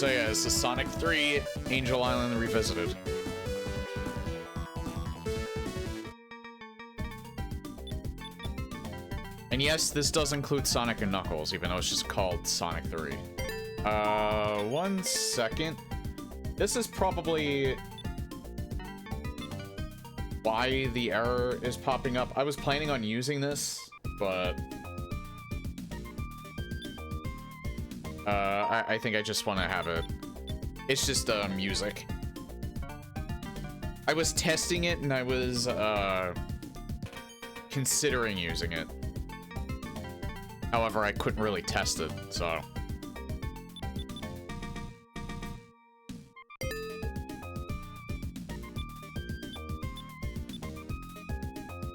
So yeah, this is Sonic 3, Angel Island Revisited. And yes, this does include Sonic and Knuckles, even though it's just called Sonic 3. 1 second. This is probably why the error is popping up. I was planning on using this, but I think I just want to have it. It's just music. I was testing it and I was considering using it. However, I couldn't really test it, so.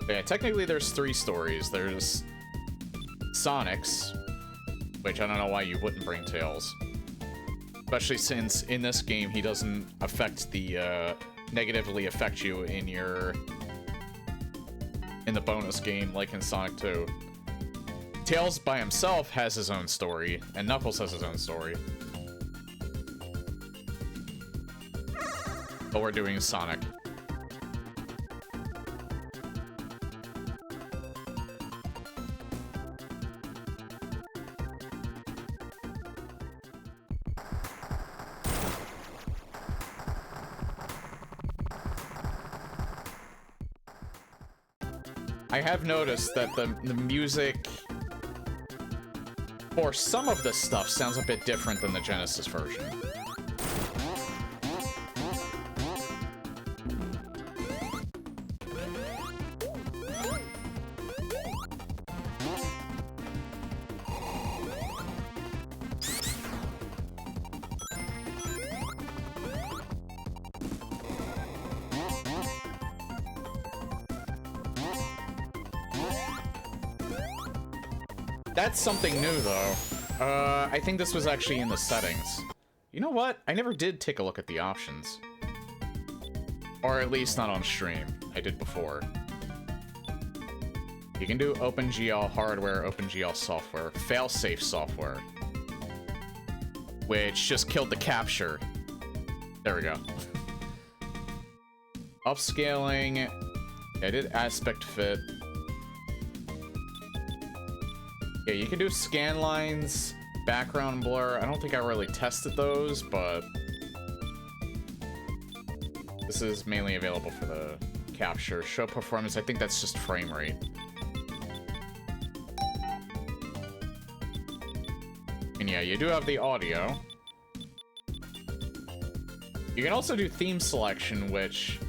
Yeah, technically there's 3 stories. There's Sonic's, which I don't know why you wouldn't bring Tails. Especially since in this game he doesn't affect the, negatively affect you in the bonus game like in Sonic 2. Tails by himself has his own story, and Knuckles has his own story. But we're doing Sonic. I have noticed that the music for some of this stuff sounds a bit different than the Genesis version. That's something new, though. I think this was actually in the settings. You know what? I never did take a look at the options. Or at least not on stream. I did before. You can do OpenGL hardware, OpenGL software, failsafe software. Which just killed the capture. There we go. Upscaling. I did aspect fit. Yeah, you can do scan lines, background blur. I don't think I really tested those, but this is mainly available for the capture. Show performance, I think that's just frame rate. And yeah, you do have the audio. You can also do theme selection, which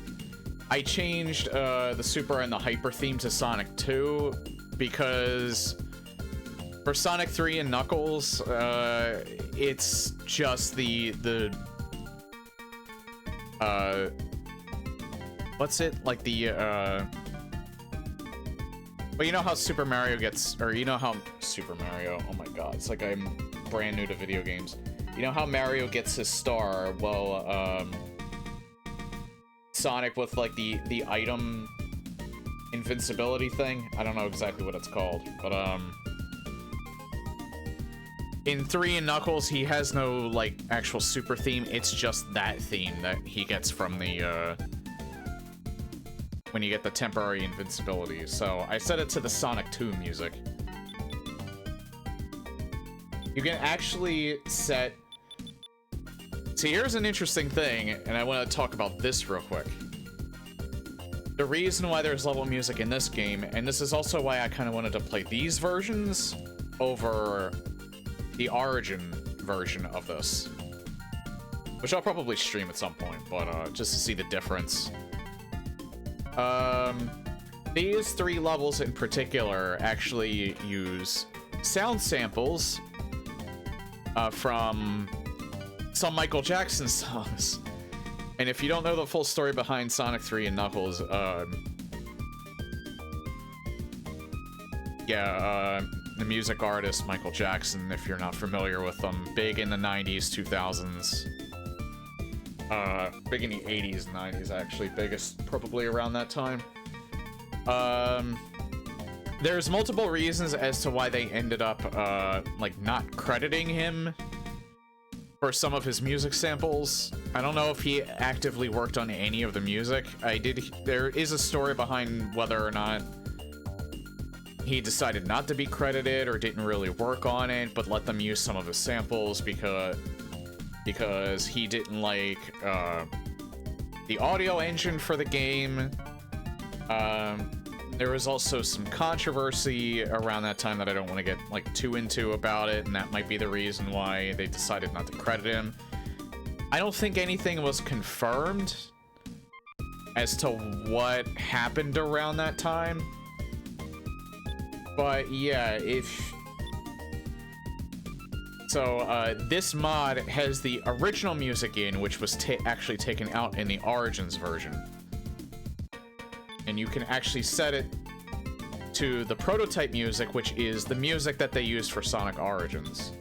I changed the Super and the Hyper theme to Sonic 2 because for Sonic 3 and Knuckles, it's just the what's it? Like the, well, you know how Super Mario gets, or you know how Super Mario, oh my god, it's like I'm brand new to video games. You know how Mario gets his star? Well, Sonic with like the item invincibility thing? I don't know exactly what it's called, but in 3 and Knuckles, he has no, like, actual super theme. It's just that theme that he gets from the, when you get the temporary invincibility. So I set it to the Sonic 2 music. You can actually set... See, here's an interesting thing, and I want to talk about this real quick. The reason why there's level music in this game, and this is also why I kind of wanted to play these versions over the Origin version of this, which I'll probably stream at some point, but just to see the difference. These 3 levels in particular actually use sound samples from some Michael Jackson songs. And if you don't know the full story behind Sonic 3 and Knuckles, the music artist Michael Jackson, if you're not familiar with them, big in the 90s, 2000s. Big in the 80s and 90s, actually. Biggest probably around that time. There's multiple reasons as to why they ended up, like, not crediting him for some of his music samples. I don't know if he actively worked on any of the music. There is a story behind whether or not he decided not to be credited or didn't really work on it, but let them use some of his samples because he didn't like the audio engine for the game. There was also some controversy around that time that I don't want to get like too into about it, and that might be the reason why they decided not to credit him. I don't think anything was confirmed as to what happened around that time. But yeah, this mod has the original music in, which was actually taken out in the Origins version. And you can actually set it to the prototype music, which is the music that they used for Sonic Origins.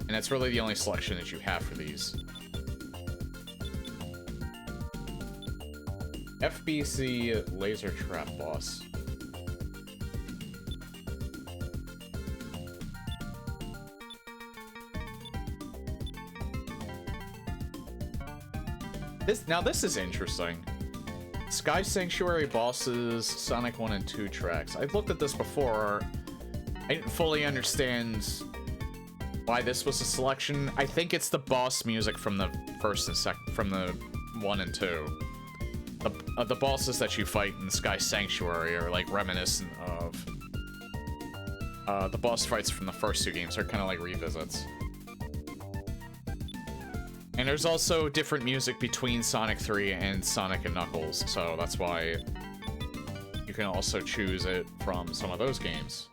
And that's really the only selection that you have for these. FBC Laser Trap Boss. This is interesting. Sky Sanctuary bosses, Sonic 1 and 2 tracks. I've looked at this before. I didn't fully understand why this was a selection. I think it's the boss music from the first and from the 1 and 2. The bosses that you fight in Sky Sanctuary are like reminiscent of the boss fights from the first two games. They're kind of like revisits. And there's also different music between Sonic 3 and Sonic and Knuckles, so that's why you can also choose it from some of those games.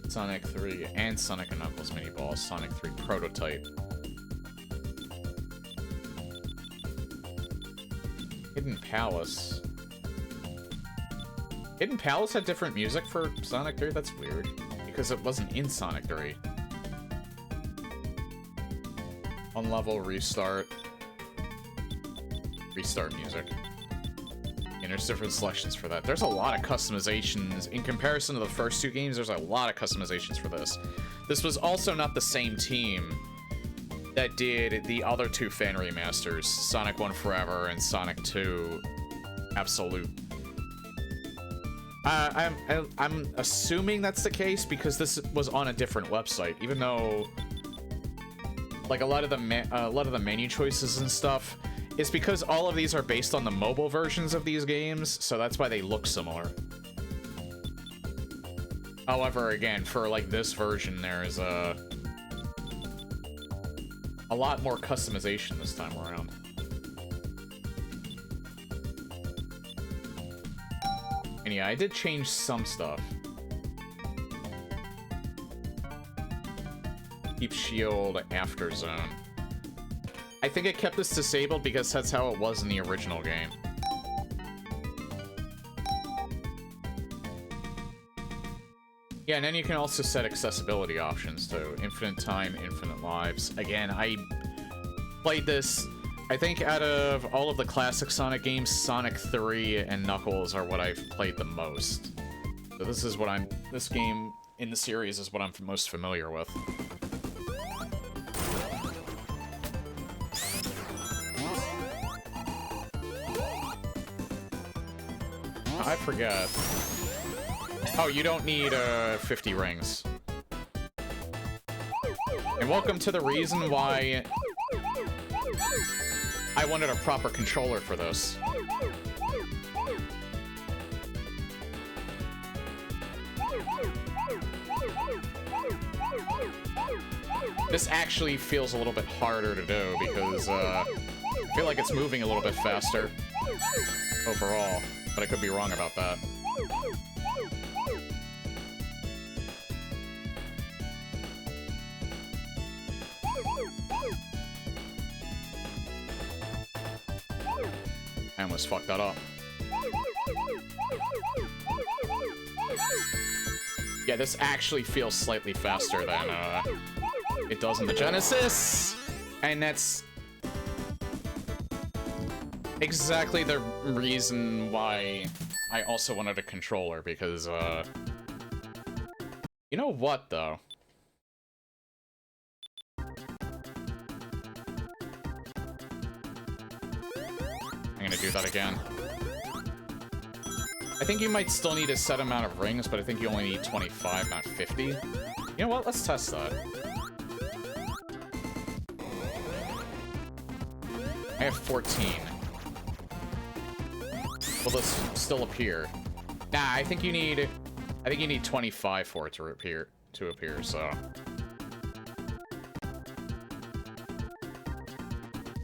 Sonic 3 and Sonic and Knuckles mini-boss, Sonic 3 prototype. Hidden Palace. Hidden Palace had different music for Sonic 3? That's weird. Because it wasn't in Sonic 3. On level, restart. Restart music. And there's different selections for that. There's a lot of customizations. In comparison to the first two games, there's a lot of customizations for this. This was also not the same team that did the other two fan remasters, Sonic 1 Forever and Sonic 2 Absolute. I'm assuming that's the case because this was on a different website, even though like a lot of the menu choices and stuff, it's because all of these are based on the mobile versions of these games, so that's why they look similar. However, again, for like this version, there's a lot more customization this time around. And yeah, I did change some stuff. Keep shield after zone. I think I kept this disabled because that's how it was in the original game. Yeah, and then you can also set accessibility options to infinite time, infinite lives. Again, I played this. I think out of all of the classic Sonic games, Sonic 3 and Knuckles are what I've played the most. So this game in the series is what I'm most familiar with. I forget. Oh, you don't need 50 rings. And welcome to the reason why I wanted a proper controller for this. This actually feels a little bit harder to do because I feel like it's moving a little bit faster overall, but I could be wrong about that. I almost fucked that up. Yeah, this actually feels slightly faster than it does in the Genesis, and that's exactly the reason why I also wanted a controller because, you know what, though? I'm gonna do that again. I think you might still need a set amount of rings, but I think you only need 25, not 50. You know what? Let's test that. I have 14. Will this still appear? Nah, I think you need 25 for it to appear, so.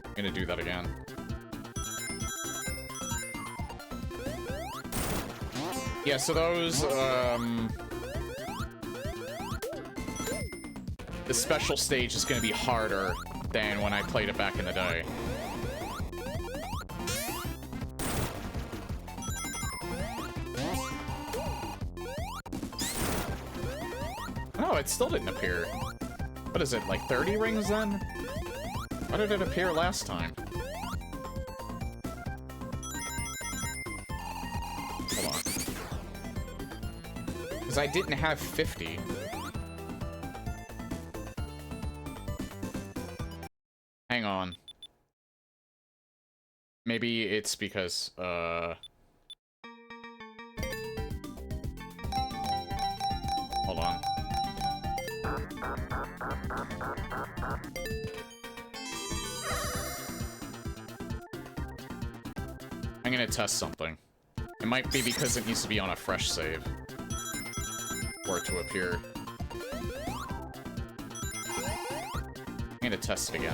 I'm gonna do that again. Yeah, so those, the special stage is gonna be harder than when I played it back in the day. No, it still didn't appear. What is it, like 30 rings then? Why did it appear last time? Hold on. Because I didn't have 50. Hang on. Maybe it's because, hold on. I'm gonna test something. It might be because it needs to be on a fresh save for it to appear. I'm gonna test it again.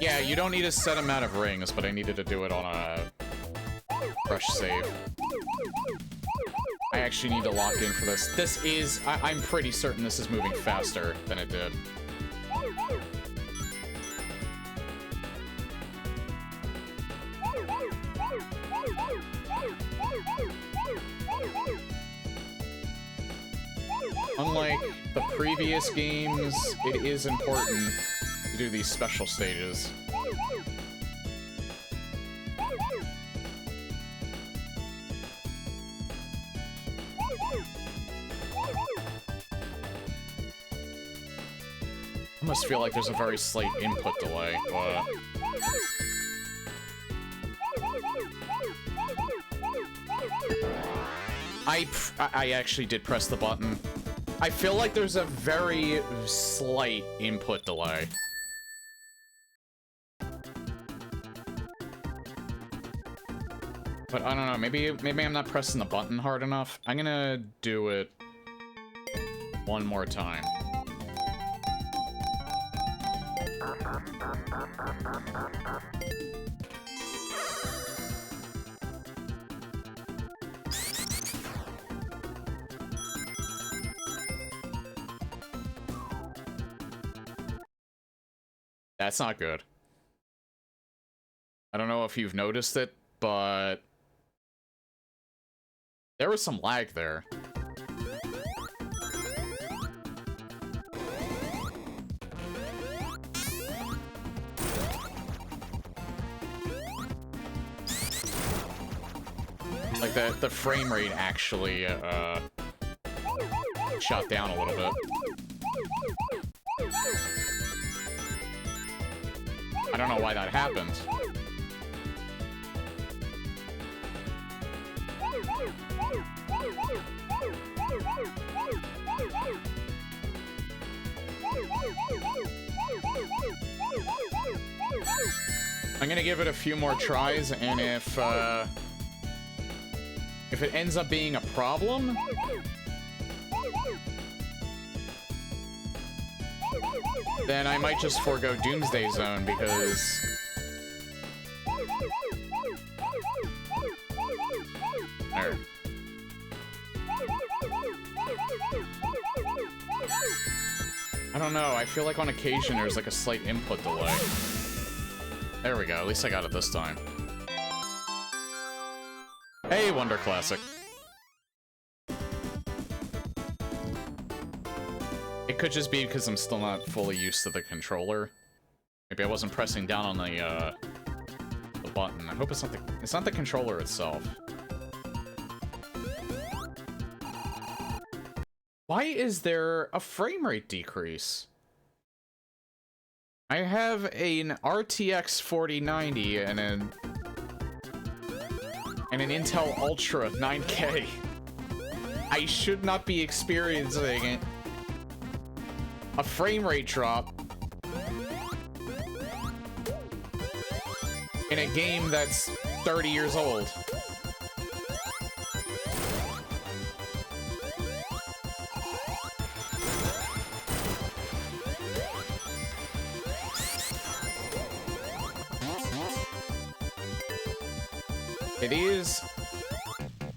Yeah, you don't need a set amount of rings, but I needed to do it on a fresh save. I actually need to lock in for this. This is... I'm pretty certain this is moving faster than it did. Unlike the previous games, it is important to do these special stages. I almost feel like there's a very slight input delay, but... I actually did press the button. I feel like there's a very slight input delay. But I don't know, maybe I'm not pressing the button hard enough. I'm gonna do it one more time. That's not good. I don't know if you've noticed it, but there was some lag there. Like the frame rate actually shot down a little bit. I don't know why that happened. I'm gonna give it a few more tries, and if it ends up being a problem, then I might just forego Doomsday Zone, because... There. I don't know, I feel like on occasion there's like a slight input delay. There we go, at least I got it this time. Hey, Wonder Classic. It could just be because I'm still not fully used to the controller. Maybe I wasn't pressing down on the button. I hope it's not the controller itself. Why is there a frame rate decrease? I have an RTX 4090 and an Intel Ultra 9K. I should not be experiencing a frame rate drop in a game that's 30 years old.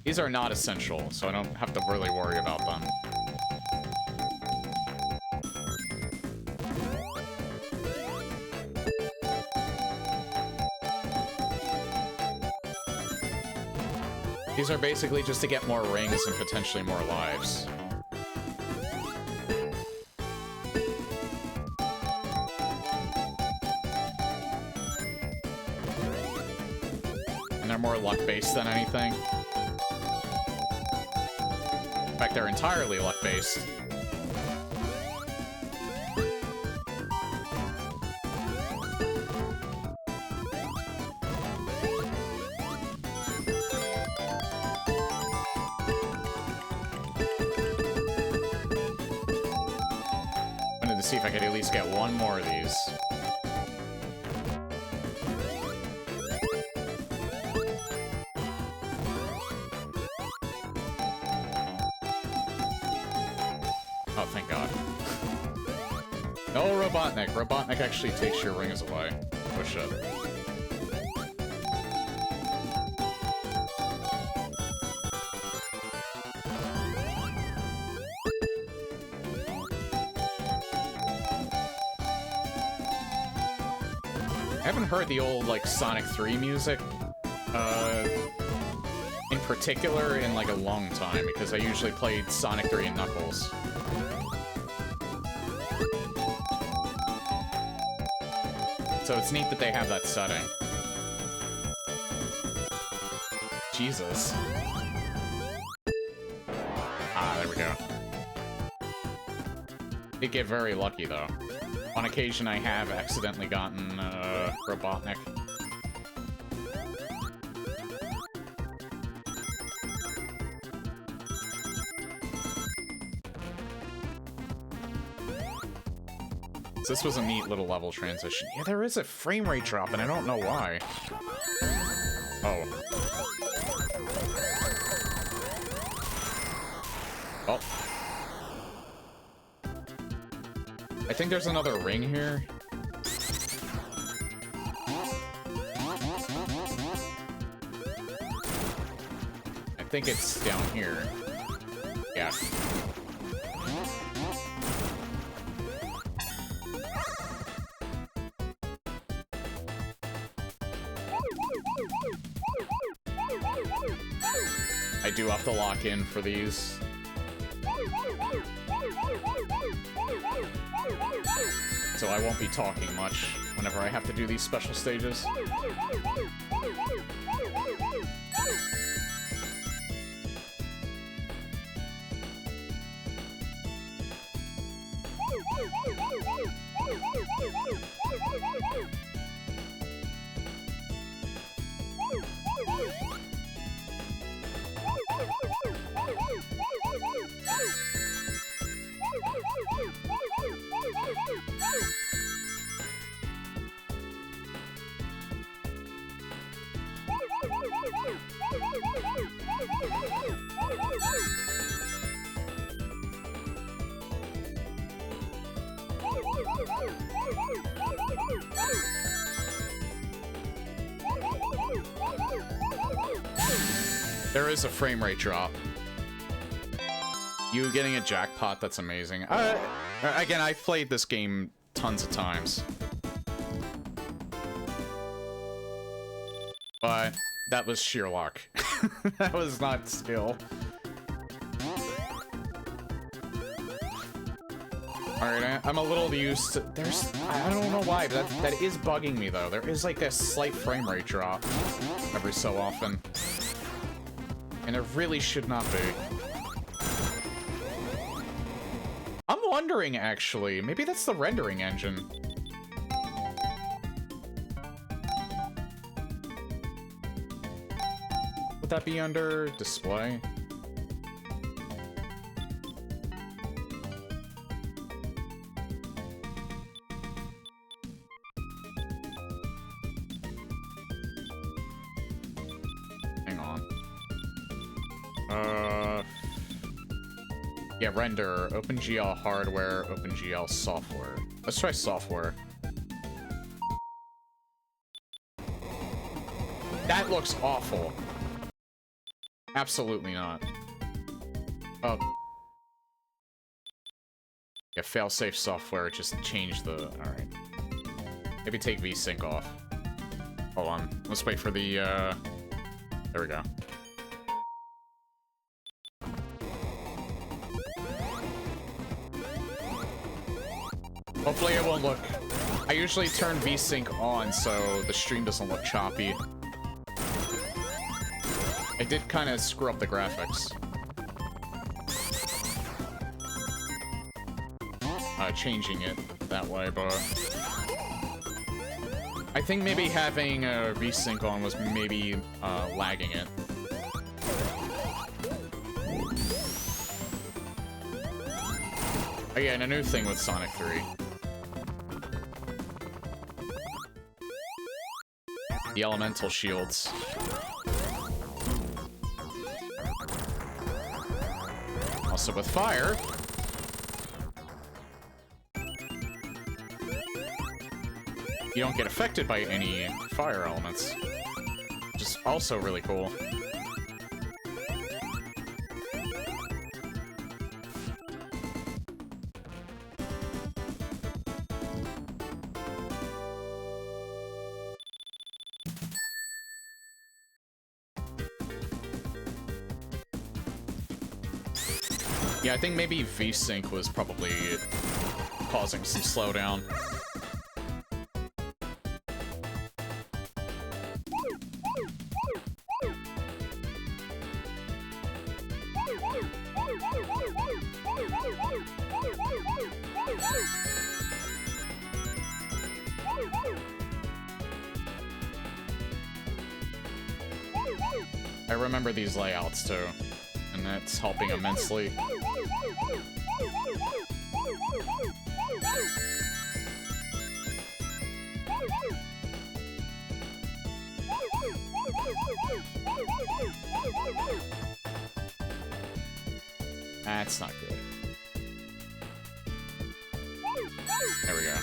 These are not essential, so I don't have to really worry about them. These are basically just to get more rings and potentially more lives. And they're more luck-based than anything. In fact, they're entirely luck-based. Wanted to see if I could at least get one more of these. Oh, thank God. No Robotnik. Robotnik actually takes your rings away. Oh, shit. I haven't heard the old, like, Sonic 3 music, in particular in, like, a long time, because I usually played Sonic 3 and Knuckles. So it's neat that they have that setting. Jesus. Ah, there we go. Did get very lucky, though. On occasion, I have accidentally gotten, Robotnik. So this was a neat little level transition. Yeah, there is a frame rate drop, and I don't know why. Oh. Oh. I think there's another ring here. I think it's down here. Yeah. I do have to lock in for these. So I won't be talking much whenever I have to do these special stages. There is a frame rate drop. You getting a jackpot, that's amazing. Again, I've played this game tons of times. But that was sheer luck. That was not skill. Alright, I'm a little used to... I don't know why, but that is bugging me, though. There is, like, a slight frame rate drop every so often. And it really should not be. I'm wondering, actually. Maybe that's the rendering engine. Would that be under display? Yeah, render, OpenGL hardware, OpenGL software. Let's try software. That looks awful. Absolutely not. Oh. Yeah, failsafe software, just change the... Alright. Maybe take VSync off. Hold on. Let's wait for the, There we go. Hopefully it won't look... I usually turn VSync on so the stream doesn't look choppy. I did kind of screw up the graphics. Changing it that way, but... I think maybe having VSync on was maybe lagging it. Oh yeah, and a new thing with Sonic 3. The elemental shields. Also with fire. You don't get affected by any fire elements. Which is also really cool. Yeah, I think maybe VSync was probably causing some slowdown. I remember these layouts too, and that's helping immensely. That's not good. There we go.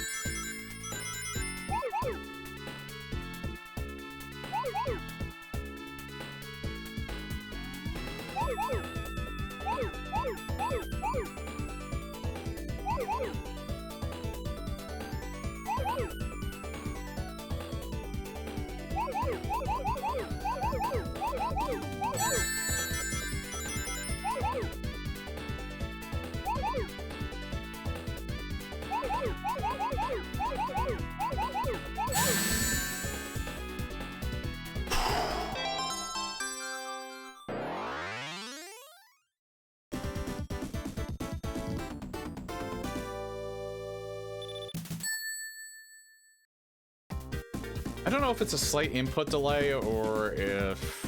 I don't know if it's a slight input delay or if...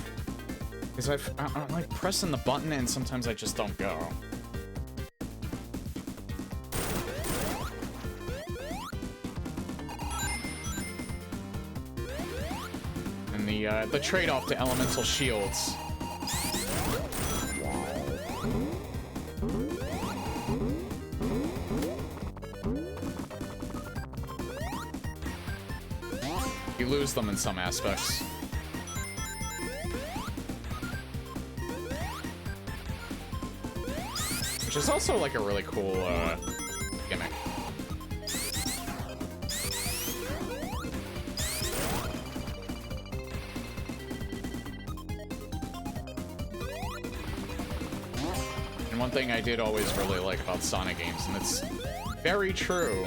Because I'm like pressing the button and sometimes I just don't go. And the trade-off to elemental shields. You lose them in some aspects. Which is also like a really cool gimmick. And one thing I did always really like about Sonic games, and it's very true.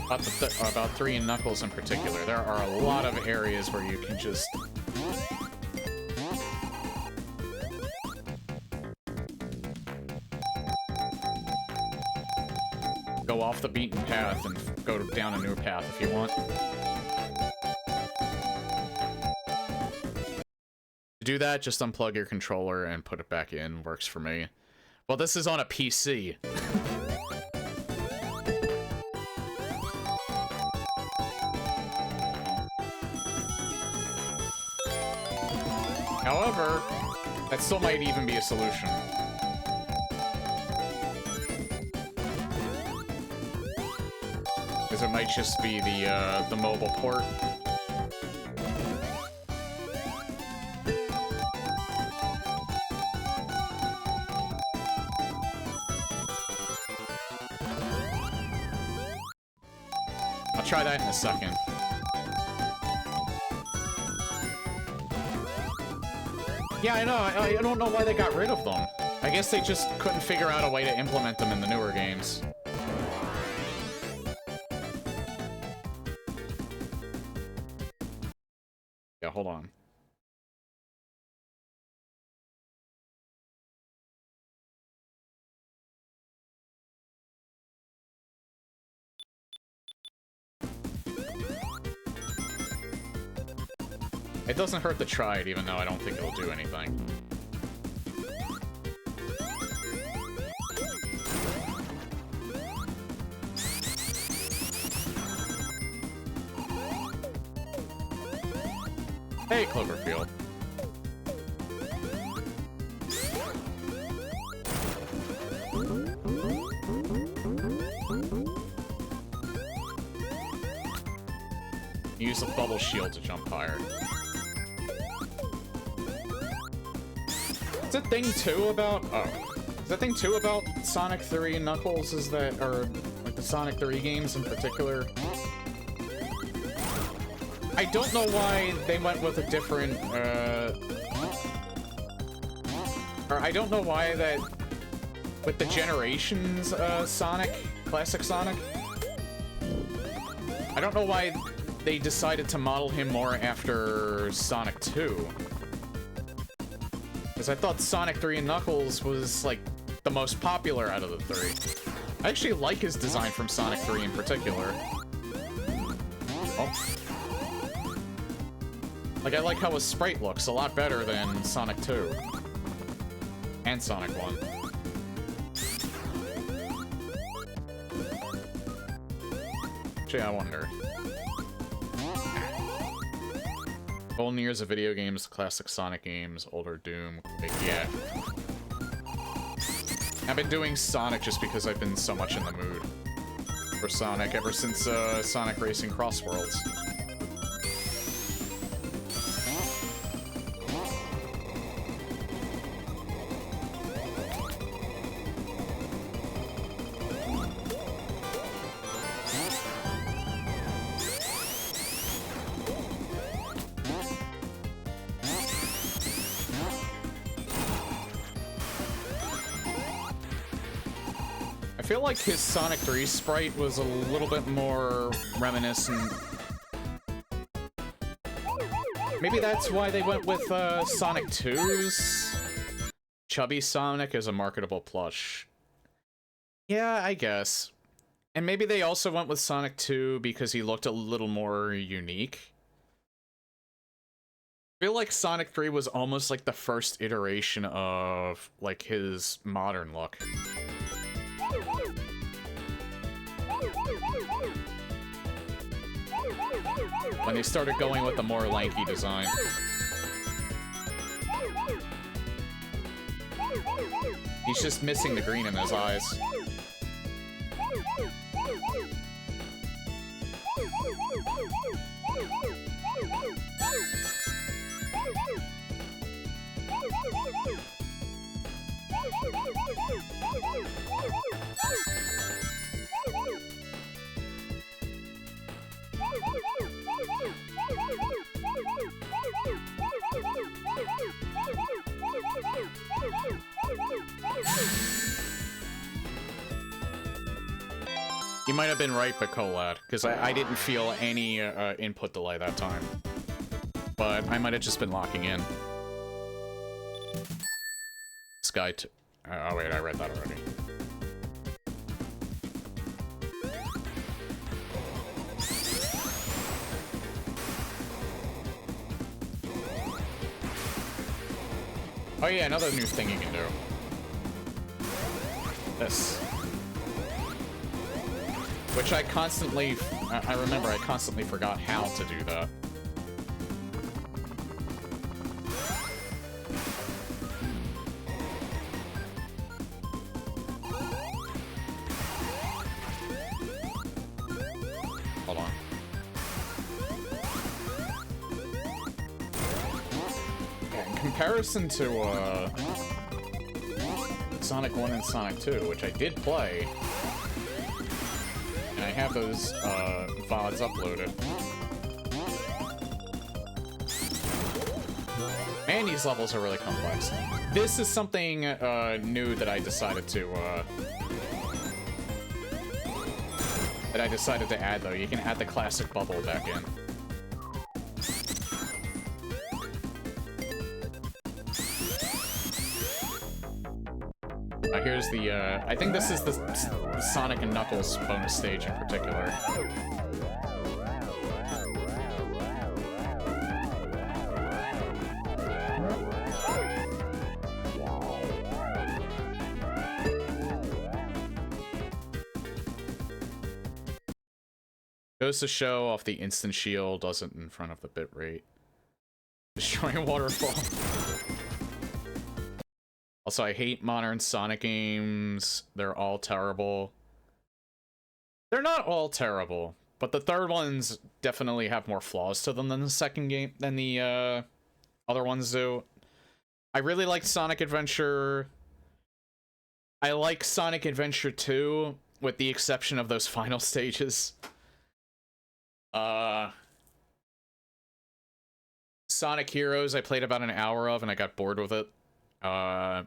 About 3 and Knuckles in particular. There are a lot of areas where you can just... go off the beaten path and go down a new path if you want. To do that, just unplug your controller and put it back in. Works for me. Well, this is on a PC. However, that still might even be a solution. Because it might just be the mobile port. I'll try that in a second. Yeah, I know. I don't know why they got rid of them. I guess they just couldn't figure out a way to implement them in the newer games. Yeah, hold on. It doesn't hurt to try it, even though I don't think it'll do anything. Hey, Cloverfield. Use a bubble shield to jump higher. Is that thing too about... Oh. Is that thing too about Sonic 3 and Knuckles is that... Or, like, the Sonic 3 games in particular? I don't know why they went with a different, Or I don't know why that... With the Generations, Sonic, Classic Sonic? I don't know why they decided to model him more after Sonic 2. Because I thought Sonic 3 and Knuckles was, like, the most popular out of the three. I actually like his design from Sonic 3 in particular. Oh. Like, I like how his sprite looks a lot better than Sonic 2. And Sonic 1. Actually, I wonder. Golden years of video games, classic Sonic games, older Doom, yeah. I've been doing Sonic just because I've been so much in the mood for Sonic ever since Sonic Racing Cross Worlds. I feel like his Sonic 3 sprite was a little bit more reminiscent. Maybe that's why they went with Sonic 2's chubby Sonic as a marketable plush. Yeah, I guess. And maybe they also went with Sonic 2 because he looked a little more unique. I feel like Sonic 3 was almost like the first iteration of, like, his modern look. When they started going with a more lanky design. He's just missing the green in his eyes. You might have been right, Bacolad, because I didn't feel any input delay that time. But I might have just been locking in. Sky t oh wait, I read that already. Oh yeah, another new thing you can do. This. Which I constantly, I remember I constantly forgot how to do that. Hold on. Yeah, in comparison to, Sonic 1 and Sonic 2, which I did play, and I have those, VODs uploaded. Man, these levels are really complex. This is something, new that I decided to, add, though. You can add the classic bubble back in. Here's the, I think this is the Sonic and Knuckles bonus stage in particular. Goes to show off the instant shield doesn't in front of the bitrate. Destroying waterfall. Also, I hate modern Sonic games. They're all terrible. They're not all terrible, but the third ones definitely have more flaws to them than the second game, than the other ones do. I really like Sonic Adventure. I like Sonic Adventure 2, with the exception of those final stages. Sonic Heroes I played about an hour of and I got bored with it. I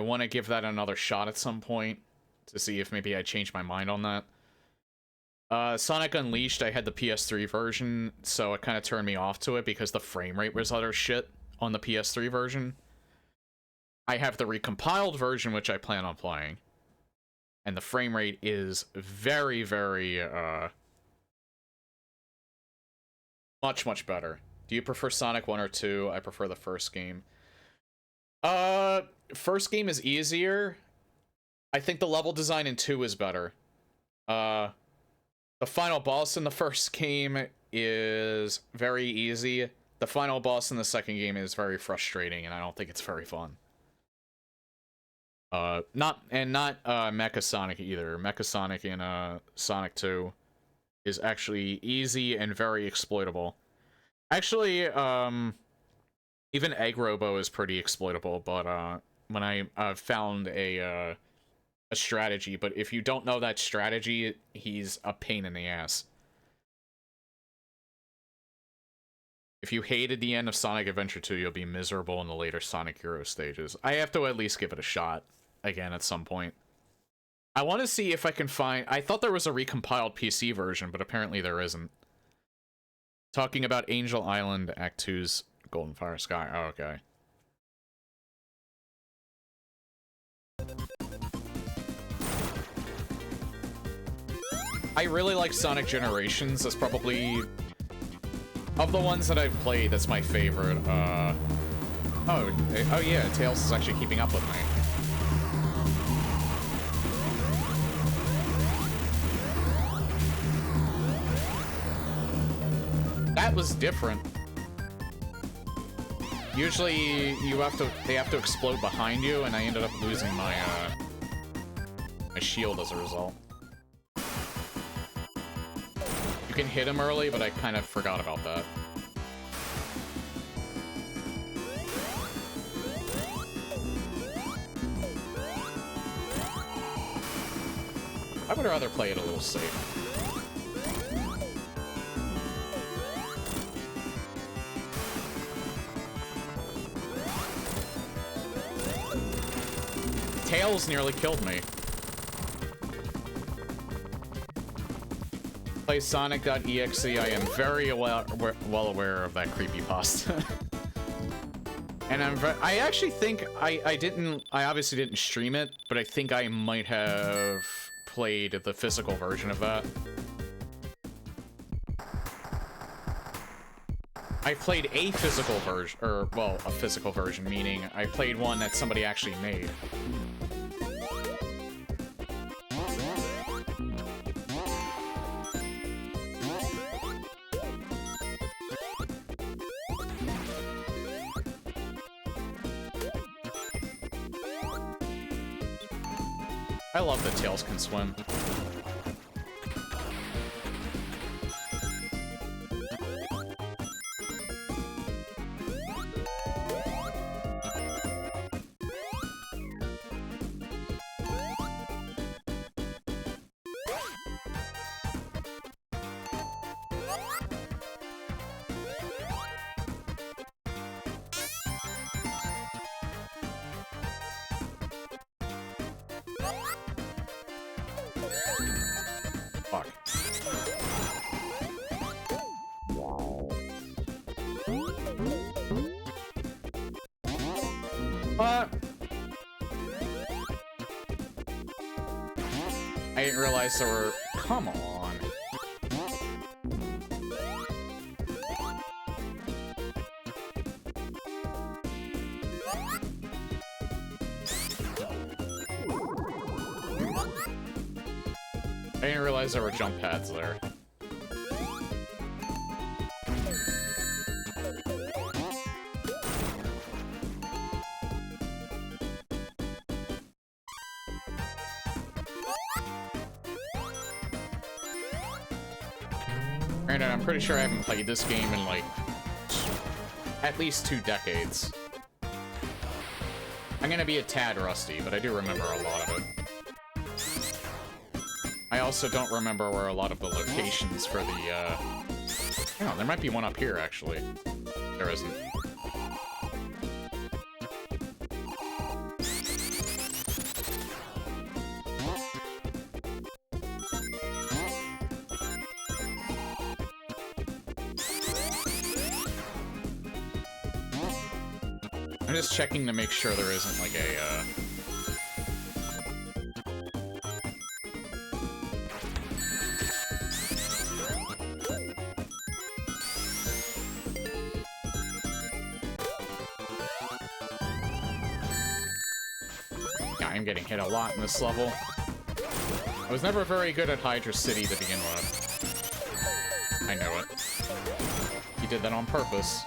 want to give that another shot at some point to see if maybe I change my mind on that. Sonic Unleashed, I had the PS3 version, so it kind of turned me off to it because the frame rate was utter shit on the PS3 version. I have the recompiled version, which I plan on playing. And the frame rate is very, very, much, much better. Do you prefer Sonic 1 or 2? I prefer the first game. First game is easier. I think the level design in 2 is better. The final boss in the first game is very easy. The final boss in the second game is very frustrating, and I don't think it's very fun. Not Mecha Sonic either. Mecha Sonic in Sonic 2 is actually easy and very exploitable. Actually, even Egg Robo is pretty exploitable, but when I found a strategy, but if you don't know that strategy, he's a pain in the ass. If you hated the end of Sonic Adventure 2, you'll be miserable in the later Sonic Hero stages. I have to at least give it a shot again at some point. I want to see if I can find... I thought there was a recompiled PC version, but apparently there isn't. Talking about Angel Island, Act 2's Golden Fire Sky. Oh, okay. I really like Sonic Generations. That's probably... Of the ones that I've played, that's my favorite. Oh yeah, Tails is actually keeping up with me. That was different. Usually they have to explode behind you, and I ended up losing my my shield as a result. You can hit him early, but I kind of forgot about that. I would rather play it a little safe. Tails nearly killed me. Play Sonic.exe. I am very well aware of that creepypasta. And I actually think I obviously didn't stream it, but I think I might have played the physical version of that. I played a physical version, or, well, a physical version, meaning I played one that somebody actually made. I love that Tails can swim. Fuck. I didn't realize there were... Come on. I didn't realize there were jump pads there. Granted, I'm pretty sure I haven't played this game in, like, at least 2 decades. I'm gonna be a tad rusty, but I do remember a lot of it. I also don't remember where a lot of the locations for the, hang on, there might be one up here, actually. There isn't. I'm just checking to make sure there isn't, like, a, Yeah, I'm getting hit a lot in this level. I was never very good at Hydra City to begin with. I know it. He did that on purpose.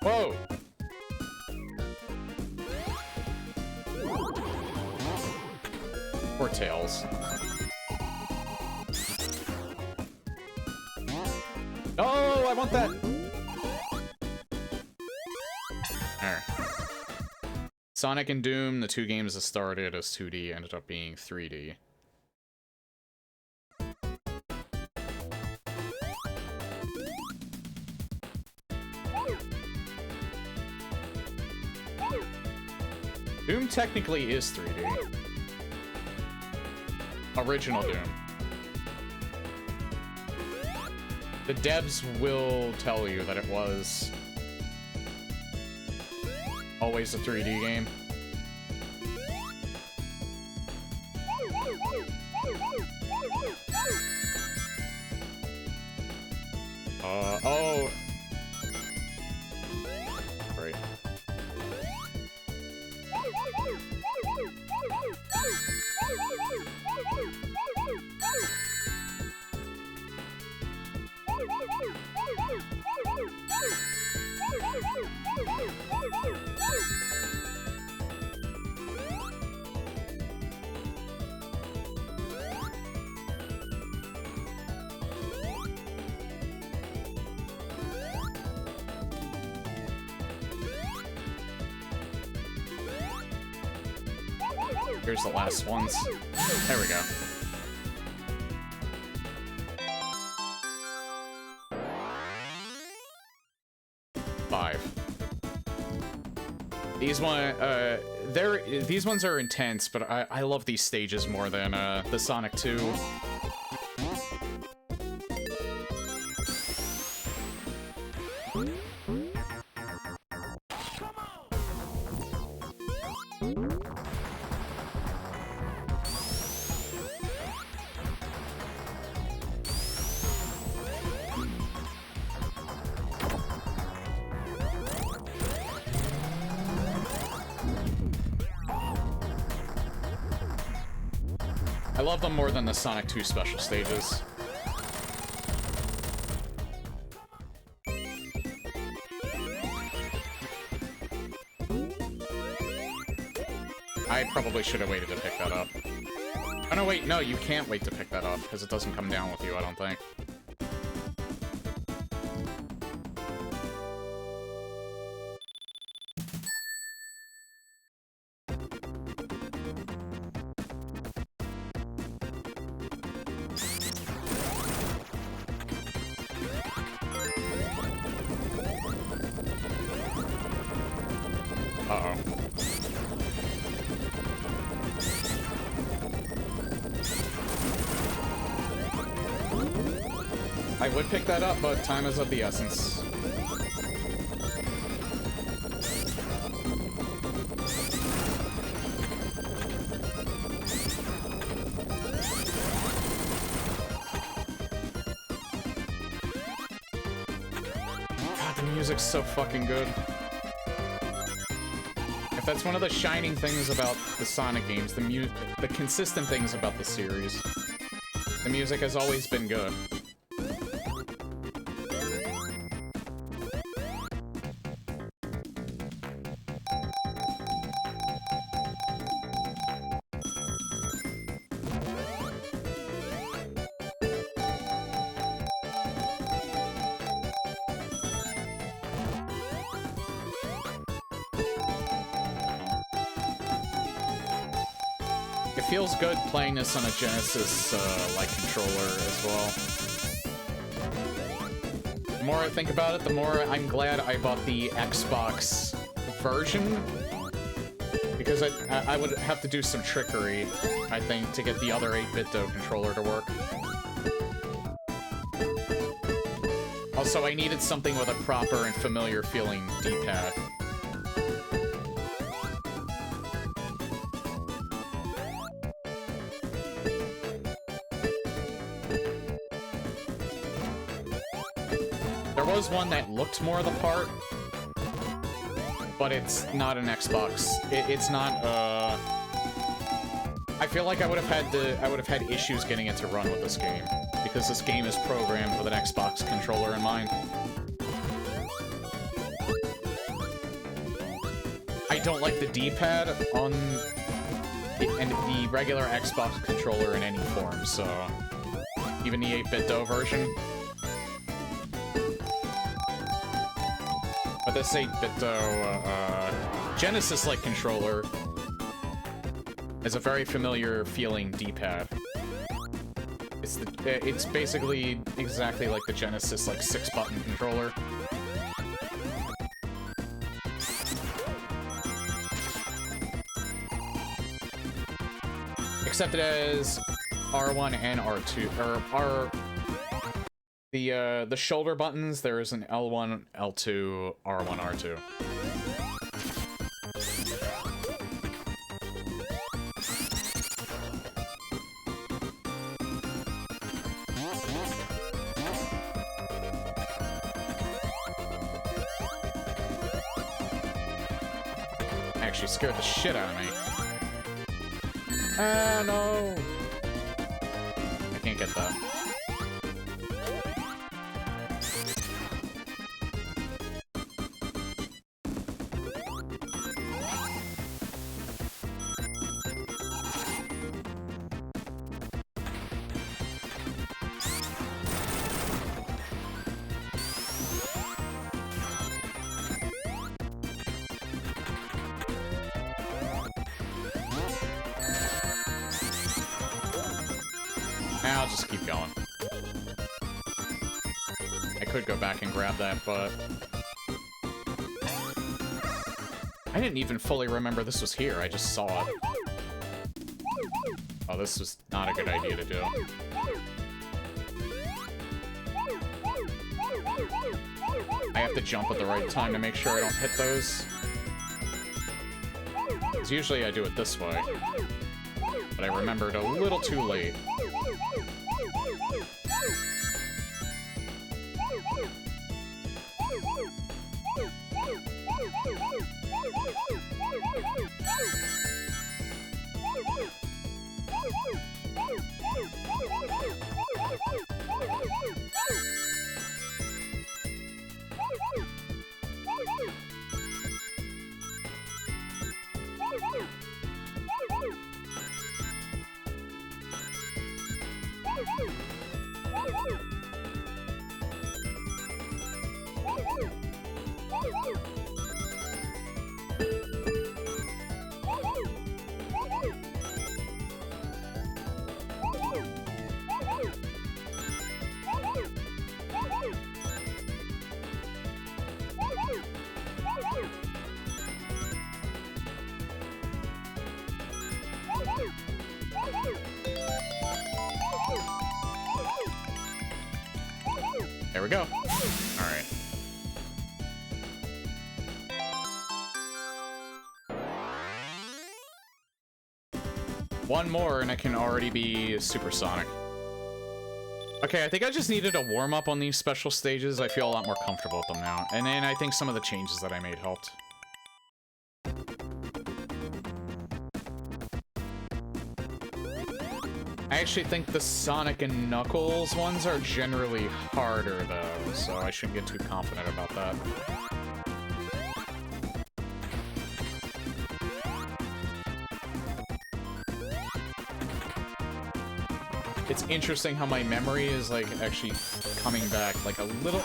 Whoa! Poor Tails. Oh, I want that! There. Sonic and Doom, the 2 games that started as 2D, ended up being 3D. Doom technically is 3D. Original Doom. The devs will tell you that it was always a 3D game. Oh. Great. Here's the last ones. There we go. These ones are intense, but I love these stages more than the Sonic 2. I love them more than the Sonic 2 special stages. I probably should have waited to pick that up. Oh no, wait, no, you can't wait to pick that up, because it doesn't come down with you, I don't think. Uh-oh. I would pick that up, but time is of the essence. God, the music's so fucking good. If that's one of the shining things about the Sonic games, the consistent things about the series, the music has always been good. It feels good playing this on a Genesis, like, controller as well. The more I think about it, the more I'm glad I bought the Xbox version. Because I would have to do some trickery, I think, to get the other 8-bit-do controller to work. Also, I needed something with a proper and familiar feeling D-pad. There was one that looked more the part, but it's not an Xbox. It's not, I feel like I would have had issues getting it to run with this game, because this game is programmed with an Xbox controller in mind. I don't like the D-pad on the regular Xbox controller in any form, so even the 8-bit-do version. But this 8-bit-do Genesis-like controller is a very familiar feeling D-pad. It's basically exactly like the Genesis, like, 6-button controller. Except it has R1 and R2, or the shoulder buttons, there is an L1, L2, R1, R2. Actually scared the shit out of me. Ah, no! I can't get that. just keep going. I could go back and grab that, but... I didn't even fully remember this was here, I just saw it. Oh, this was not a good idea to do. I have to jump at the right time to make sure I don't hit those. Because usually I do it this way. But I remembered a little too late. There we go. All right. One more and I can already be supersonic. Okay, I think I just needed a warm-up on these special stages. I feel a lot more comfortable with them now. And then I think some of the changes that I made helped. I actually think the Sonic and Knuckles ones are generally harder, though, so I shouldn't get too confident about that. It's interesting how my memory is, like, actually coming back, like, a little...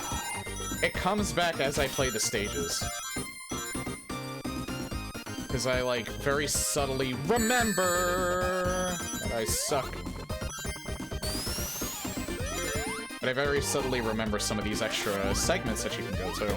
It comes back as I play the stages. Because I, like, very subtly remember that I suck. But I very subtly remember some of these extra segments that you can go to.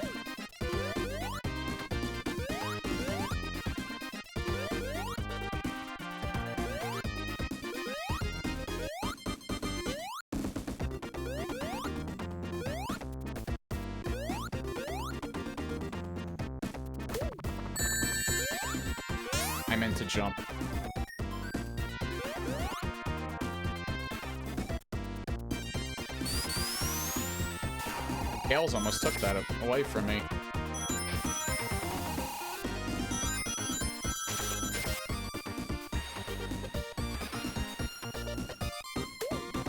I meant to jump. Tails almost took that away from me.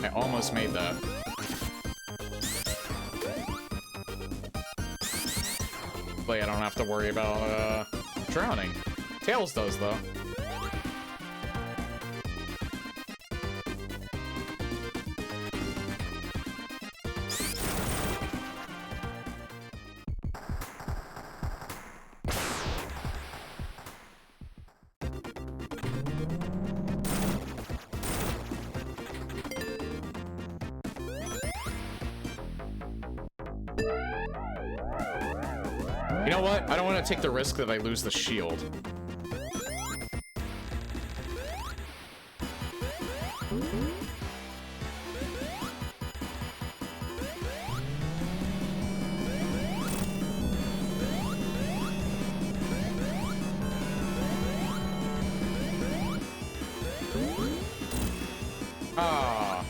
I almost made that. Hopefully I don't have to worry about, drowning. Tails does, though. You know what? I don't want to take the risk that I lose the shield. Ah.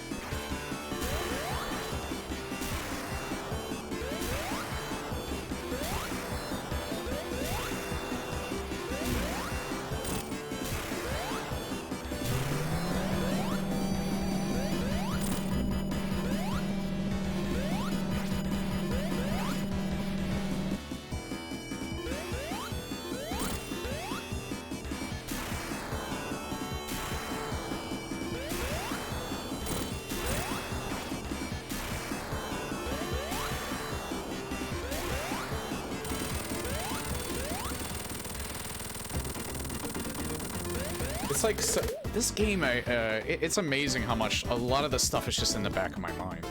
It's like, so, this game, it's amazing how much a lot of the stuff is just in the back of my mind.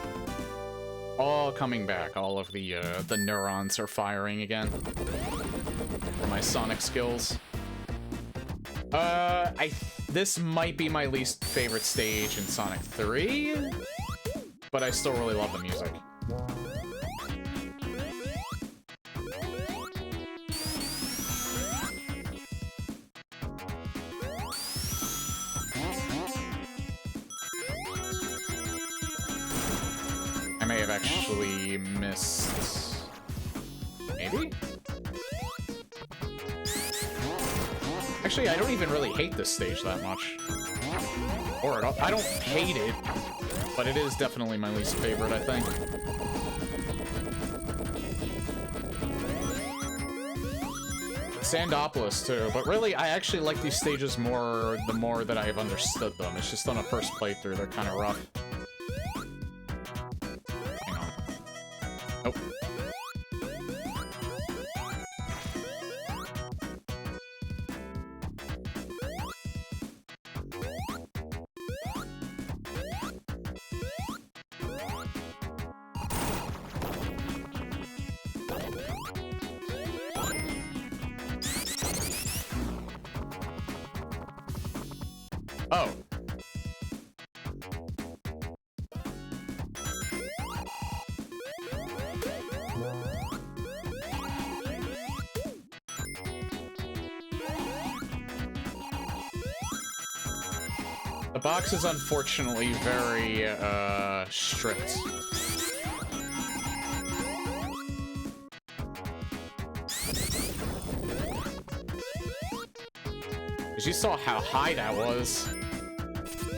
All coming back, all of the neurons are firing again. For my Sonic skills. This might be my least favorite stage in Sonic 3, but I still really love the music. I may have actually missed... Maybe? Actually, I don't even really hate this stage that much. Or at all. I don't hate it, but it is definitely my least favorite, I think. Sandopolis, too. But really, I actually like these stages more the more that I have understood them. It's just on a first playthrough, they're kind of rough. Hang on. Nope. Oh. The box is unfortunately very, strict. Because you saw how high that was.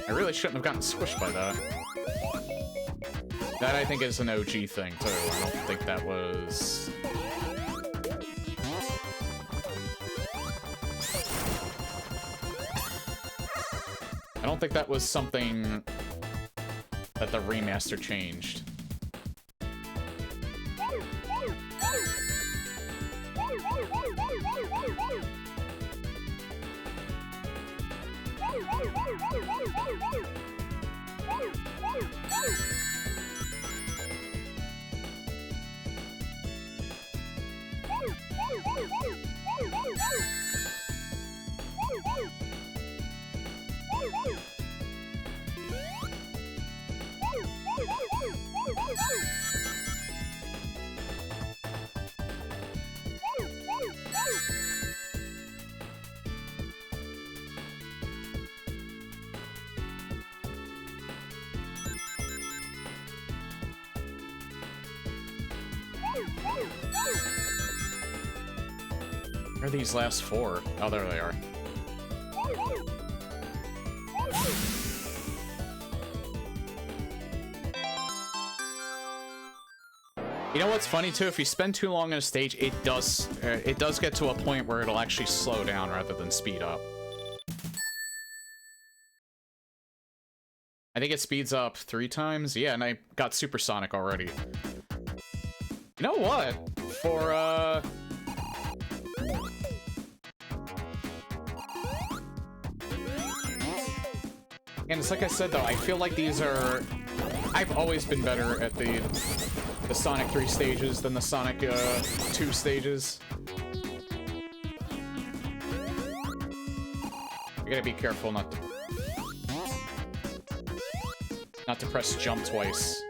I really shouldn't have gotten squished by that. That, I think, is an OG thing, too. I don't think that was... I don't think that was something that the remaster changed. Where are these last four? Oh, there they are. You know what's funny too? If you spend too long on a stage, it does get to a point where it'll actually slow down rather than speed up. I think it speeds up 3 times. Yeah, and I got supersonic already. You know what? For and it's like I said though, I feel like these are... I've always been better at the Sonic 3 stages than the Sonic 2 stages. You gotta be careful not to press jump twice.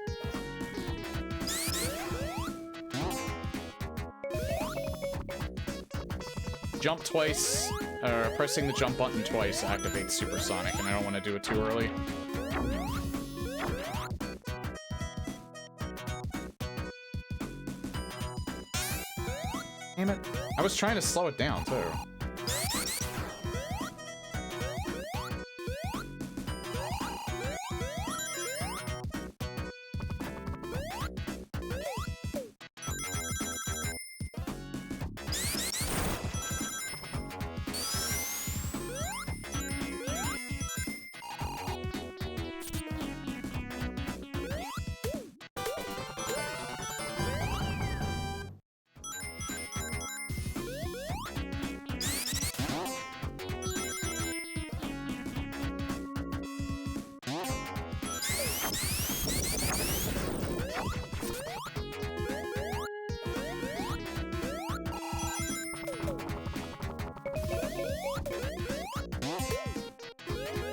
Jump twice, pressing the jump button twice activates supersonic, and I don't want to do it too early. Damn it. I was trying to slow it down, too.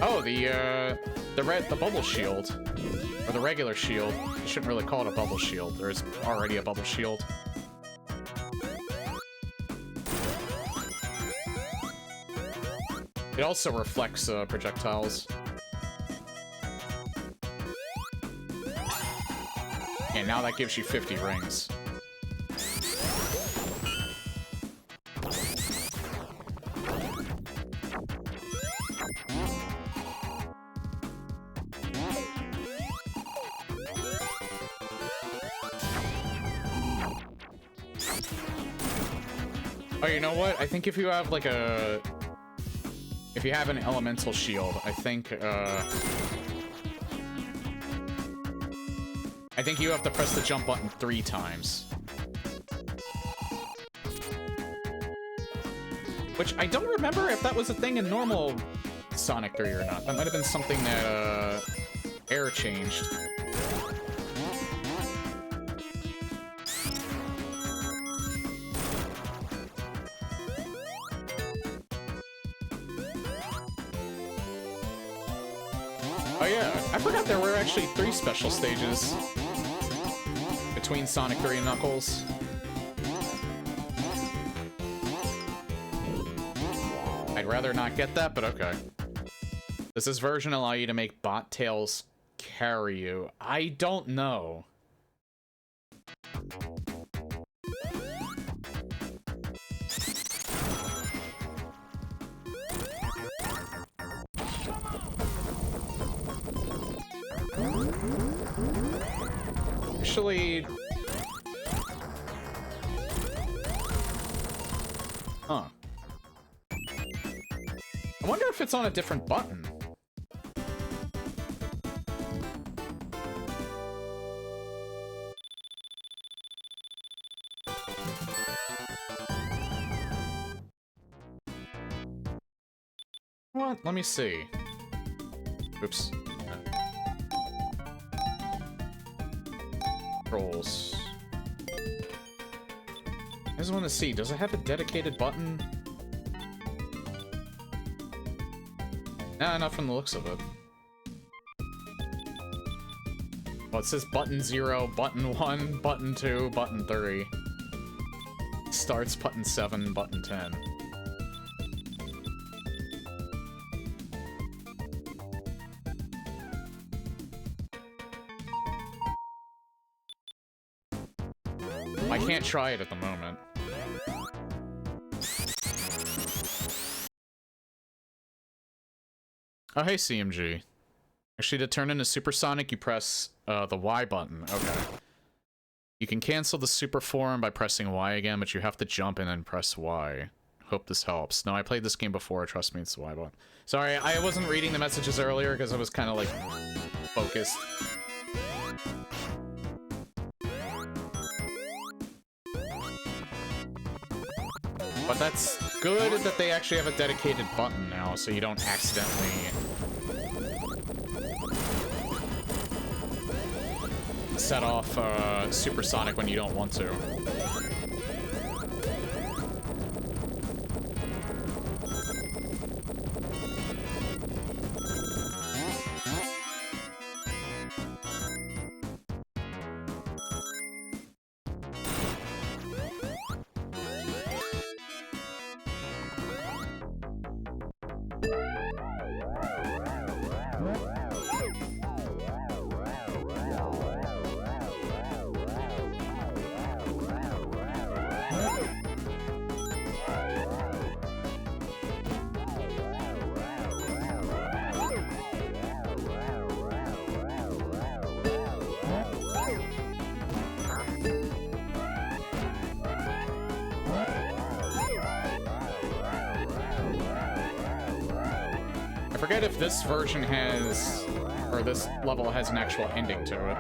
Oh, the bubble shield. Or the regular shield. You shouldn't really call it a bubble shield. There's already a bubble shield. It also reflects projectiles. And now that gives you 50 rings. Oh, you know what? I think if you have like a... If you have an elemental shield, I think you have to press the jump button 3 times. Which I don't remember if that was a thing in normal Sonic 3 or not. That might have been something that A.I.R changed. Oh yeah, I forgot there were actually 3 special stages between Sonic 3 and Knuckles. I'd rather not get that, but okay. Does this version allow you to make bot tails carry you? I don't know. Actually... Huh. I wonder if it's on a different button. What? Let me see. Oops. Controls. I just want to see, does it have a dedicated button? Nah, not from the looks of it. Well, it says button 0, button 1, button 2, button 3. Starts button 7, button 10. I can't try it at the moment. Oh, hey, CMG. Actually, to turn into Supersonic, you press the Y button. Okay. You can cancel the super form by pressing Y again, but you have to jump and then press Y. Hope this helps. No, I played this game before. Trust me, it's the Y button. Sorry, I wasn't reading the messages earlier because I was kind of, like, focused. But that's good that they actually have a dedicated button now, so you don't accidentally set off Supersonic when you don't want to. I forget if this version has, or this level has an actual ending to it,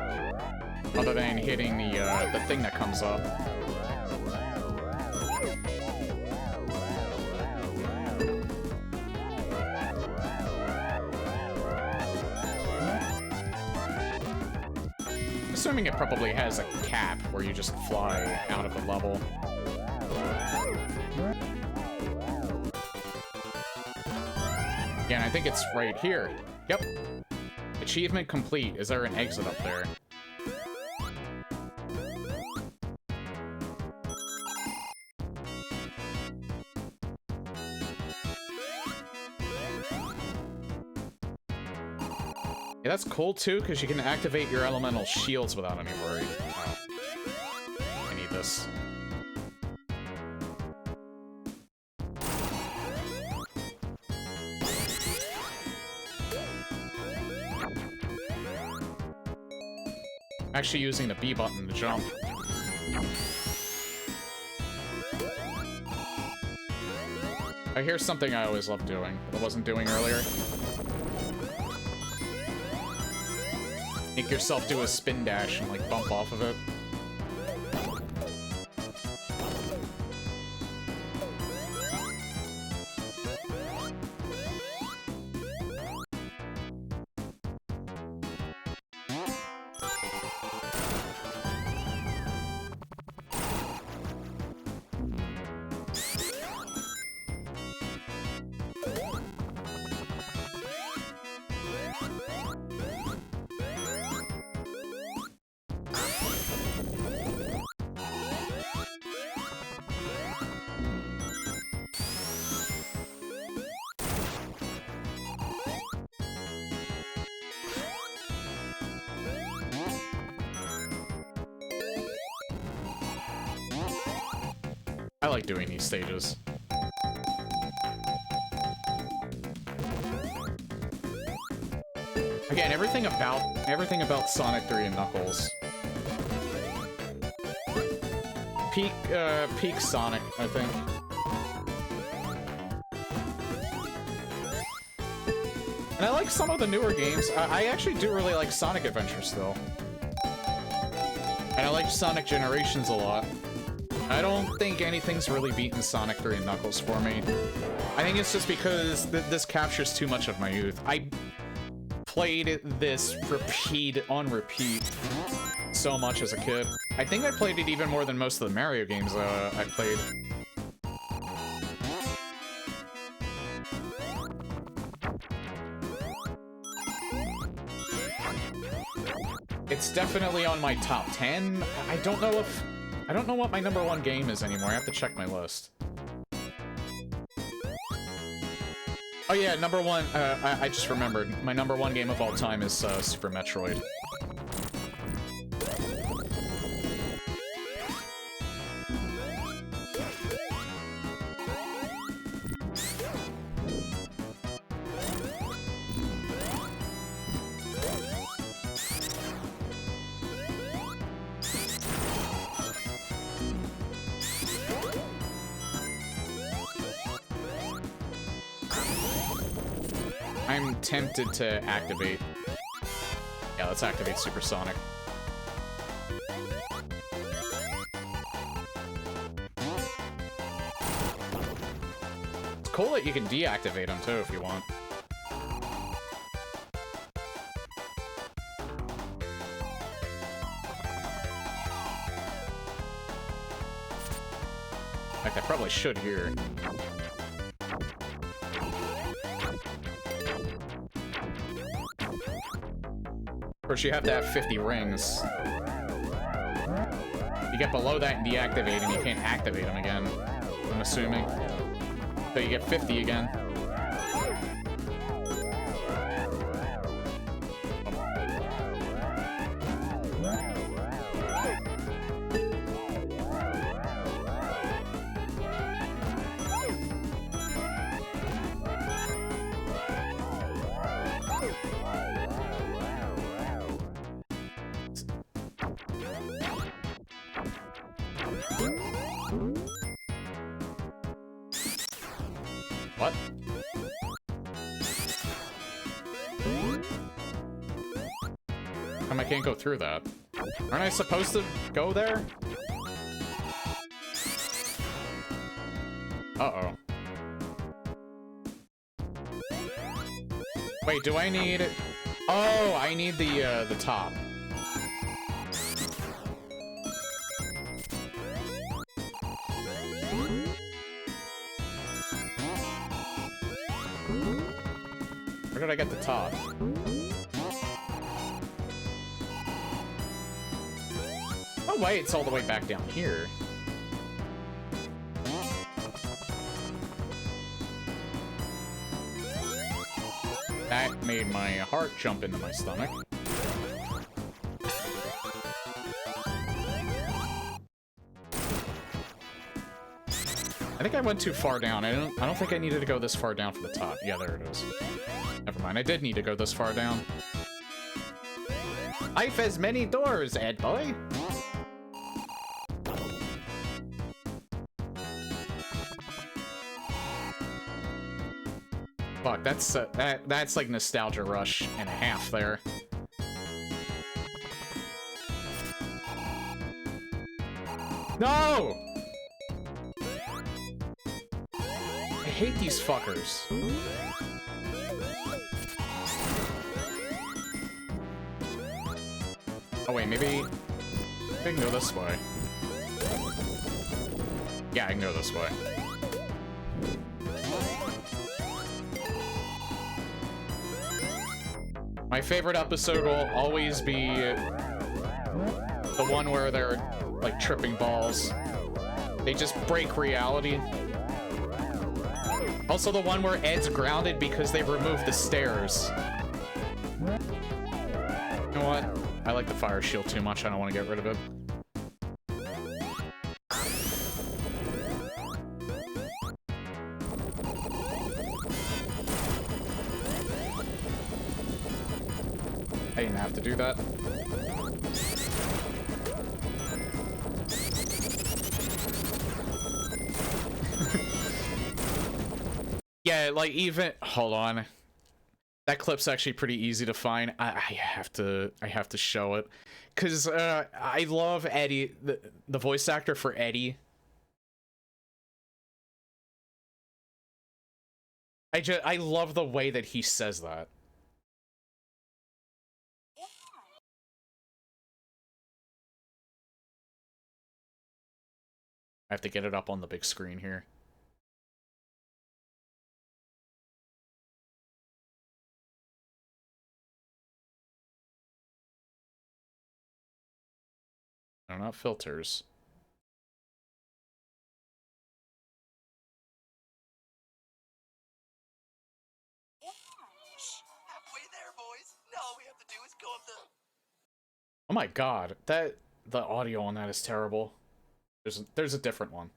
other than hitting the thing that comes up. Assuming it probably has a cap where you just fly out of the level. Again, I think it's right here. Yep. Achievement complete. Is there an exit up there? Yeah, that's cool too, because you can activate your elemental shields without any worry. Oh. I need this. Actually using the B button to jump. Here's something I always love doing that I wasn't doing earlier. Make yourself do a spin dash and like bump off of it. I like doing these stages. Again, everything about Sonic 3 and Knuckles. Peak Sonic, I think. And I like some of the newer games. I actually do really like Sonic Adventure still. And I like Sonic Generations a lot. I don't think anything's really beaten Sonic 3 and Knuckles for me. I think it's just because this captures too much of my youth. I played this on repeat so much as a kid. I think I played it even more than most of the Mario games I played. It's definitely on my top 10. I don't know what my #1 game is anymore. I have to check my list. Oh yeah, #1, I just remembered. My #1 game of all time is Super Metroid. I'm tempted to activate. Yeah, let's activate Supersonic. It's cool that you can deactivate them too if you want. In fact, I probably should here. Of course, you have to have 50 rings. You get below that and deactivate them, you can't activate them again, I'm assuming. So you get 50 again. What? I can't go through that. Aren't I supposed to go there? Uh-oh. Wait, do I need... Oh, I need the top. Where did I get the top? Oh wait, it's all the way back down here. That made my heart jump into my stomach. I think I went too far down. I don't think I needed to go this far down for the top. Yeah, there it is. Never mind, I did need to go this far down. Life has many doors, Ed boy. Fuck, that's like nostalgia rush and a half there. No! I hate these fuckers. Oh wait, maybe I can go this way. Yeah, I can go this way. My favorite episode will always be the one where they're, like, tripping balls. They just break reality. Also the one where Ed's grounded because they removed the stairs. You know what? I like the fire shield too much. I don't want to get rid of it. I didn't have to do that. Yeah, like even hold on. That clip's actually pretty easy to find. I have to show it because I love Eddie, the voice actor for Eddie. I love the way that he says that. I have to get it up on the big screen here. No, not filters. Halfway there, boys. Now all we have to do is go up the... Oh my god, the audio on that is terrible. There's a different one.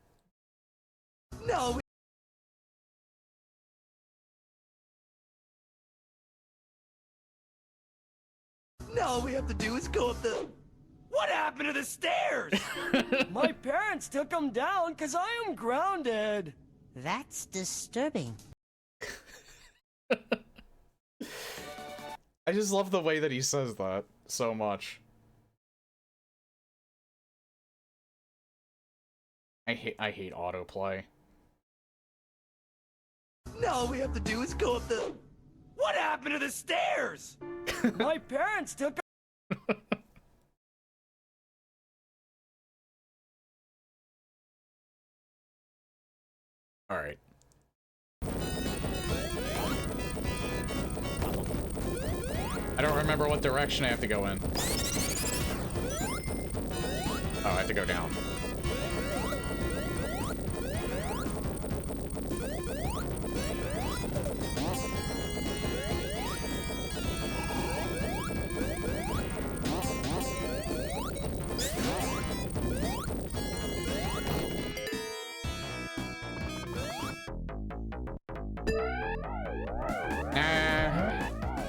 No. Now all we have to do is go up the... What happened to the stairs? My parents took them down because I am grounded. That's disturbing. I just love the way that he says that so much. I hate autoplay. Now all we have to do is go up the... What happened to the stairs? My parents took them. All right. I don't remember what direction I have to go in. Oh, I have to go down.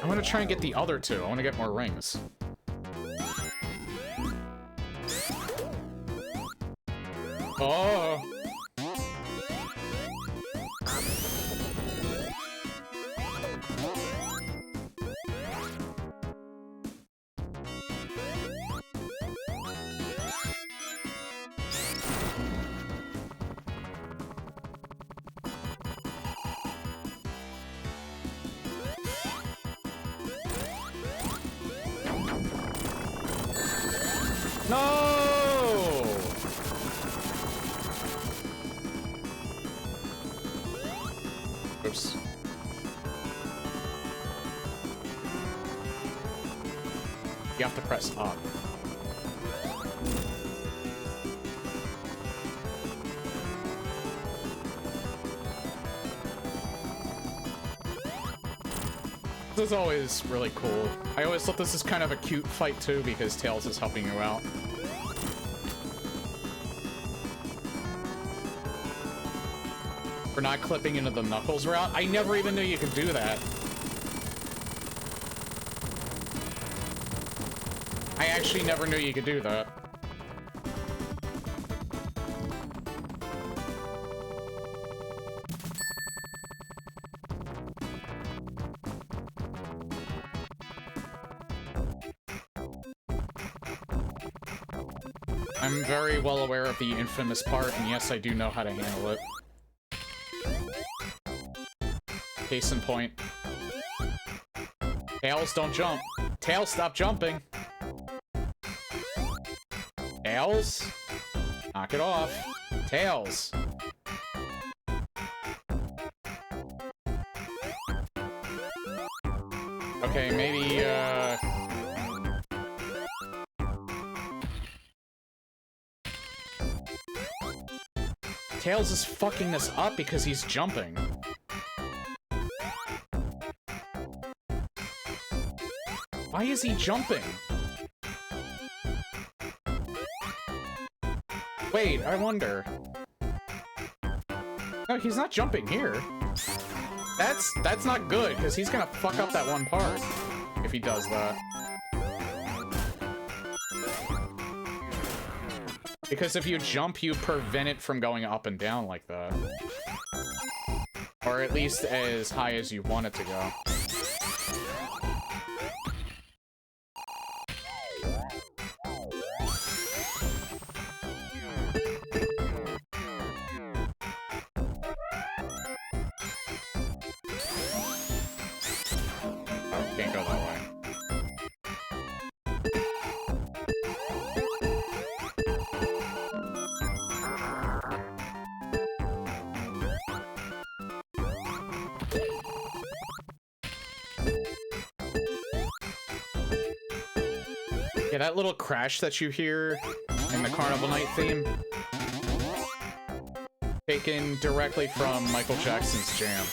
I'm gonna try and get the other two. I want to get more rings. Oh! No! Oops. You have to press up. This is always really cool. I always thought this is kind of a cute fight too, because Tails is helping you out. For not clipping into the Knuckles route. I never even knew you could do that. I actually never knew you could do that. I'm very well aware of the infamous part, and yes, I do know how to handle it. Case in point. Tails, don't jump. Tails, stop jumping. Tails? Knock it off. Tails. Okay, maybe, Tails is fucking this up because he's jumping. Why is he jumping? Wait, I wonder. No, he's not jumping here. That's not good, because he's gonna fuck up that one part if he does that. Because if you jump, you prevent it from going up and down like that. Or at least as high as you want it to go. Oh, can't go that way. Yeah, that little crash that you hear in the Carnival Night theme, taken directly from Michael Jackson's Jam.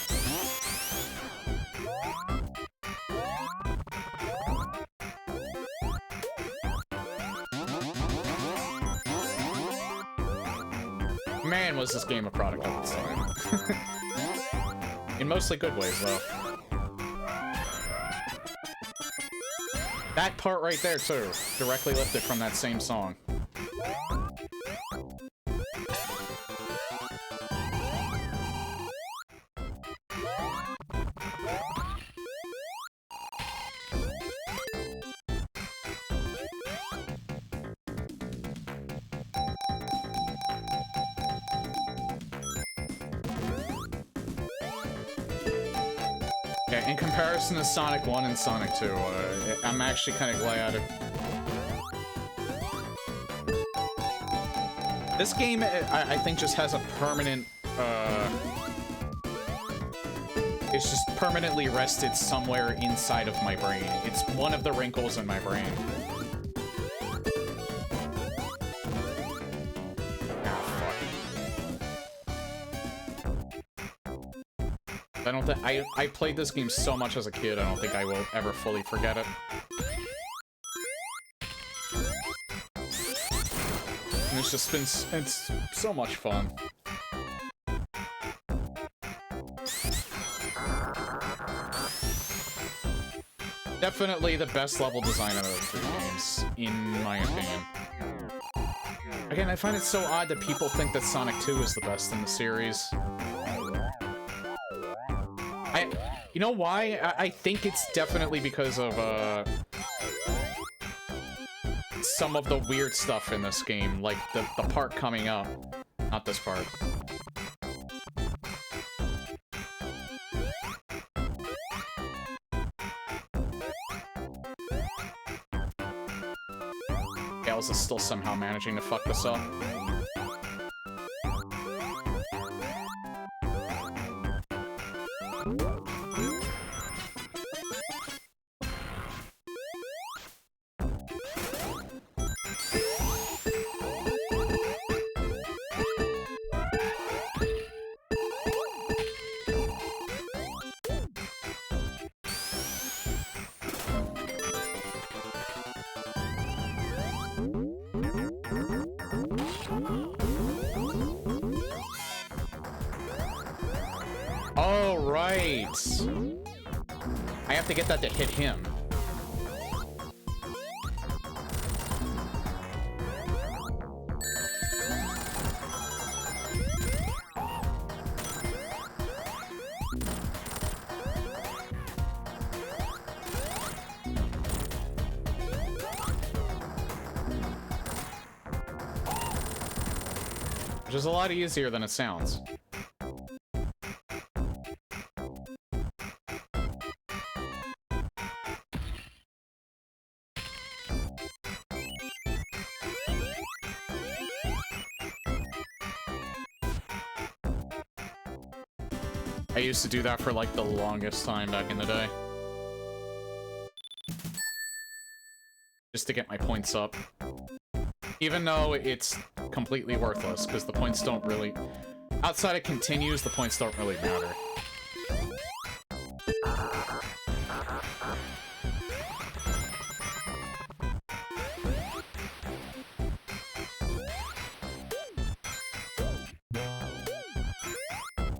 Man, was this game a product of its time. In mostly good ways, though. That part right there, too, directly lifted from that same song. Yeah, in comparison to Sonic 1 and Sonic 2, I'm actually kind of glad. This game, I think, just has a permanent, it's just permanently rested somewhere inside of my brain. It's one of the wrinkles in my brain. I don't think I played this game so much as a kid, I don't think I will ever fully forget it. And it's just been, it's so much fun. Definitely the best level design out of the three games, in my opinion. Again, I find it so odd that people think that Sonic 2 is the best in the series. You know why? I think it's definitely because of, some of the weird stuff in this game, like the part coming up. Not this part. Tails is still somehow managing to fuck this up. right. I have to get that to hit him. Which is a lot easier than it sounds. I used to do that for like the longest time back in the day. Just to get my points up. Even though it's completely worthless, because the points don't really... Outside of continues, the points don't really matter.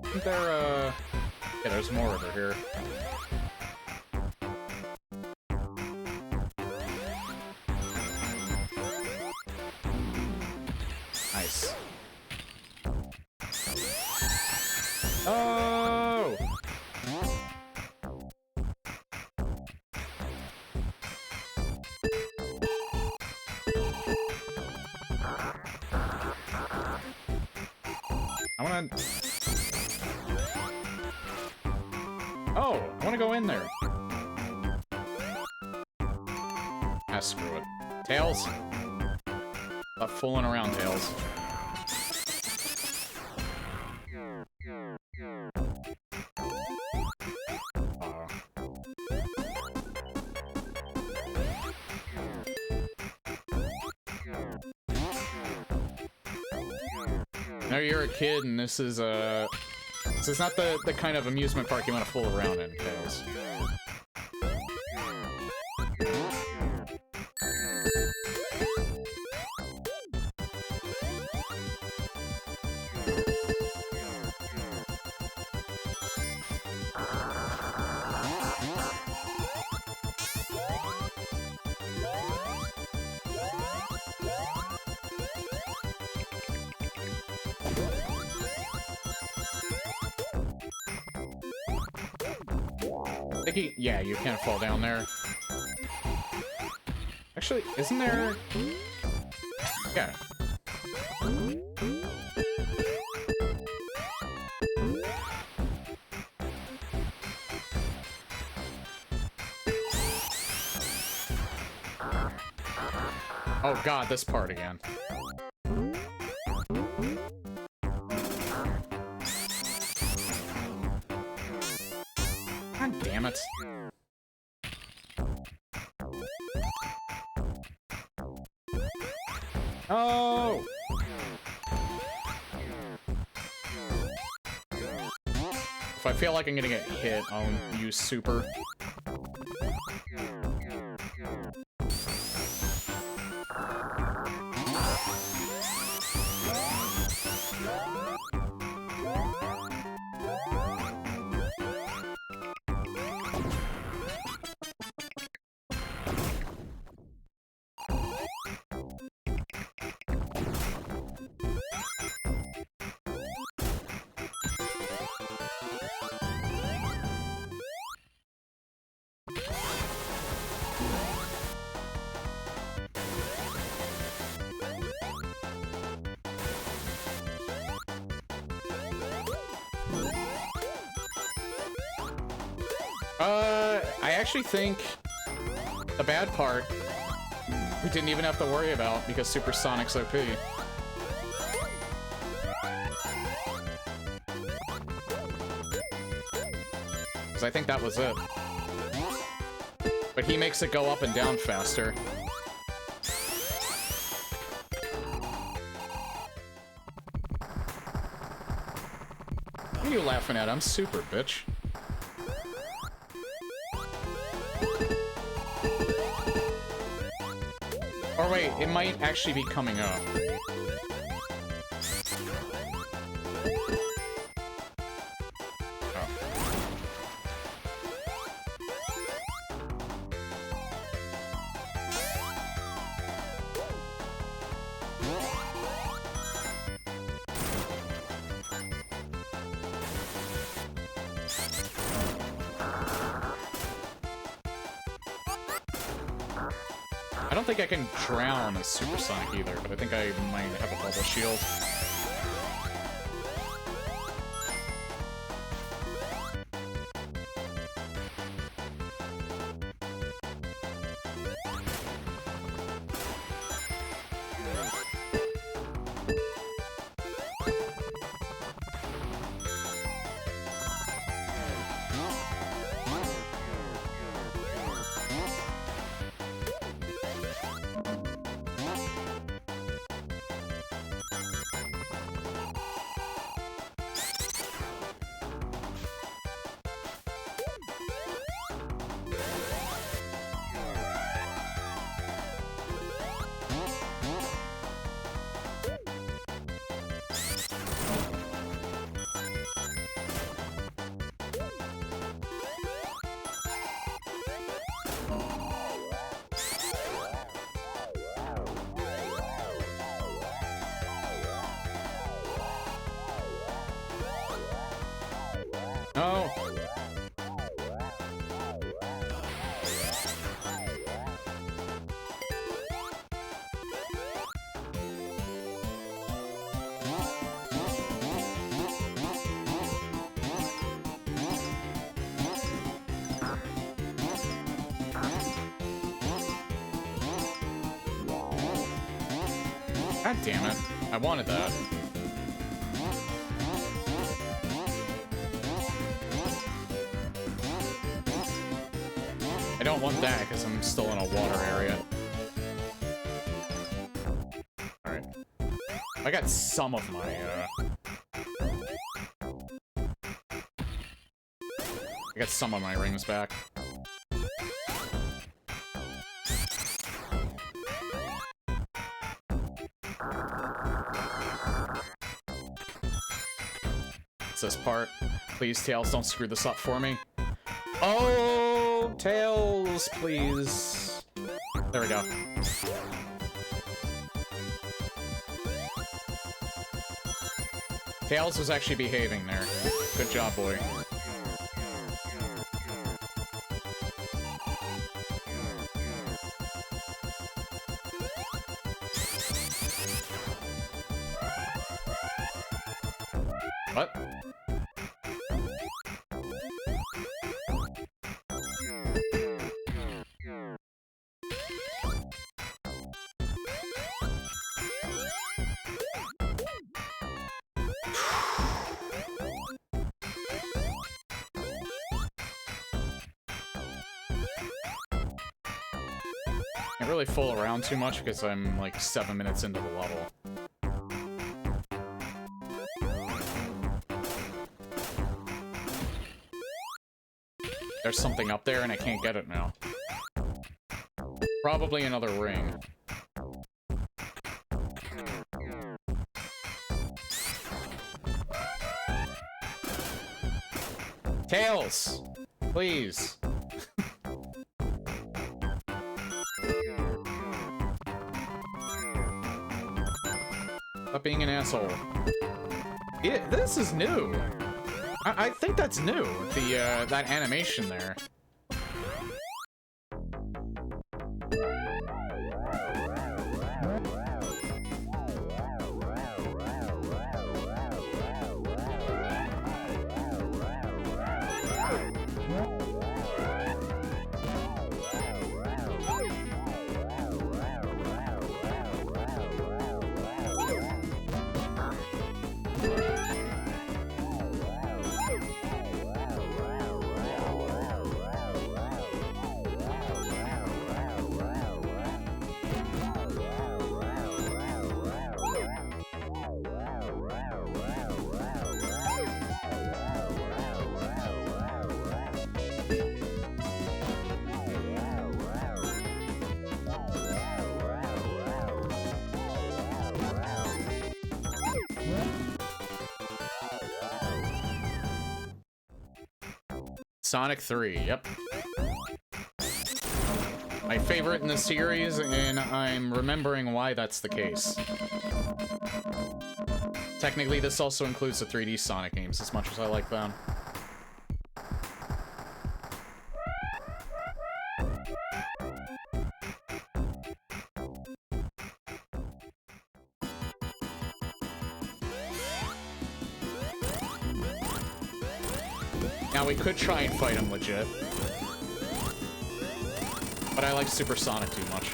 Isn't there, yeah, there's more over here. Nice. Oh! I wanna... Oh, I wanna go in there. Ah, screw it. Tails? Stop fooling around, Tails. Now you're a kid, and this is not the kind of amusement park you want to fool around in, Tails. Yeah, you can't fall down there. Actually, isn't there... Yeah. Oh god, this part again. God damn it. Oh! If I feel like I'm gonna get hit, I'll use super. I actually think the bad part we didn't even have to worry about because Supersonic's OP. Because I think that was it. But he makes it go up and down faster. What are you laughing at? I'm super, bitch. Or wait, it might actually be coming up. Oh. I don't think I can drown as Supersonic either, but I think I might have a bubble shield. No! God damn it. I wanted that. I don't want that because I'm still in a water area. Alright. I got some of my, I got some of my rings back. It's this part. Please, Tails, don't screw this up for me. Oh, Tails, please. There we go. Tails was actually behaving there. Good job, boy. What? Can't really fool around too much because I'm like 7 minutes into the level. There's something up there and I can't get it now. Probably another ring. Tails! Please. Stop being an asshole. Yeah, this is new. I think that's new. The that animation there. Sonic 3, yep. My favorite in the series, and I'm remembering why that's the case. Technically, this also includes the 3D Sonic games, as much as I like them. Now, we could try and fight him legit. But I like Supersonic too much.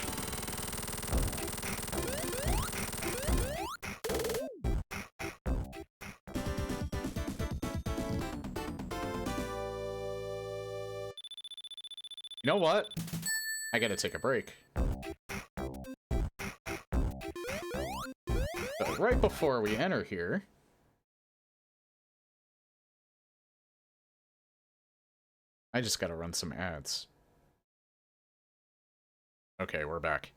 You know what? I gotta take a break. But right before we enter here... I just gotta run some ads. Okay, we're back.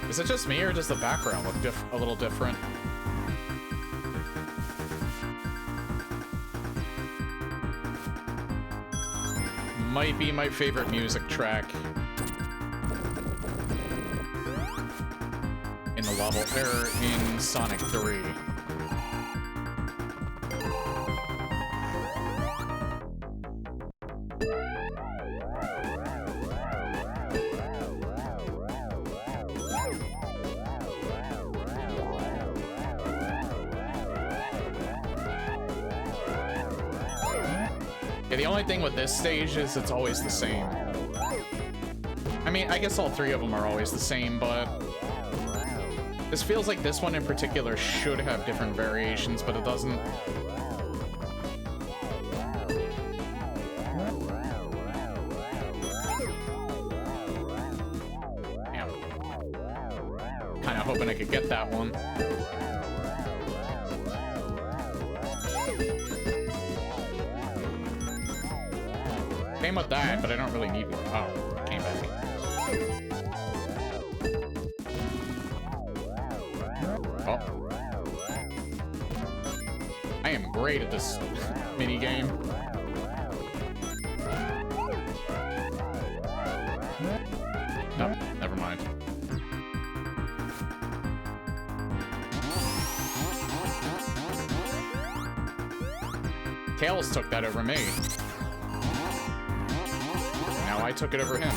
Is it just me, or does the background look a little different? Might be my favorite music track in the level, or in Sonic 3. Yeah, the only thing with this stage is it's always the same. I mean, I guess all three of them are always the same, but this feels like this one in particular should have different variations, but it doesn't. Damn. Kinda hoping I could get that one. Came with that, but I don't really need one. Oh, came back. Oh. I am great at this mini game. Nope, never mind. Tails took that over me. I took it over him.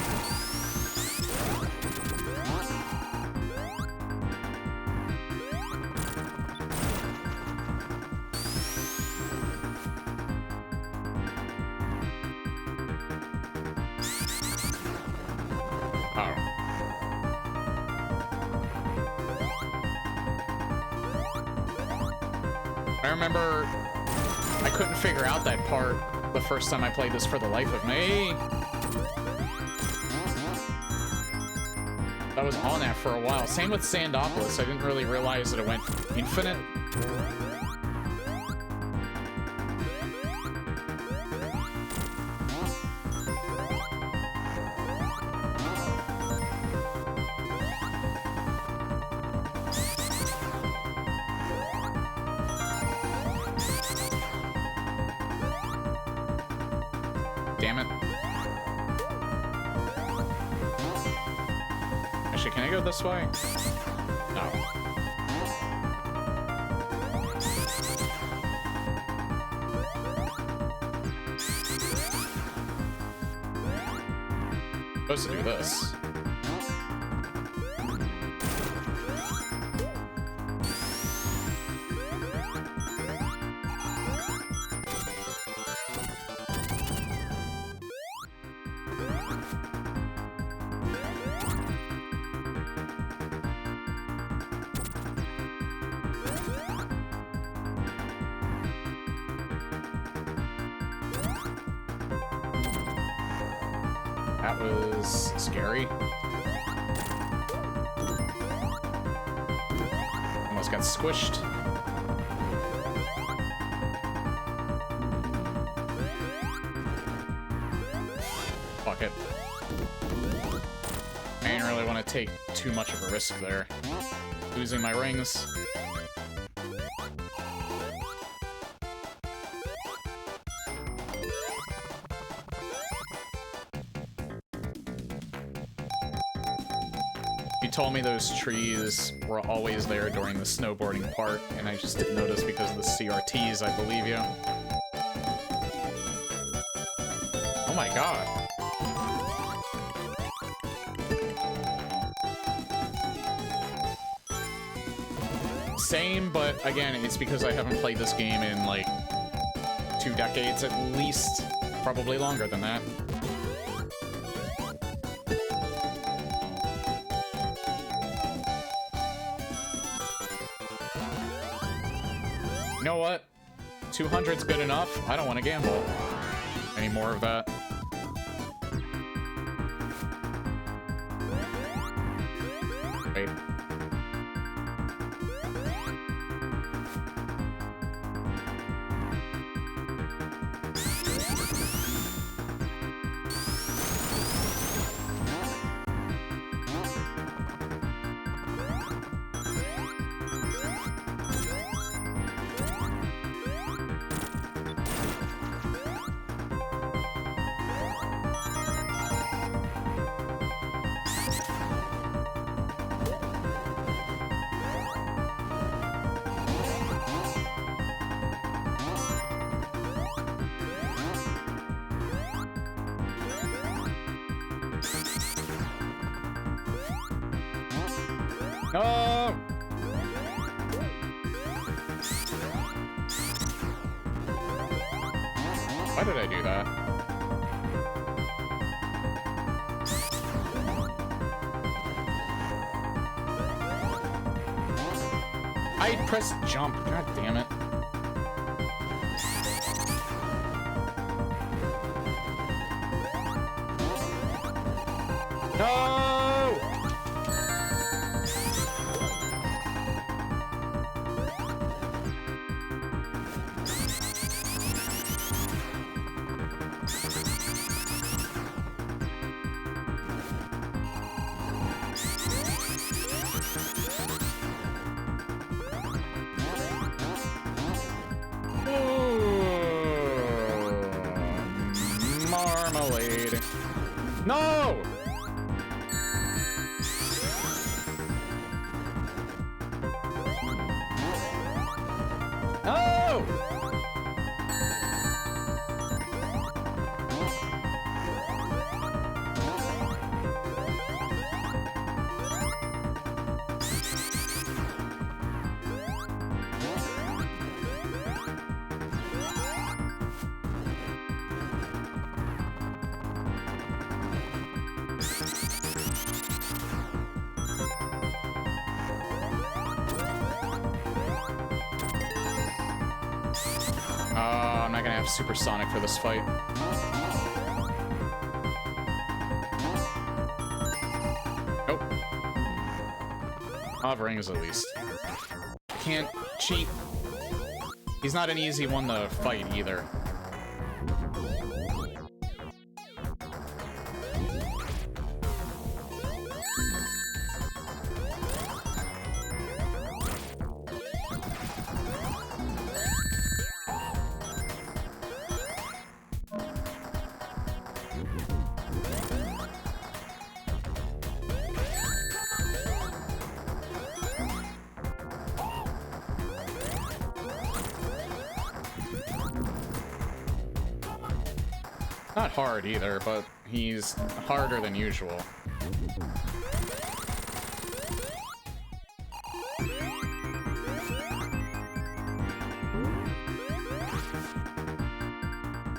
Oh. I remember I couldn't figure out that part the first time I played this for the life of me. I was on that for a while. Same with Sandopolis. I didn't really realize that it went infinite. Damn it. Actually, can I go this way? No. Supposed to do this. That was scary. Almost got squished. Fuck it. I didn't really want to take too much of a risk there. Losing my rings. You told me those trees were always there during the snowboarding part, and I just didn't notice because of the CRTs, I believe you. Oh my god. Same, but again, it's because I haven't played this game in, like, 2 decades at least. Probably longer than that. You know what? 200's good enough. I don't want to gamble. Any more of that? Wait. No! Why did I do that? I pressed jump. God damn it. No! Marmalade. No! No! I'm not gonna have Supersonic for this fight. Nope. I'll have rings at least. Can't cheat. He's not an easy one to fight either. Not hard either, but he's harder than usual.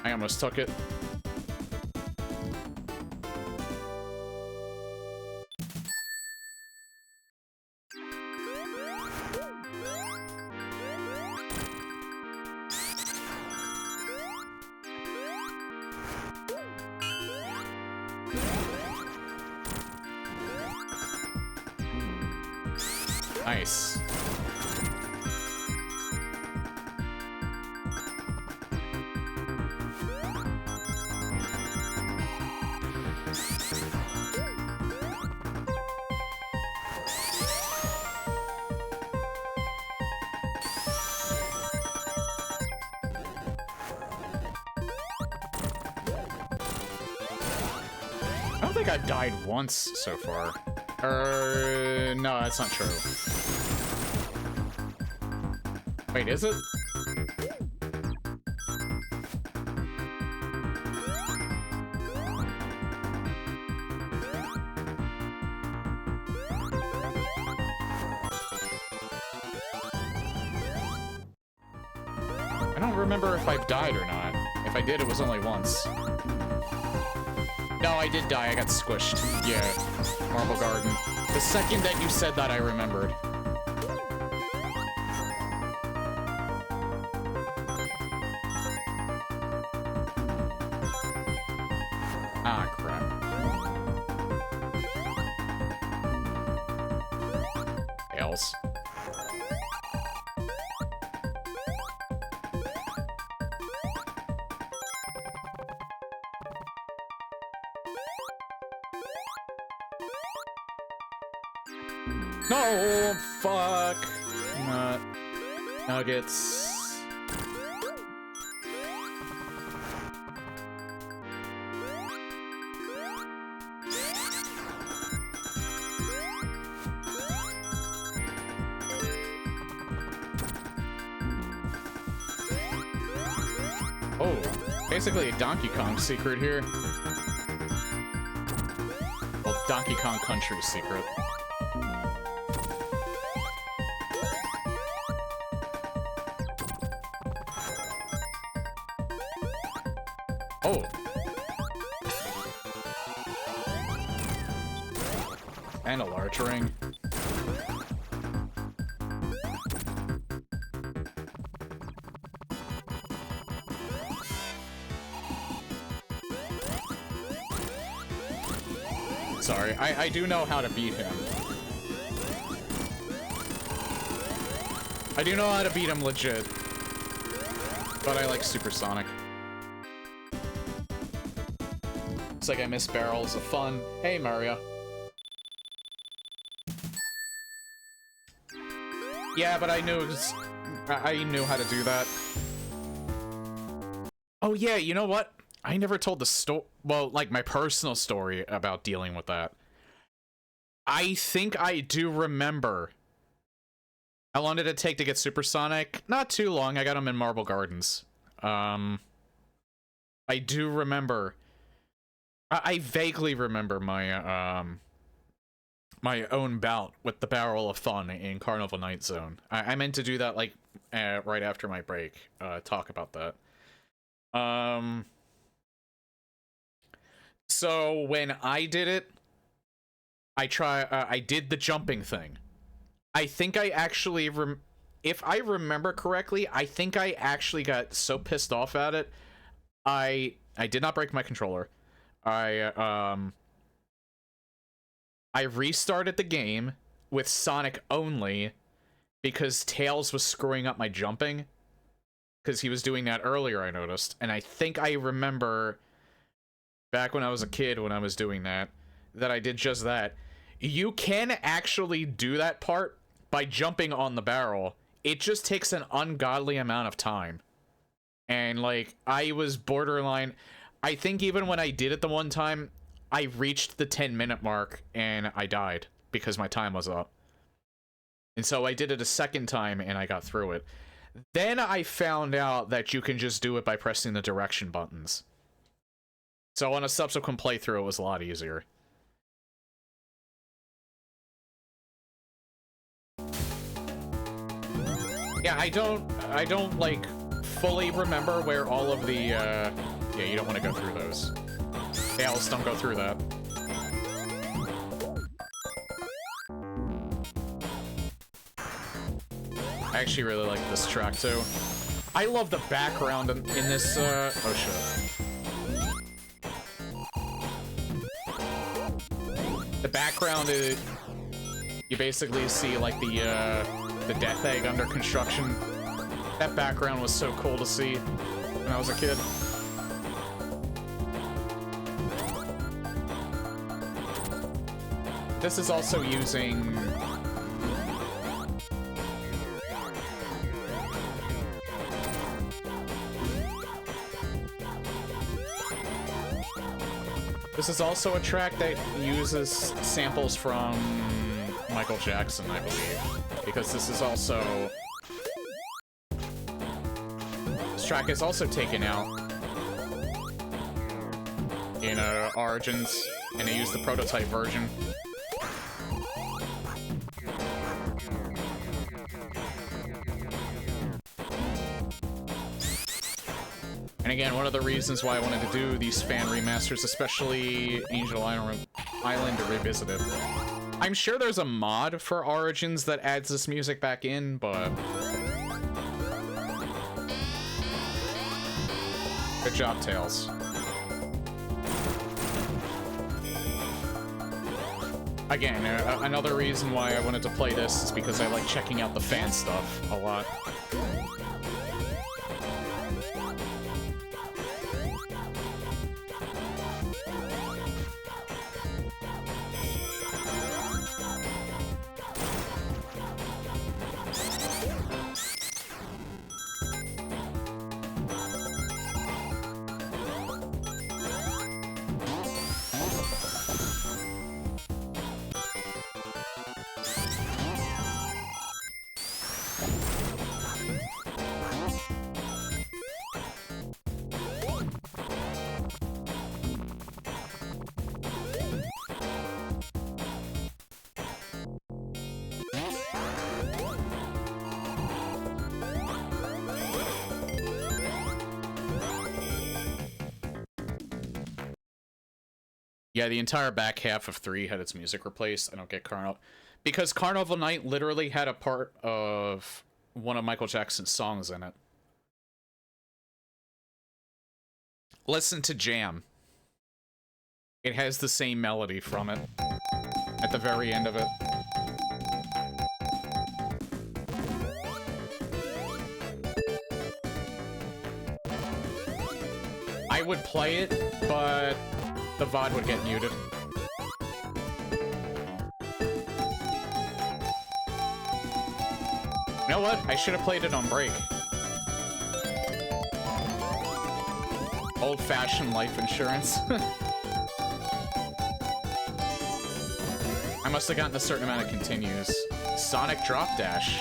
I almost took it. Nice. I don't think I've died once so far. No, that's not true. Wait, is it? I don't remember if I've died or not. If I did, it was only once. No, I did die. I got squished. Yeah, Marble Garden. The second that you said that, I remembered. Ah, crap. Else. No, fuck. Not nuggets. Oh, basically a Donkey Kong secret here. Well, Donkey Kong Country secret. Oh. And a large ring. Sorry, I do know how to beat him. I do know how to beat him legit. But I like Supersonic. It's like I miss barrels of fun. Hey, Mario. Yeah, but I knew how to do that. Oh yeah, you know what? I never told the story. Well, like my personal story about dealing with that. I think I do remember. How long did it take to get Supersonic? Not too long. I got him in Marble Gardens. I do remember. I vaguely remember my my own bout with the Barrel of Fun in Carnival Night Zone. I meant to do that like right after my break. Talk about that. So when I did it, I did the jumping thing. I think I actually if I remember correctly, I think I actually got so pissed off at it. I did not break my controller. I restarted the game with Sonic only because Tails was screwing up my jumping. Because he was doing that earlier, I noticed. And I think I remember back when I was a kid when I was doing that I did just that. You can actually do that part by jumping on the barrel. It just takes an ungodly amount of time. And, like, I was borderline... I think even when I did it the one time, I reached the 10-minute mark and I died because my time was up. And so I did it a second time and I got through it. Then I found out that you can just do it by pressing the direction buttons. So on a subsequent playthrough, it was a lot easier. Yeah, I don't, like, fully remember where all of the, yeah, you don't want to go through those. Yeah, let's don't go through that. I actually really like this track, too. I love the background in this, oh shit. The background is... You basically see, like, the Death Egg under construction. That background was so cool to see when I was a kid. This is also using... This is also a track that uses samples from Michael Jackson, I believe. Because this is also... This track is also taken out in Origins, and they use the prototype version. And again, one of the reasons why I wanted to do these fan remasters, especially Angel Island Revisited. I'm sure there's a mod for Origins that adds this music back in, but... Good job, Tails. Again, another reason why I wanted to play this is because I like checking out the fan stuff a lot. Yeah, the entire back half of 3 had its music replaced. I don't get Carnival. Because Carnival Night literally had a part of one of Michael Jackson's songs in it. Listen to Jam. It has the same melody from it at the very end of it. I would play it, but the VOD would get muted. You know what? I should have played it on break. Old-fashioned life insurance. I must have gotten a certain amount of continues. Sonic Drop Dash.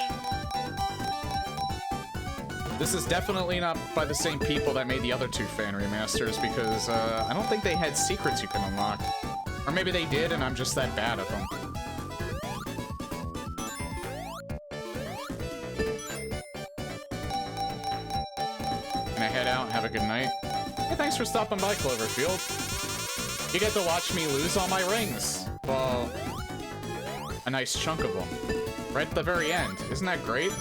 This is definitely not by the same people that made the other 2 fan remasters, because I don't think they had secrets you can unlock. Or maybe they did, and I'm just that bad at them. Can I head out and have a good night? Hey, thanks for stopping by, Cloverfield. You get to watch me lose all my rings. Well, a nice chunk of them. Right at the very end. Isn't that great?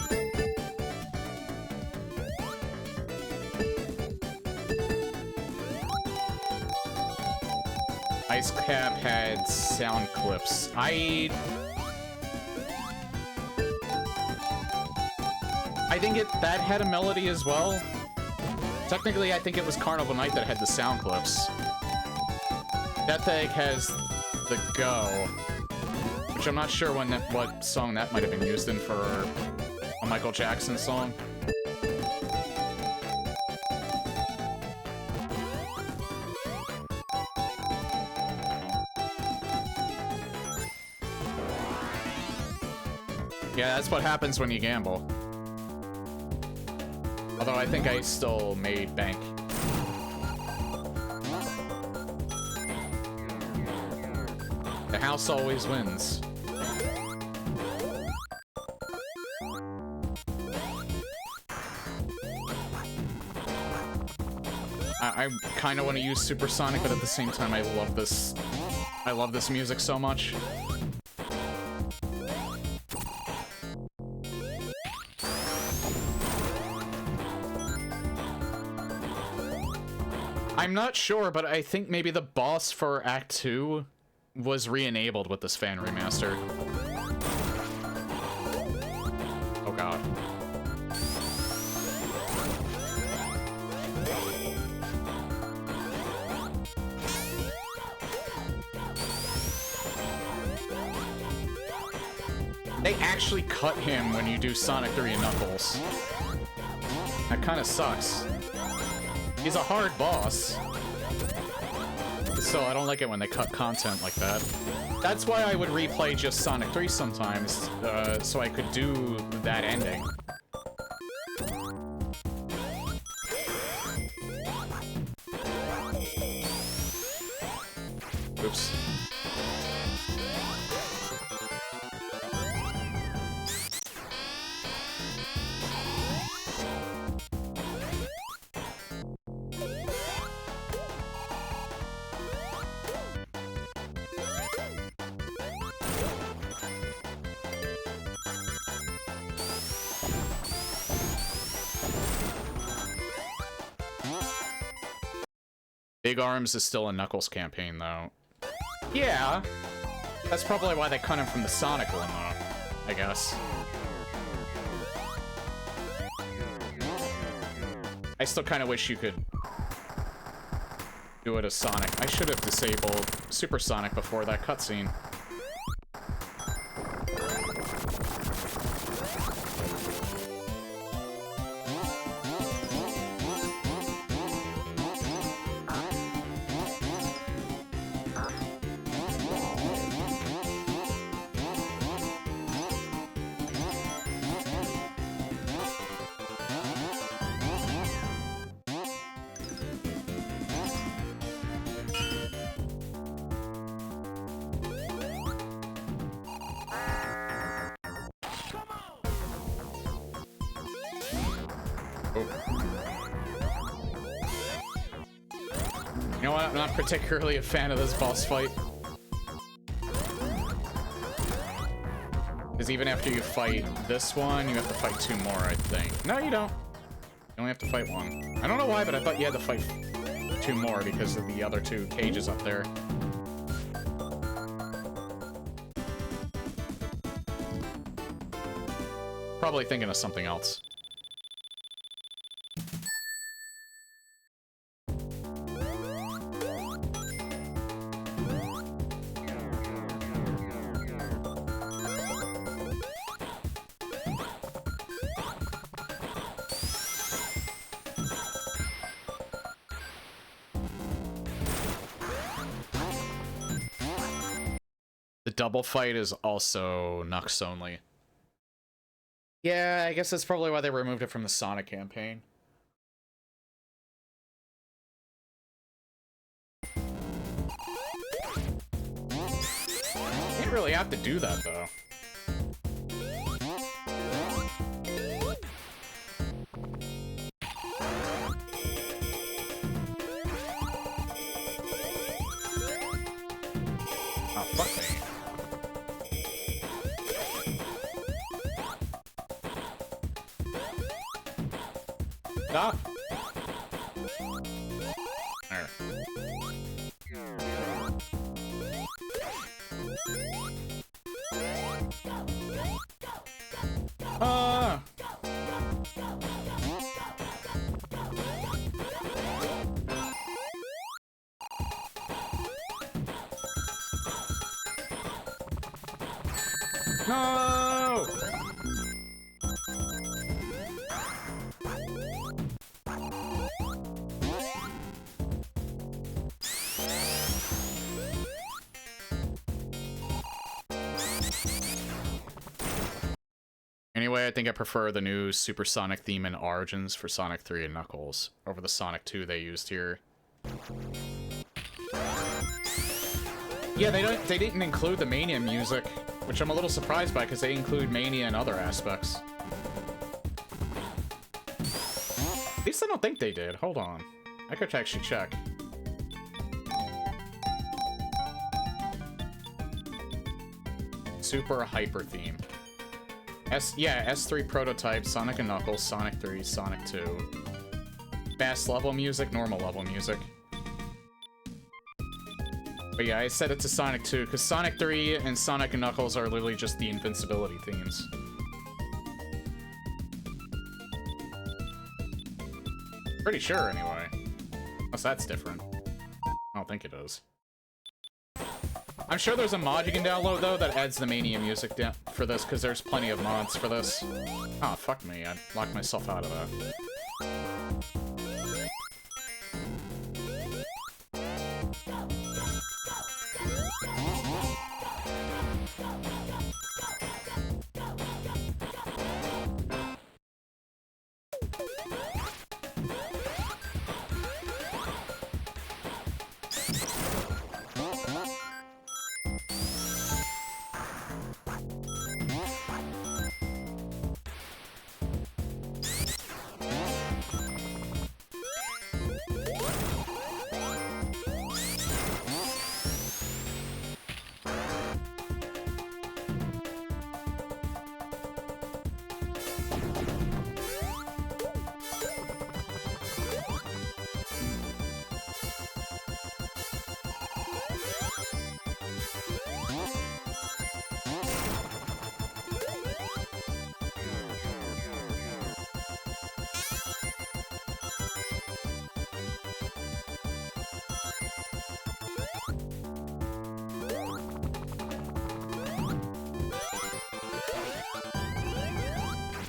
Ice Cap had sound clips. I think that had a melody as well. Technically, I think it was Carnival Night that had the sound clips. That thing has the Go, which I'm not sure what song that might have been used in for a Michael Jackson song. Yeah, that's what happens when you gamble. Although I think I still made bank. The house always wins. I kind of want to use Supersonic, but at the same time, I love this music so much. I'm not sure, but I think maybe the boss for Act 2 was re-enabled with this fan remaster. Oh god. They actually cut him when you do Sonic 3 and Knuckles. That kind of sucks. He's a hard boss. Still, I don't like it when they cut content like that. That's why I would replay just Sonic 3 sometimes, so I could do that ending. Oops. Big Arms is still a Knuckles campaign, though. Yeah, that's probably why they cut him from the Sonic one, though, I guess. I still kind of wish you could do it as Sonic. I should have disabled Super Sonic before that cutscene. You know what? I'm not particularly a fan of this boss fight. Because even after you fight this one, you have to fight 2 more, I think. No, you don't. You only have to fight 1. I don't know why, but I thought you had to fight 2 more because of the other 2 cages up there. Probably thinking of something else. The double fight is also Nux only. Yeah, I guess that's probably why they removed it from the Sonic campaign. You didn't really have to do that, though. Oh, fuck me. Stop. There. Ah. No. Anyway, I think I prefer the new Supersonic theme in Origins for Sonic 3 and Knuckles over the Sonic 2 they used here. Yeah, they didn't include the Mania music, which I'm a little surprised by because they include Mania in other aspects. At least I don't think they did. Hold on. I could actually check. Super Hyper theme. S3 prototype, Sonic and Knuckles, Sonic 3, Sonic 2. Fast level music, normal level music. But yeah, I set it to Sonic 2, because Sonic 3 and Sonic and Knuckles are literally just the invincibility themes. Pretty sure, anyway. Unless that's different. I don't think it is. I'm sure there's a mod you can download, though, that adds the Mania music down for this, because there's plenty of mods for this. Oh, fuck me. I locked myself out of that.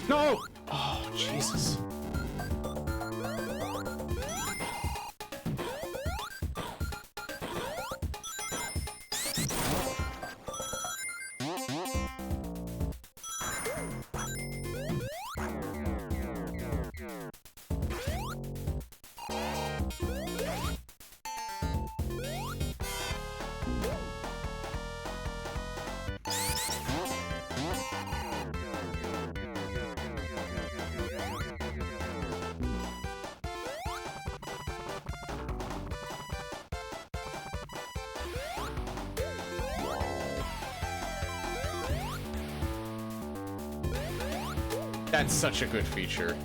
No! Oh, Jesus. That's such a good feature.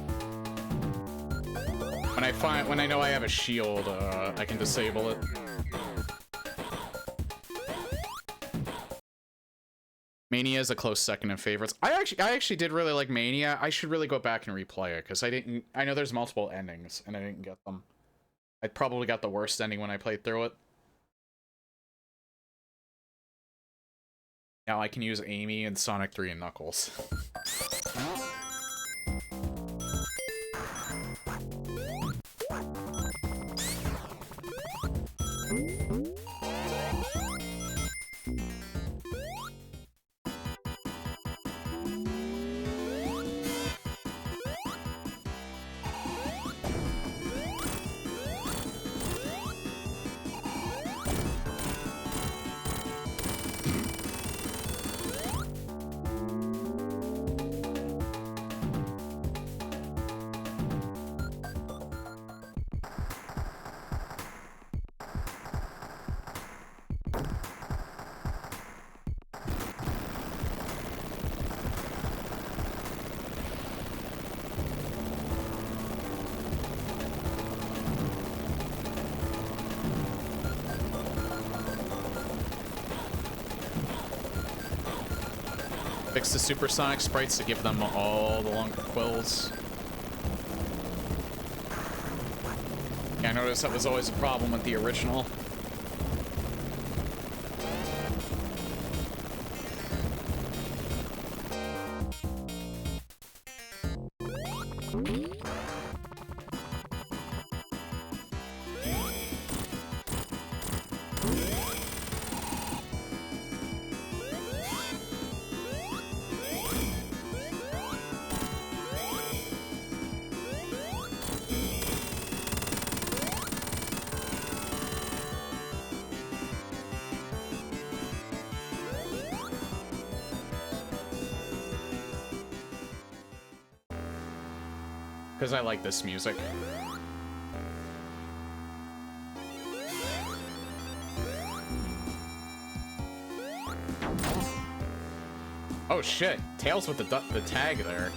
When I know I have a shield, I can disable it. Mania is a close second in favorites. I actually did really like Mania. I should really go back and replay it because I know there's multiple endings and I didn't get them. I probably got the worst ending when I played through it. Now I can use Amy and Sonic 3 and Knuckles. Fix the supersonic sprites to give them all the longer quills. Yeah, I noticed that was always a problem with the original. Because I like this music. Oh shit, Tails with the tag there.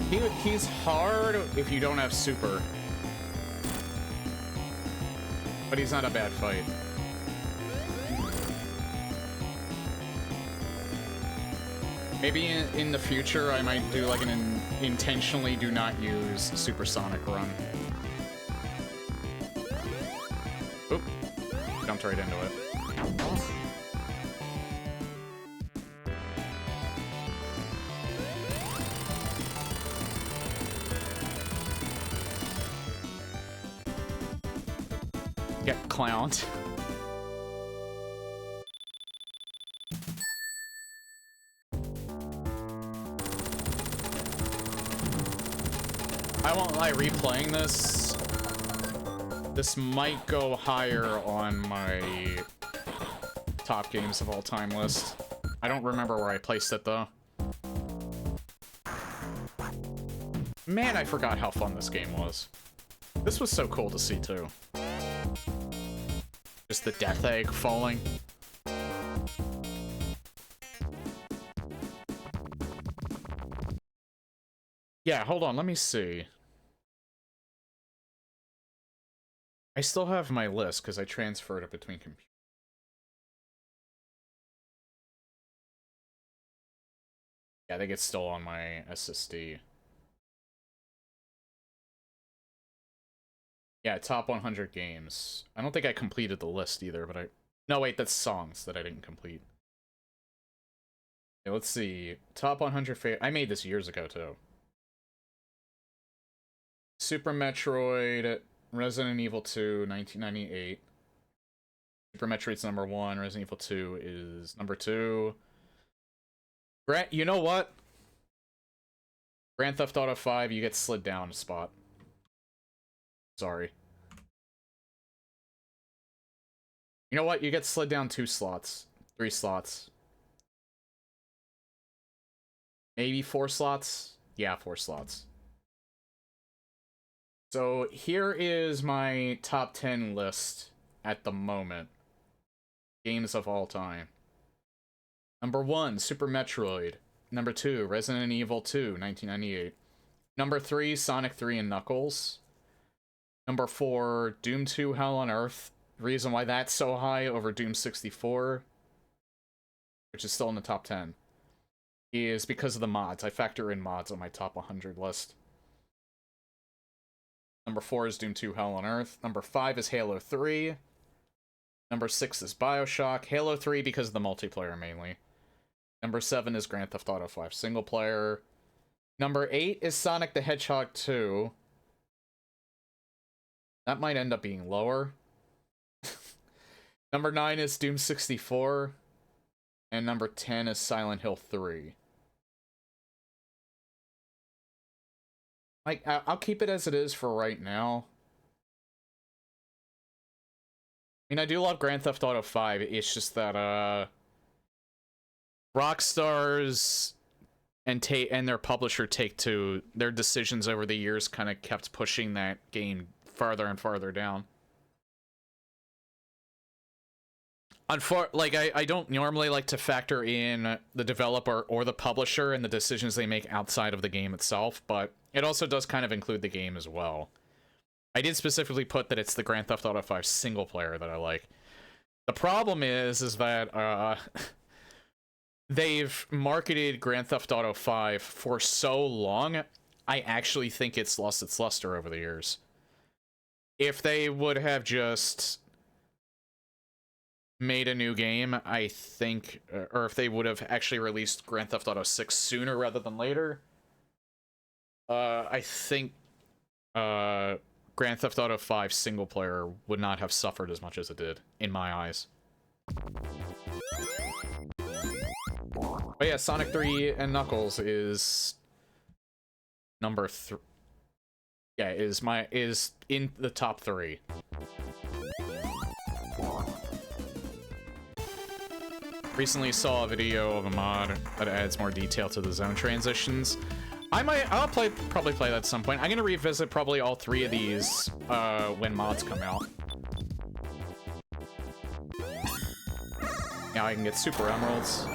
He's hard if you don't have super. But he's not a bad fight. Maybe in the future I might do like an intentionally do not use supersonic run. Oop. Jumped right into it. Get clowned. I won't lie, replaying this might go higher on my top games of all time list. I don't remember where I placed it though. Man, I forgot how fun this game was. This was so cool to see too. Just the death egg falling. Yeah, hold on, let me see. I still have my list because I transferred it between computers. Yeah, I think it's still on my SSD. Yeah, top 100 games. I don't think I completed the list either, but I... No, wait, that's songs that I didn't complete. Okay, let's see. Top 100 favorite. I made this years ago, too. Super Metroid, Resident Evil 2, 1998. Super Metroid's number 1, Resident Evil 2 is number 2. You know what? Grand Theft Auto 5, you get slid down a spot. Sorry. You know what? You get slid down 2 slots. 3 slots. Maybe 4 slots? Yeah, 4 slots. So here is my top 10 list at the moment. Games of all time. Number 1, Super Metroid. Number 2, Resident Evil 2, 1998. Number 3, Sonic 3 and Knuckles. Number 4, Doom 2, Hell on Earth. Reason why that's so high over Doom 64, which is still in the top 10, is because of the mods. I factor in mods on my top 100 list. Number 4 is Doom 2, Hell on Earth. Number 5 is Halo 3. Number 6 is BioShock. Halo 3 because of the multiplayer, mainly. Number 7 is Grand Theft Auto 5 single player. Number 8 is Sonic the Hedgehog 2. That might end up being lower. Number 9 is Doom 64. And number 10 is Silent Hill 3. Like, I'll keep it as it is for right now. I mean, I do love Grand Theft Auto 5. It's just that, Rockstar's and their publisher Take-Two, their decisions over the years kind of kept pushing that game farther and farther down. Like, I don't normally like to factor in the developer or the publisher and the decisions they make outside of the game itself, but it also does kind of include the game as well. I did specifically put that it's the Grand Theft Auto 5 single player that I like. The problem is that, they've marketed Grand Theft Auto 5 for so long, I actually think it's lost its luster over the years. If they would have just made a new game, I think, or if they would have actually released Grand Theft Auto 6 sooner rather than later, I think Grand Theft Auto 5 single player would not have suffered as much as it did, in my eyes. But yeah, Sonic 3 and Knuckles is number 3. Yeah, is in the top 3. Recently saw a video of a mod that adds more detail to the zone transitions. I'll probably play that at some point. I'm gonna revisit probably all 3 of these when mods come out. Now I can get Super Emeralds.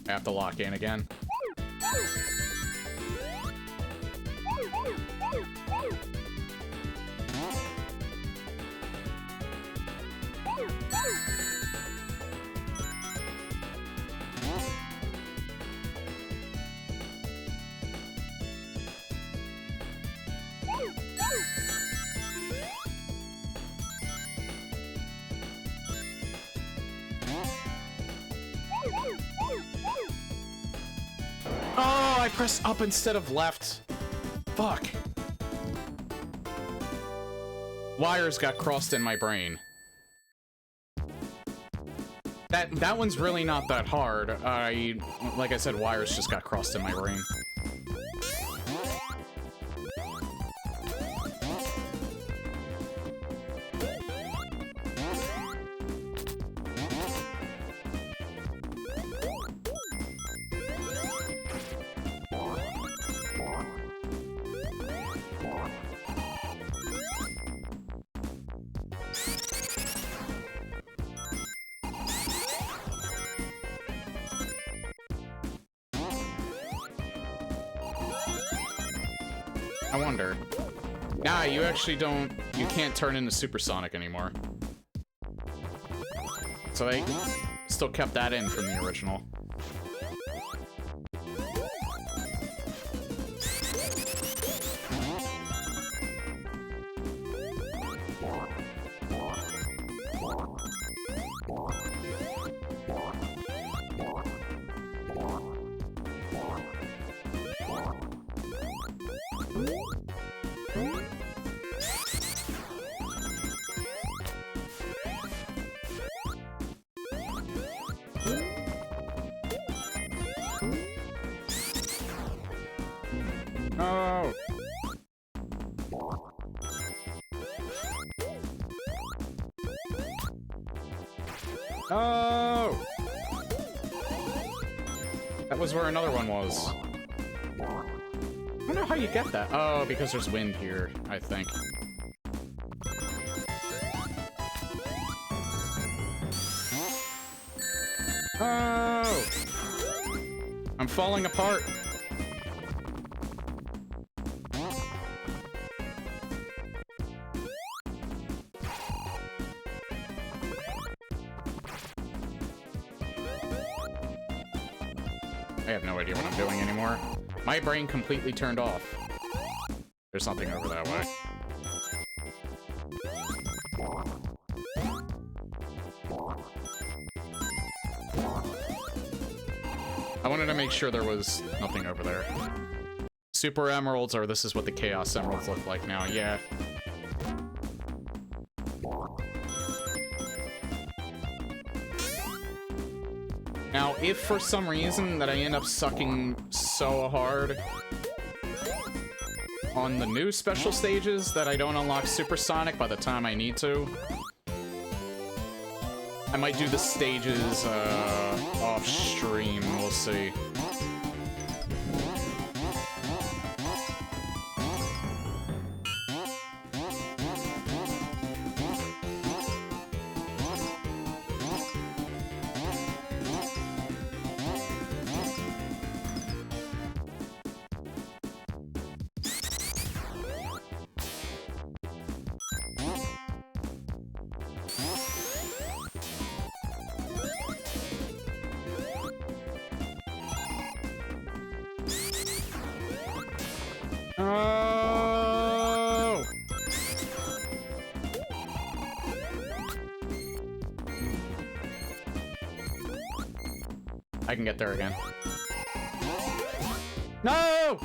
I have to lock in again. Oh, I pressed up instead of left. Fuck. Wires got crossed in my brain. That one's really not that hard. Like I said, wires just got crossed in my brain. I wonder. Nah, you actually don't... You can't turn into Supersonic anymore. So they still kept that in from the original. Oh. Oh. That was where another one was. I don't know how you get that. Oh, because there's wind here, I think. Oh. I'm falling apart. I have no idea what I'm doing anymore. My brain completely turned off. There's something over that way. I wanted to make sure there was nothing over there. Super Emeralds, or this is what the Chaos Emeralds look like now, yeah. Now, if for some reason that I end up sucking so hard on the new special stages that I don't unlock Supersonic by the time I need to, I might do the stages off stream, we'll see. Oh! I can get there again. No!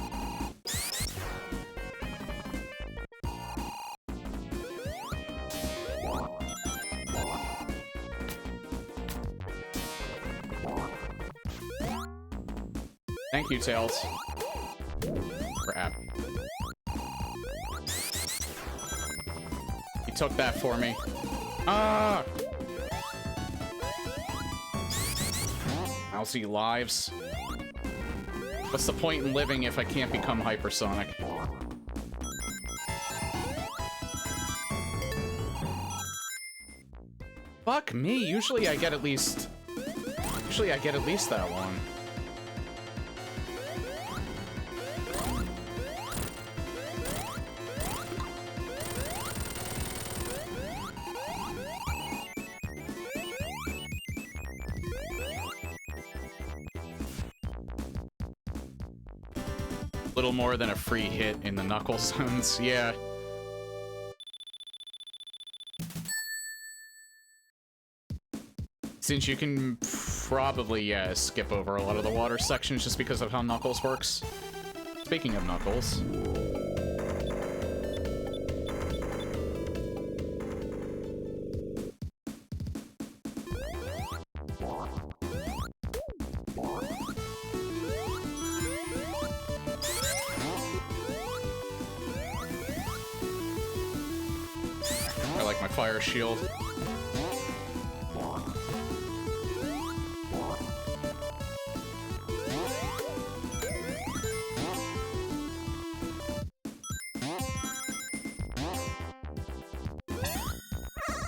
Thank you, Tails. Crap. He took that for me. Ah! Mousy lives. What's the point in living if I can't become hypersonic? Fuck me, usually I get at least that one. Little more than a free hit in the knuckle zones, yeah. Since you can probably, yeah, skip over a lot of the water sections just because of how Knuckles works. Speaking of Knuckles... I like my fire shield.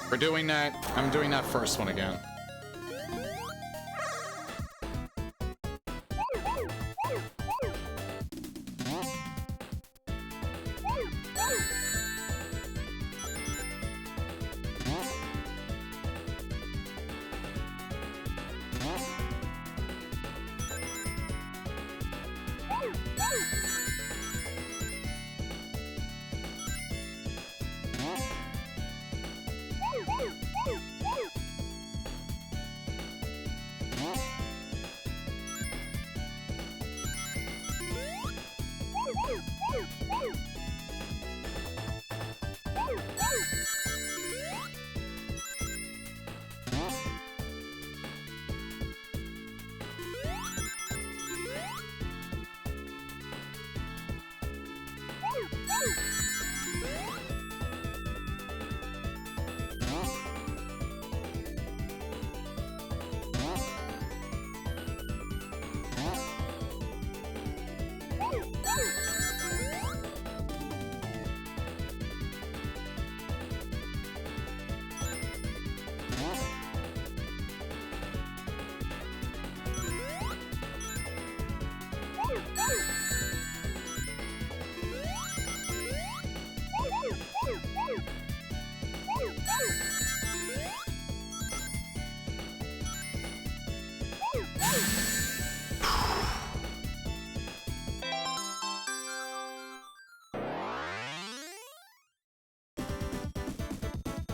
We're doing that. I'm doing that first one again.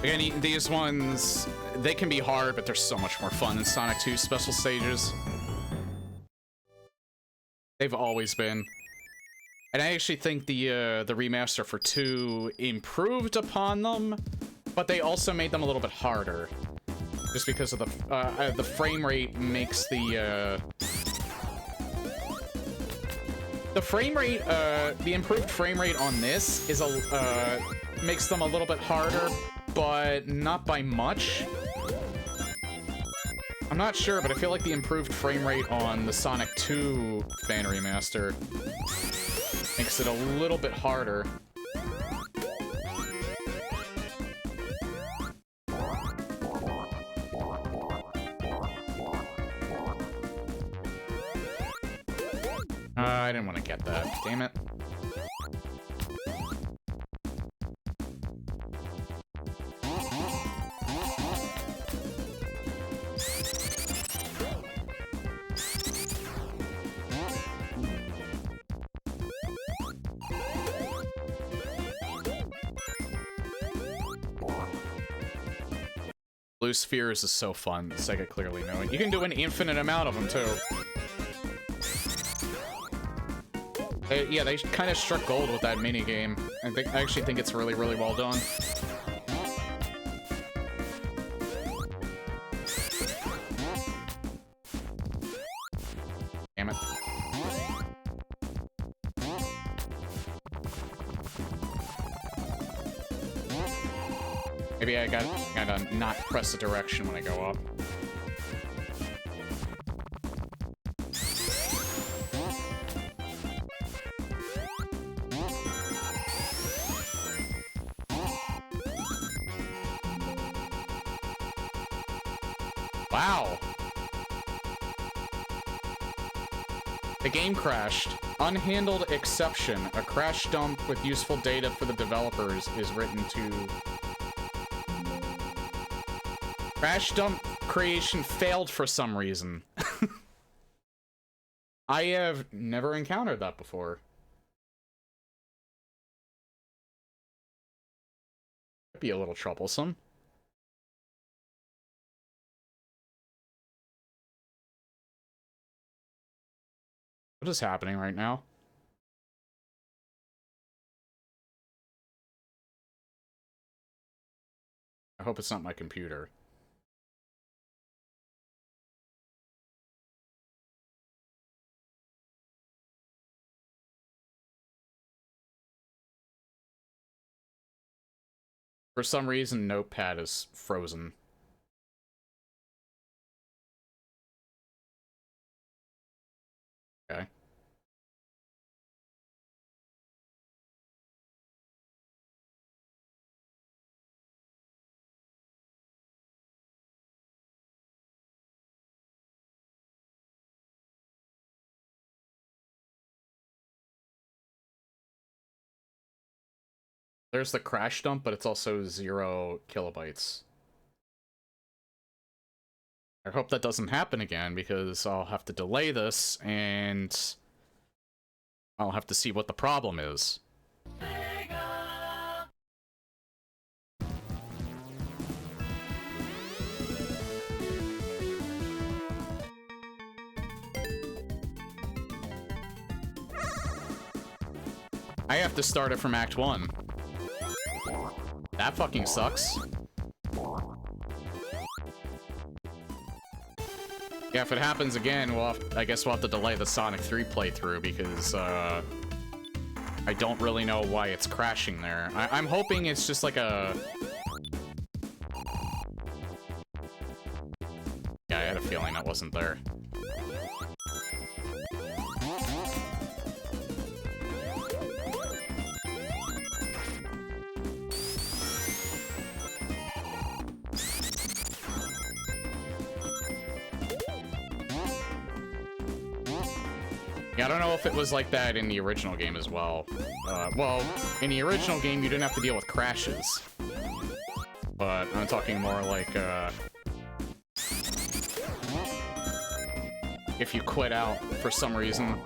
Again, these ones, they can be hard, but they're so much more fun than Sonic 2's special stages. They've always been. And I actually think the remaster for 2 improved upon them, but they also made them a little bit harder. Just because of the frame rate makes the frame rate, the improved frame rate on this is makes them a little bit harder, but not by much. I'm not sure, but I feel like the improved frame rate on the Sonic 2 fan remaster makes it a little bit harder. I didn't want to get that. Damn it. Blue spheres is so fun. Sega clearly know it. You can do an infinite amount of them, too. Yeah, they kind of struck gold with that minigame. I actually think it's really, really well done. Damn it. Maybe I gotta not press the direction when I go up. Wow. The game crashed. Unhandled exception. A crash dump with useful data for the developers is written to... Crash dump creation failed for some reason. I have never encountered that before. Could be a little troublesome. What is happening right now? I hope it's not my computer. For some reason, Notepad is frozen. Okay. There's the crash dump, but it's also 0 kilobytes. I hope that doesn't happen again, because I'll have to delay this, and I'll have to see what the problem is. I have to start it from Act 1. That fucking sucks. Yeah, if it happens again, I guess we'll have to delay the Sonic 3 playthrough because, I don't really know why it's crashing there. I'm hoping it's just like a... Yeah, I had a feeling that wasn't there. Yeah, I don't know if it was like that in the original game as well. Well, in the original game, you didn't have to deal with crashes. But I'm talking more like, if you quit out for some reason.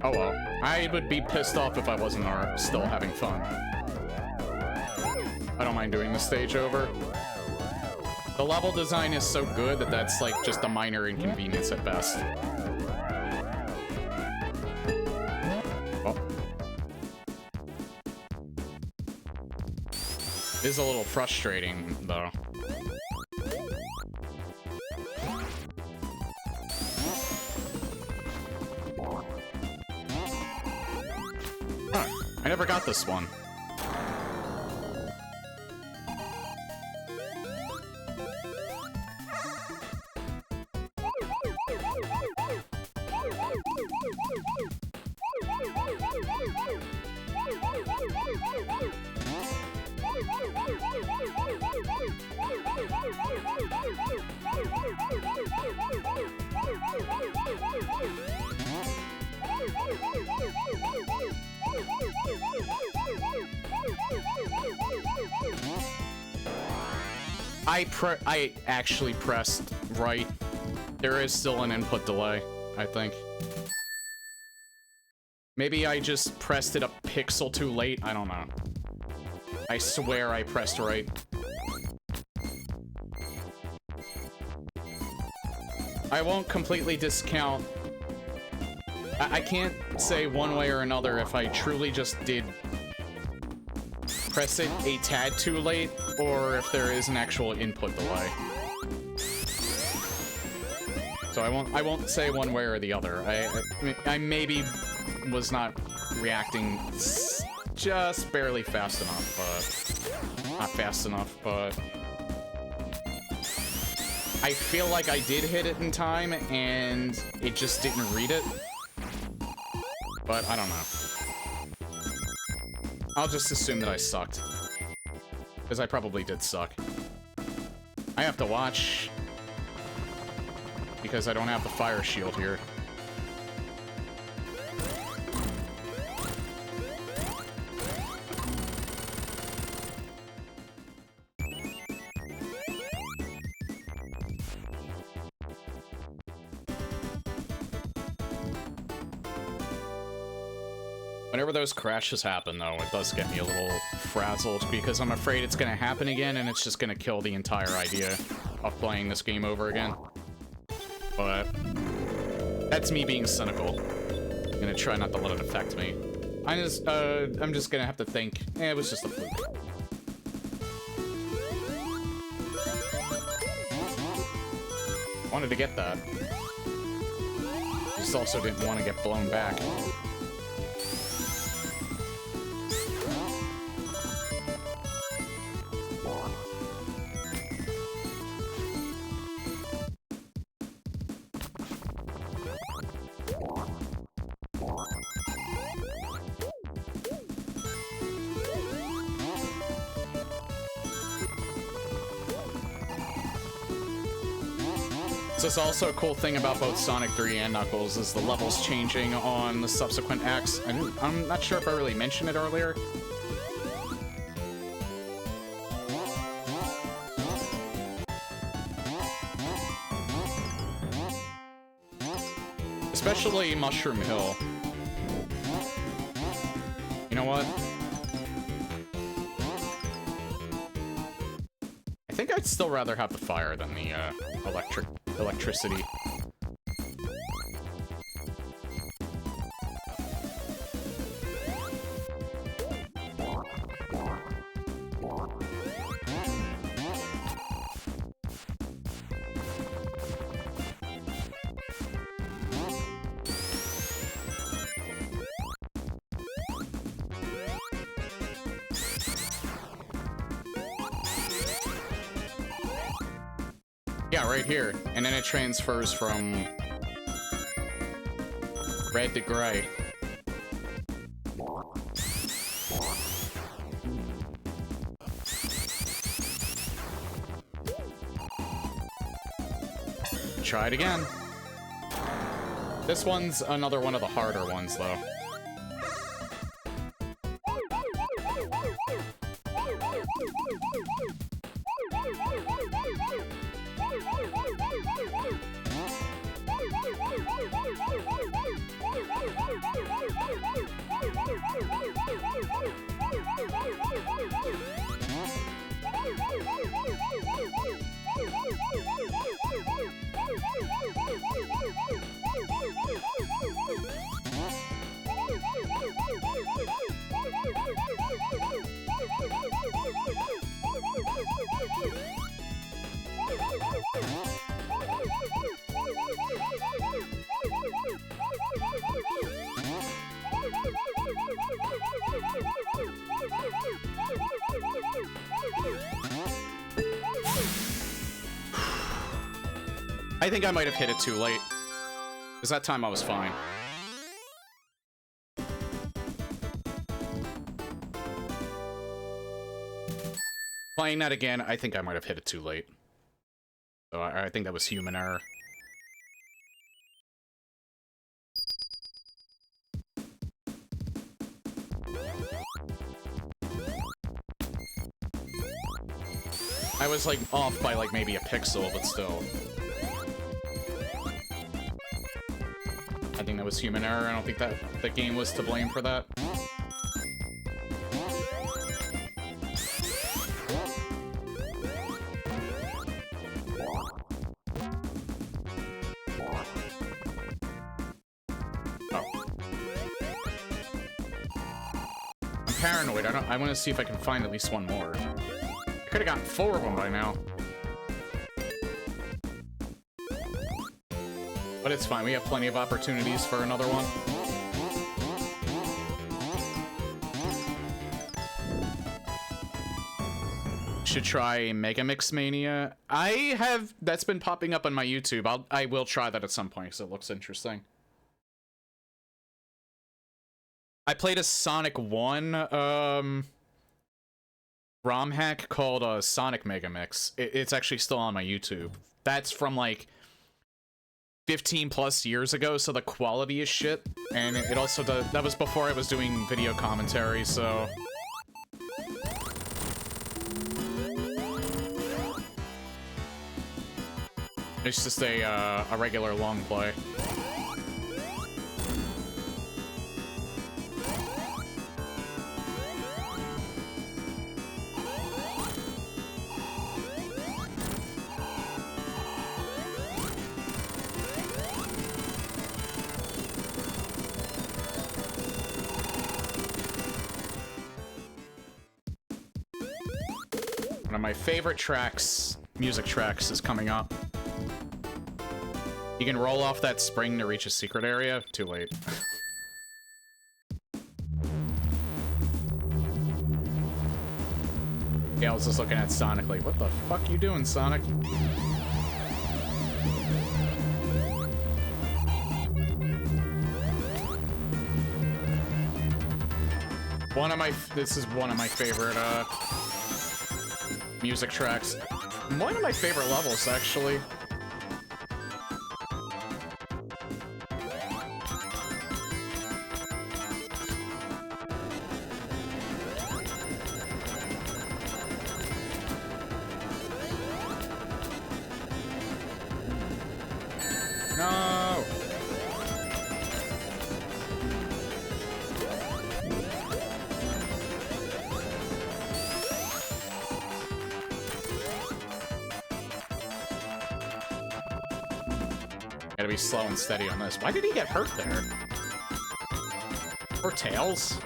Oh well. I would be pissed off if I wasn't still having fun. I don't mind doing the stage over. The level design is so good that that's like just a minor inconvenience at best. Well. It is a little frustrating, though. I never got this one. I actually pressed right. There is still an input delay, I think. Maybe I just pressed it a pixel too late. I don't know. I swear I pressed right. I won't completely discount. I can't say one way or another if I truly just did press it a tad too late, or if there is an actual input delay. So I won't say one way or the other. I maybe was not reacting just barely fast enough, but not fast enough, but I feel like I did hit it in time and it just didn't read it. But I don't know. I'll just assume that I sucked. Because I probably did suck. I have to watch. Because I don't have the fire shield here. Whenever those crashes happen, though, it does get me a little frazzled, because I'm afraid it's going to happen again, and it's just going to kill the entire idea of playing this game over again. But that's me being cynical. I'm going to try not to let it affect me. I'm just going to have to think, it was just a fluke. Wanted to get that. Just also didn't want to get blown back. So it's also a cool thing about both Sonic 3 and Knuckles is the levels changing on the subsequent acts. I'm not sure if I really mentioned it earlier. Especially Mushroom Hill. You know what? I think I'd still rather have the fire than the electricity. Yeah, right here. And then it transfers from red to gray. Try it again. This one's another one of the harder ones, though. I think I might have hit it too late. Because that time I was fine. Playing that again, I think I might have hit it too late. So I think that was human error. I was like off by like maybe a pixel, but still. I think that was human error. I don't think that the game was to blame for that. Paranoid. I want to see if I can find at least one more. I could have gotten 4 of them by now. But it's fine. We have plenty of opportunities for another one. Should try Mega Mix Mania. That's been popping up on my YouTube. I will try that at some point because it looks interesting. I played a Sonic 1 ROM hack called Sonic Mega Mix. It's actually still on my YouTube. That's from like 15 plus years ago, so the quality is shit. And it also does, that was before I was doing video commentary, so it's just a regular long play. One of my favorite tracks, music tracks, is coming up. You can roll off that spring to reach a secret area. Too late. Yeah, I was just looking at Sonic like, what the fuck you doing, Sonic? This is one of my favorite, music tracks. One of my favorite levels, actually. No! Gotta be slow and steady on this. Why did he get hurt there? Or Tails?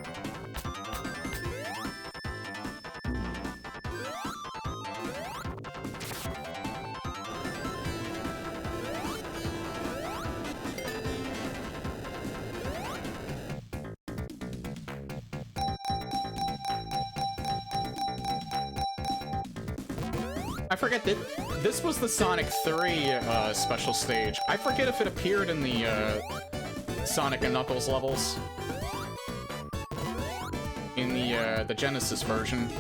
I forget that this was the Sonic 3 special stage. I forget if it appeared in the Sonic and Knuckles levels. In the Genesis version.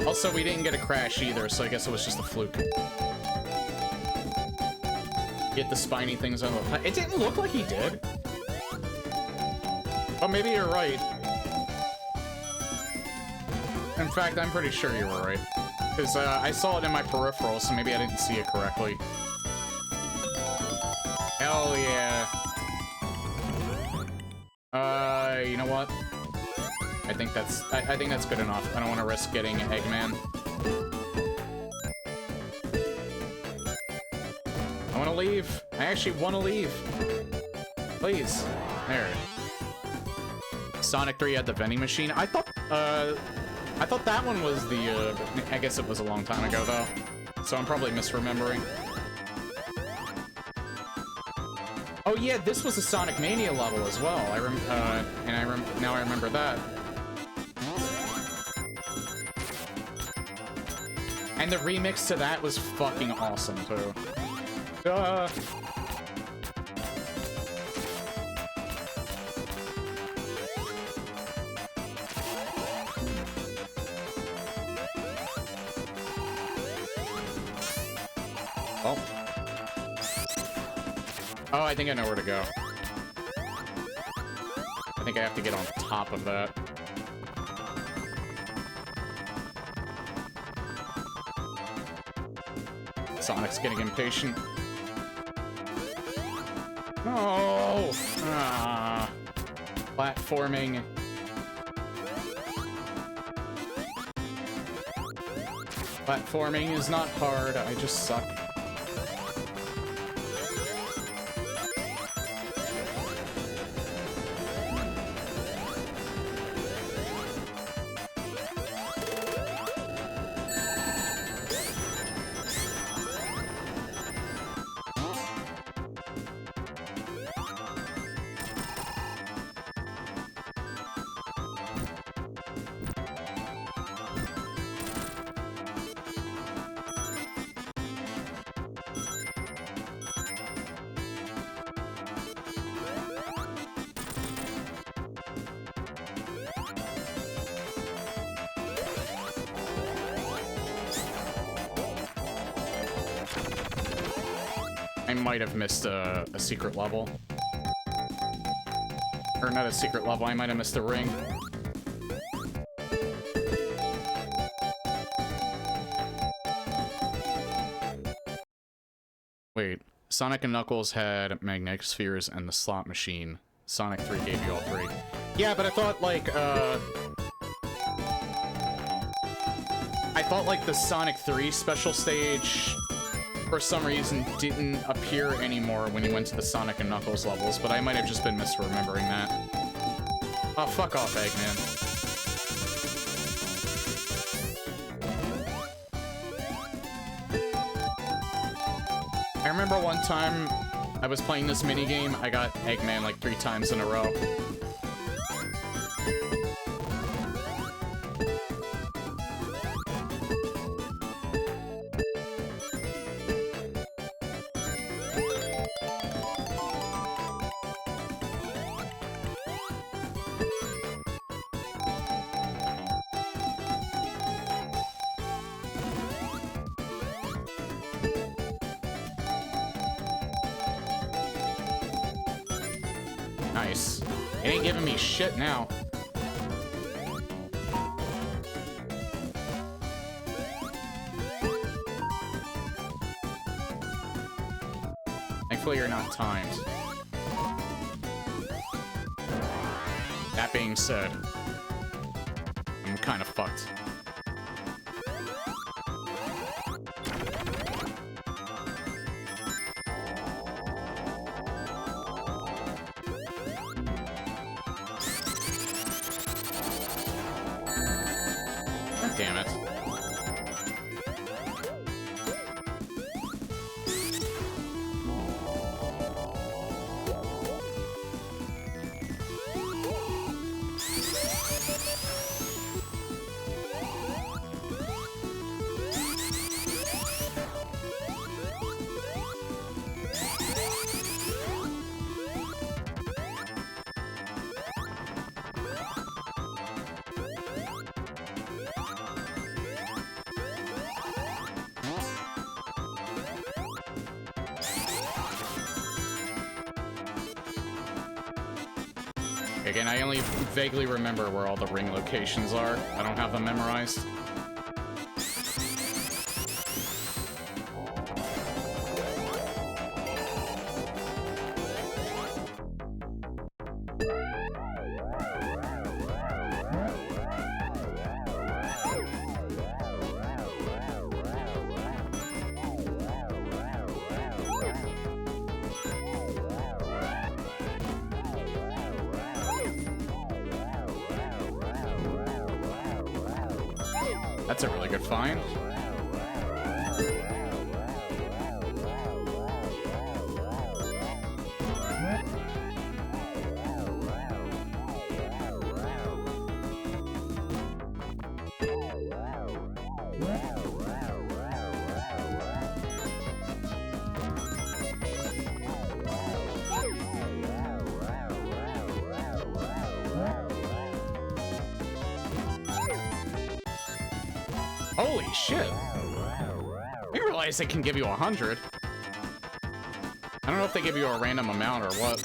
Also, we didn't get a crash either, so I guess it was just a fluke. Get the spiny things on the... It didn't look like he did. But maybe you're right. In fact, I'm pretty sure you were right. Because I saw it in my peripheral, so maybe I didn't see it correctly. Hell yeah. You know what? I think that's good enough. I don't want to risk getting Eggman. I want to leave. I actually want to leave. Please. There. Sonic 3 had the vending machine. I thought that one was the, I guess it was a long time ago, though. So I'm probably misremembering. Oh yeah, this was a Sonic Mania level as well. Now I remember that. And the remix to that was fucking awesome, too. Oh, I think I know where to go. I think I have to get on top of that. Sonic's getting impatient. No! Ah. Platforming. Platforming is not hard, I just suck. I might have missed a secret level. Or not a secret level, I might have missed a ring. Wait, Sonic and Knuckles had magnetic spheres and the slot machine. Sonic 3 gave you all three. Yeah, but I thought like the Sonic 3 special stage for some reason didn't appear anymore when you went to the Sonic and Knuckles levels, but I might have just been misremembering that. Oh, fuck off, Eggman. I remember one time I was playing this minigame, I got Eggman like 3 times in a row. Nice. It ain't giving me shit now. Thankfully, you're not timed. That being said, I'm kind of fucked. God damn it. Again, I only vaguely remember where all the ring locations are. I don't have them memorized. That's a really good find. Holy shit! I didn't realize they can give you 100. I don't know if they give you a random amount or what.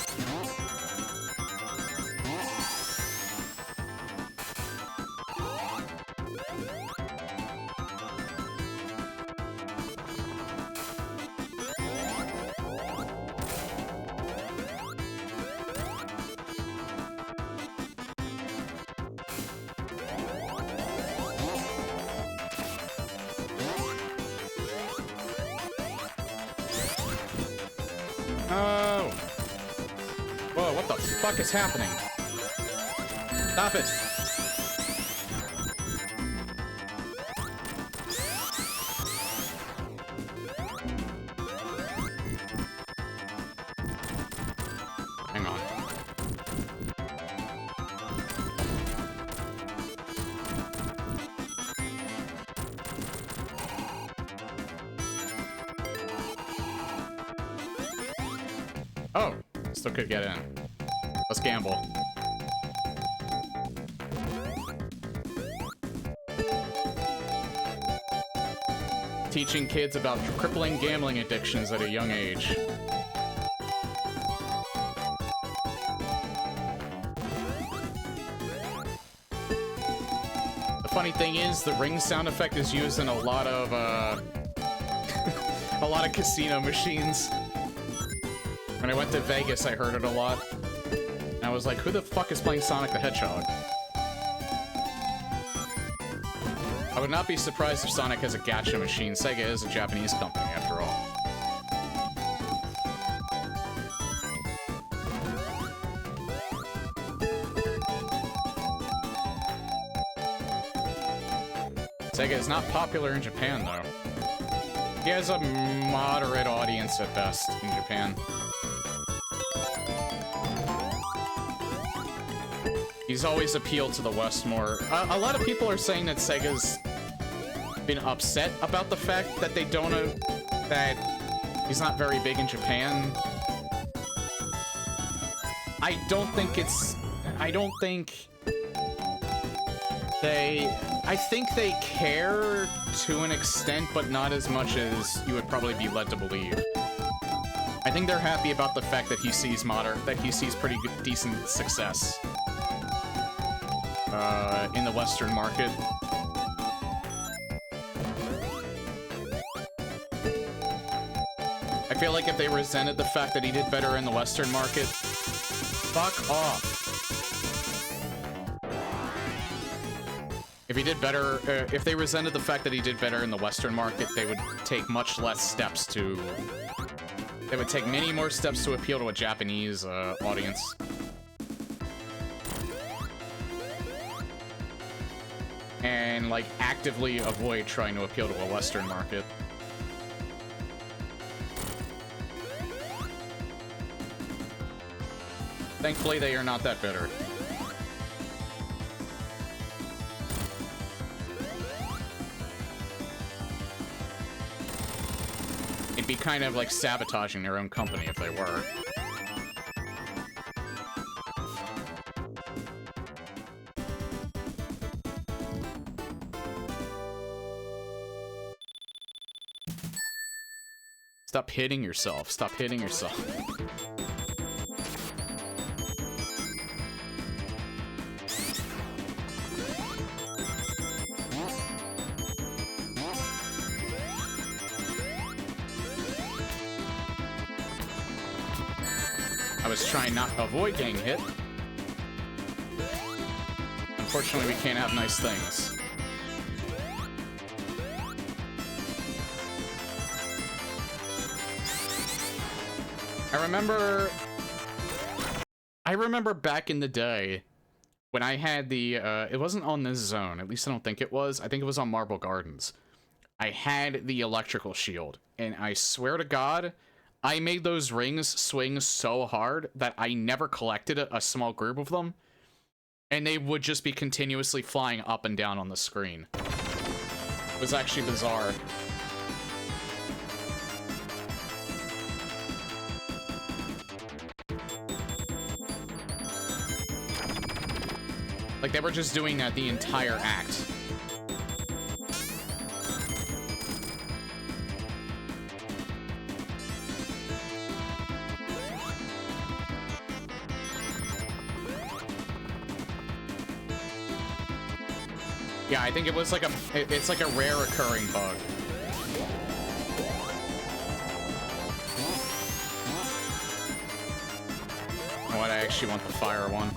Oh! Whoa, what the fuck is happening? Stop it! Hang on. Oh, still could get in. Let's gamble. Teaching kids about crippling gambling addictions at a young age. The funny thing is, the ring sound effect is used in a lot of, a lot of casino machines. When I went to Vegas, I heard it a lot. And I was like, who the fuck is playing Sonic the Hedgehog? I would not be surprised if Sonic has a gacha machine. Sega is a Japanese company, after all. Sega is not popular in Japan, though. He has a moderate audience at best in Japan. He's always appealed to the West more. A lot of people are saying that Sega's been upset about the fact that they don't that he's not very big in Japan. I don't think I think they care to an extent, but not as much as you would probably be led to believe. I think they're happy about the fact that he sees pretty good, decent success in the Western market. I feel like if they resented the fact that he did better in the Western market, fuck off. If he did better, if they resented the fact that he did better in the Western market, they would take much less steps to... They would take many more steps to appeal to a Japanese audience. And, like, actively avoid trying to appeal to a Western market. Thankfully, they are not that bitter. It'd be kind of like sabotaging their own company if they were. Stop hitting yourself. Stop hitting yourself. I was trying not to avoid getting hit. Unfortunately, we can't have nice things. I remember back in the day when I had the, it wasn't on this zone, at least I don't think it was. I think it was on Marble Gardens. I had the electrical shield, and I swear to God, I made those rings swing so hard that I never collected a small group of them, and they would just be continuously flying up and down on the screen. It was actually bizarre. Like, they were just doing that the entire act. Yeah, I think it was like it's like a rare occurring bug. You know what, I actually want the fire one.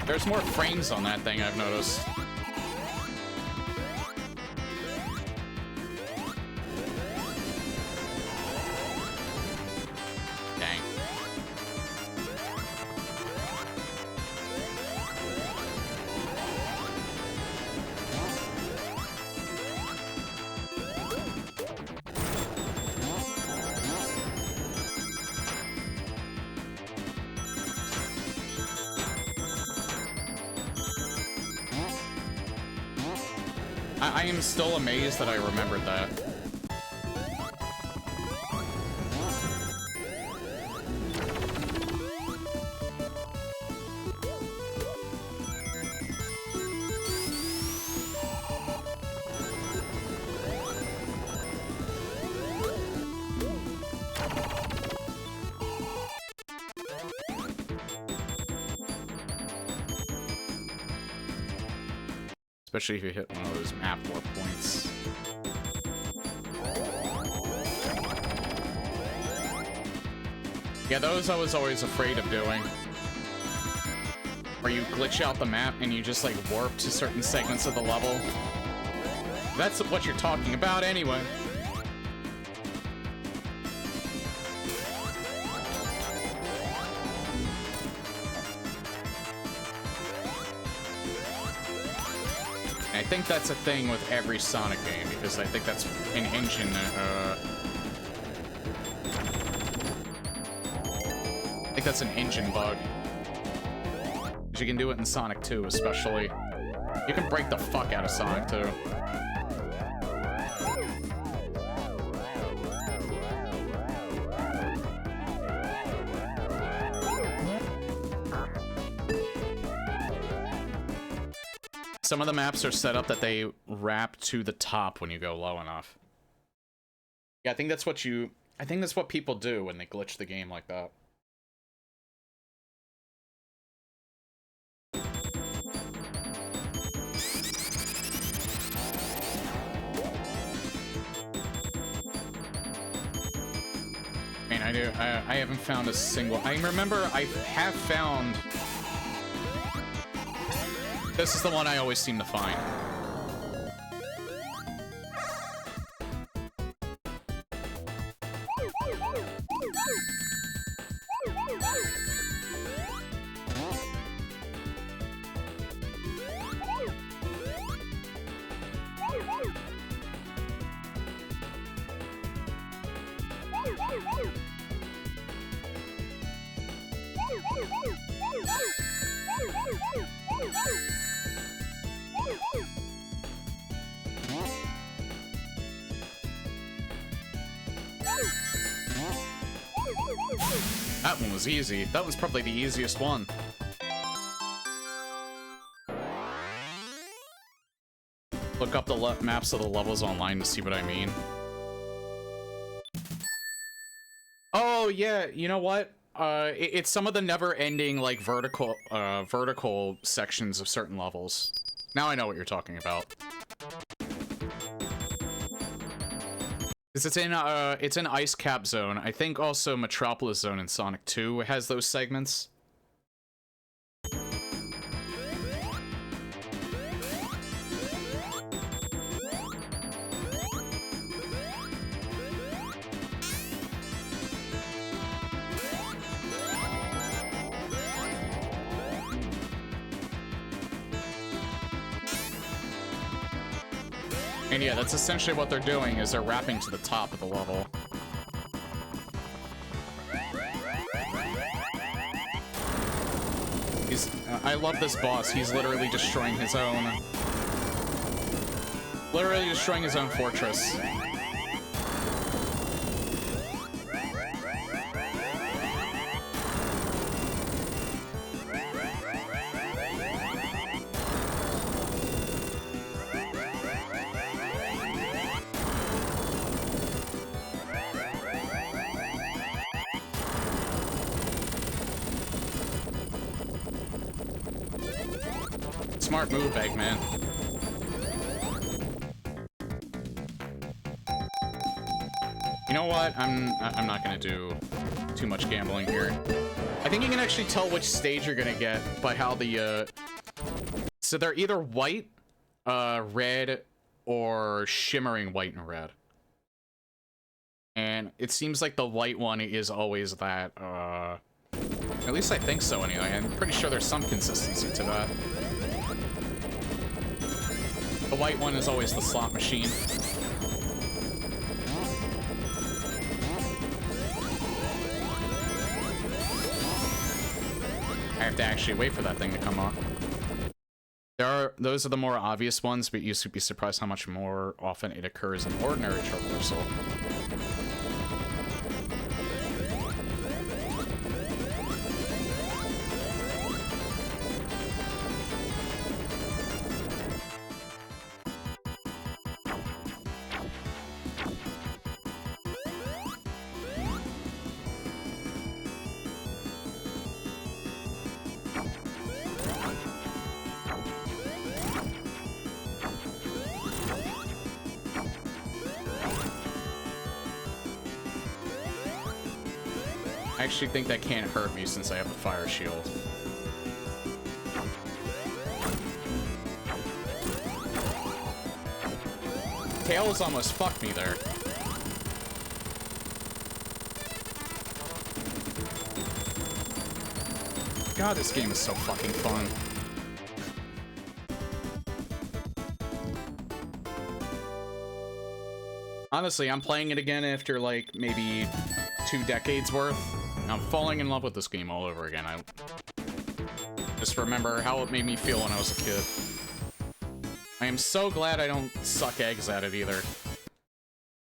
There's more frames on that thing, I've noticed. Dang. I am still amazed that I remembered that. Especially if you hit one of those map warp points. Yeah, those I was always afraid of doing. Where you glitch out the map and you just like warp to certain segments of the level. That's what you're talking about anyway. I think that's a thing with every Sonic game, because I think that's an engine, I think that's an engine bug. Because you can do it in Sonic 2, especially. You can break the fuck out of Sonic 2. Some of the maps are set up that they wrap to the top when you go low enough. Yeah, I think that's what people do when they glitch the game like that. I mean, I haven't found a single... I remember I have found... This is the one I always seem to find. That one was easy. That was probably the easiest one. Look up the maps of the levels online to see what I mean. Oh, yeah, you know what? It's some of the never-ending, like, vertical sections of certain levels. Now I know what you're talking about. It's in Ice Cap Zone. I think also Metropolis Zone in Sonic 2 has those segments. And yeah, that's essentially what they're doing, is they're wrapping to the top of the level. I love this boss. He's literally destroying his own... Literally destroying his own fortress. Smart move, Eggman. You know what? I'm not gonna do too much gambling here. I think you can actually tell which stage you're gonna get by how the so they're either white, red, or shimmering white and red. And it seems like the white one is always that, at least I think so anyway. I'm pretty sure there's some consistency to that. The white one is always the slot machine. I have to actually wait for that thing to come up. Those are the more obvious ones, but you should be surprised how much more often it occurs in ordinary traversal. I actually think that can't hurt me since I have the fire shield. Tails almost fucked me there. God, this game is so fucking fun. Honestly, I'm playing it again after, like, maybe 2 decades worth. I'm falling in love with this game all over again. I just remember how it made me feel when I was a kid. I am so glad I don't suck eggs at it either.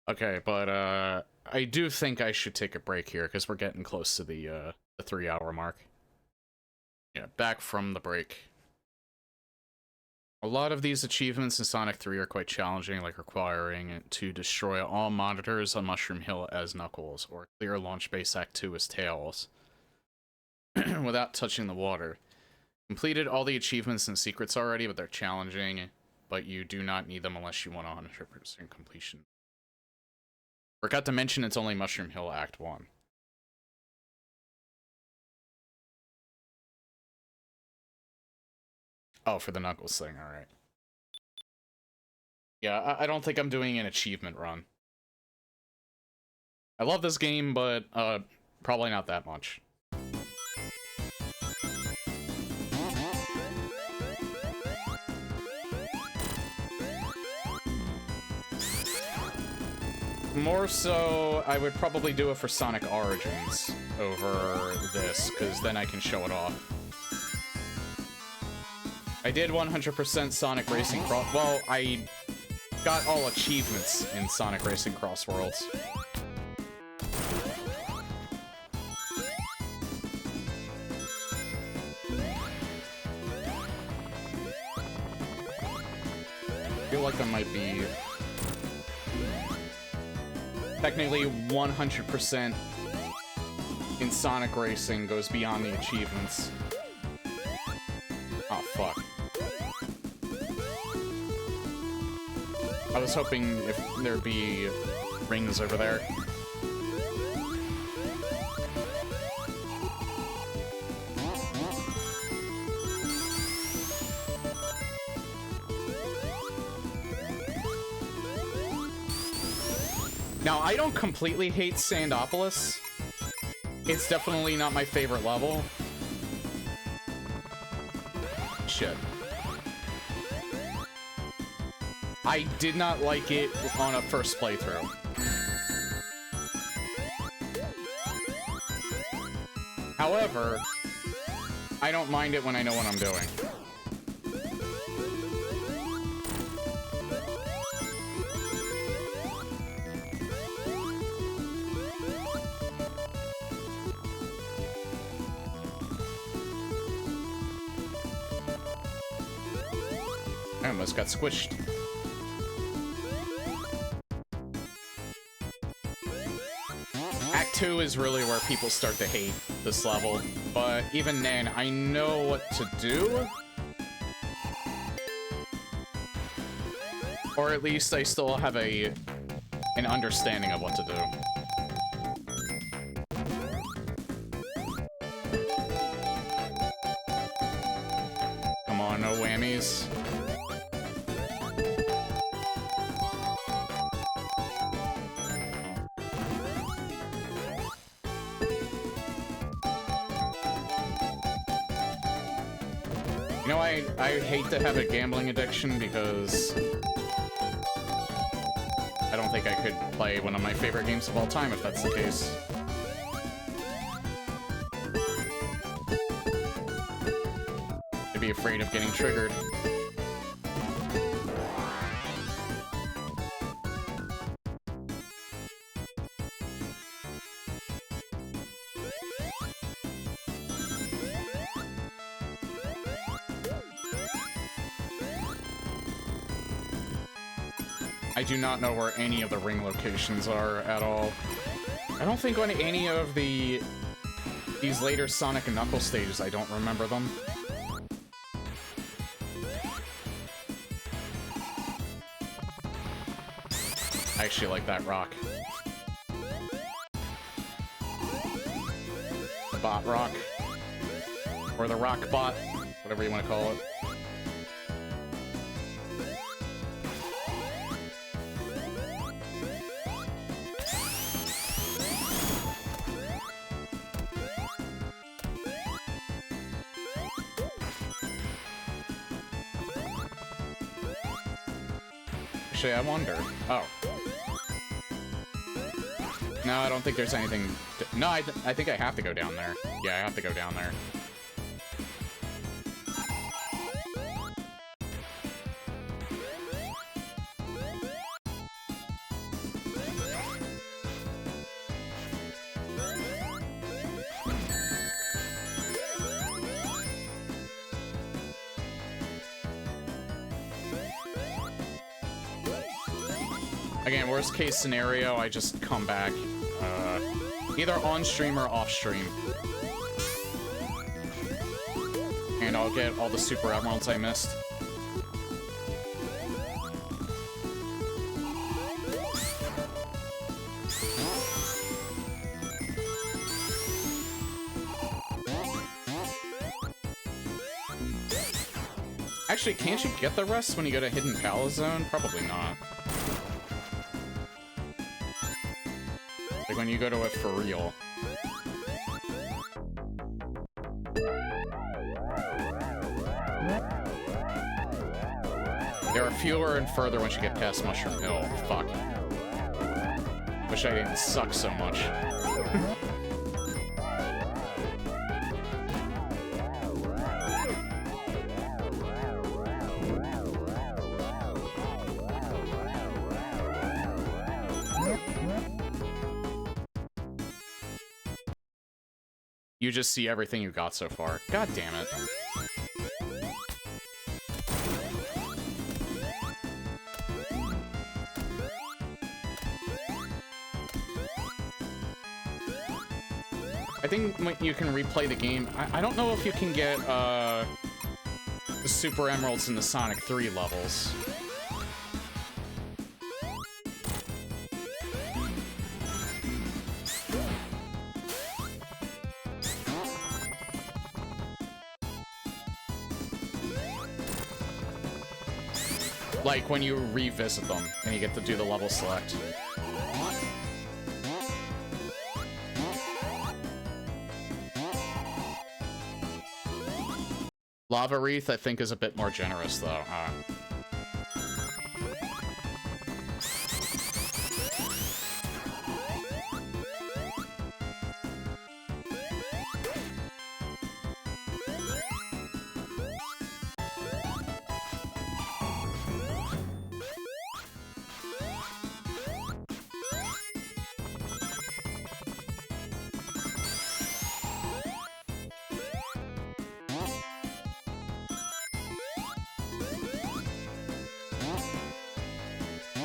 Okay, but I do think I should take a break here because we're getting close to the 3-hour mark. Yeah, back from the break. A lot of these achievements in Sonic 3 are quite challenging, like requiring it to destroy all monitors on Mushroom Hill as Knuckles, or clear Launch Base Act 2 as Tails, without touching the water. Completed all the achievements and secrets already, but they're challenging, but you do not need them unless you want 100% completion. Forgot to mention it's only Mushroom Hill Act 1. Oh, for the Knuckles thing, alright. Yeah, I don't think I'm doing an achievement run. I love this game, but probably not that much. More so, I would probably do it for Sonic Origins over this, because then I can show it off. I did 100% Sonic Racing Cross... Well, I got all achievements in Sonic Racing Cross Worlds. I feel like that might be... Technically, 100% in Sonic Racing goes beyond the achievements. Oh, fuck. I was hoping if there'd be rings over there. Now, I don't completely hate Sandopolis. It's definitely not my favorite level. Shit. I did not like it on a first playthrough. However, I don't mind it when I know what I'm doing. I almost got squished. Act 2 is really where people start to hate this level, but even then, I know what to do. Or at least I still have an understanding of what to do. Come on, no whammies. You know, I hate to have a gambling addiction because I don't think I could play one of my favorite games of all time if that's the case. I'd be afraid of getting triggered. I do not know where any of the ring locations are at all. I don't think on any of these later Sonic and Knuckles stages, I don't remember them. I actually like that rock. The bot rock. Or the rock bot, whatever you want to call it. Actually, I wonder. Oh. No, I don't think there's anything... No, I think I have to go down there. Yeah, I have to go down there. Again, worst case scenario, I just come back, either on stream or off stream. And I'll get all the Super Emeralds I missed. Actually, can't you get the rest when you go to Hidden Palace Zone? Probably not. Like when you go to it for real. There are fewer and further once you get past Mushroom Hill. Fuck. Wish I didn't suck so much. You just see everything you got so far. God damn it. I think you can replay the game. I don't know if you can get the Super Emeralds in the Sonic 3 levels. Like when you revisit them and you get to do the level select. Lava Wreath, I think, is a bit more generous, though.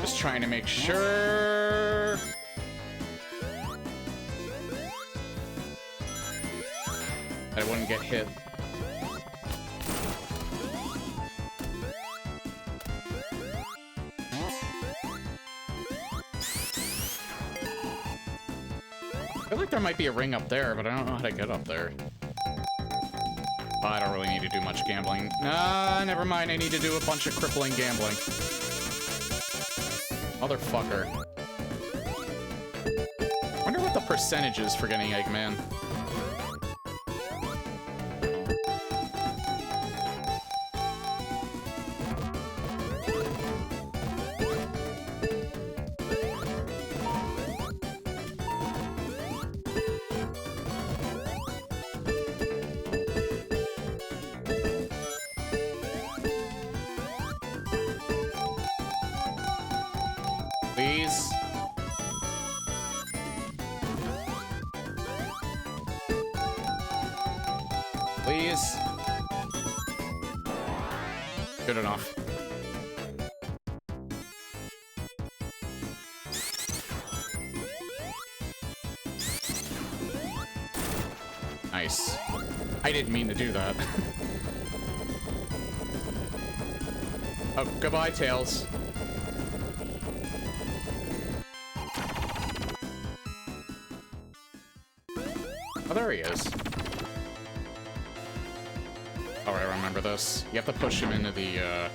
Just trying to make sure. I wouldn't get hit. I feel like there might be a ring up there, but I don't know how to get up there. Oh, I don't really need to do much gambling. Nah, never mind. I need to do a bunch of crippling gambling. Motherfucker. Wonder what the percentage is for getting Eggman. Please. Please. Good enough. Nice. I didn't mean to do that. Oh, goodbye, Tails. Oh, there he is. Oh, I remember this. You have to push him into the, Ow.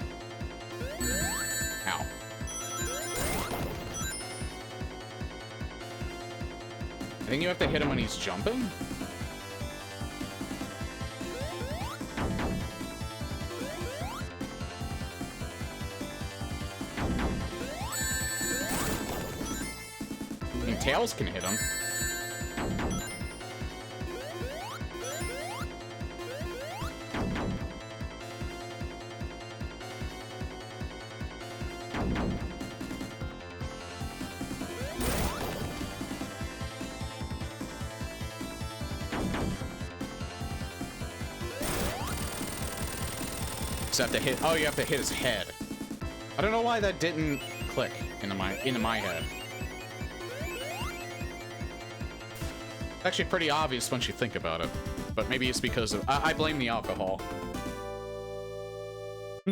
I think you have to hit him when he's jumping? I mean, Tails can hit him. Have to hit. Oh, you have to hit his head. I don't know why that didn't click. into my head. It's actually pretty obvious once you think about it, but maybe it's because of I blame the alcohol. I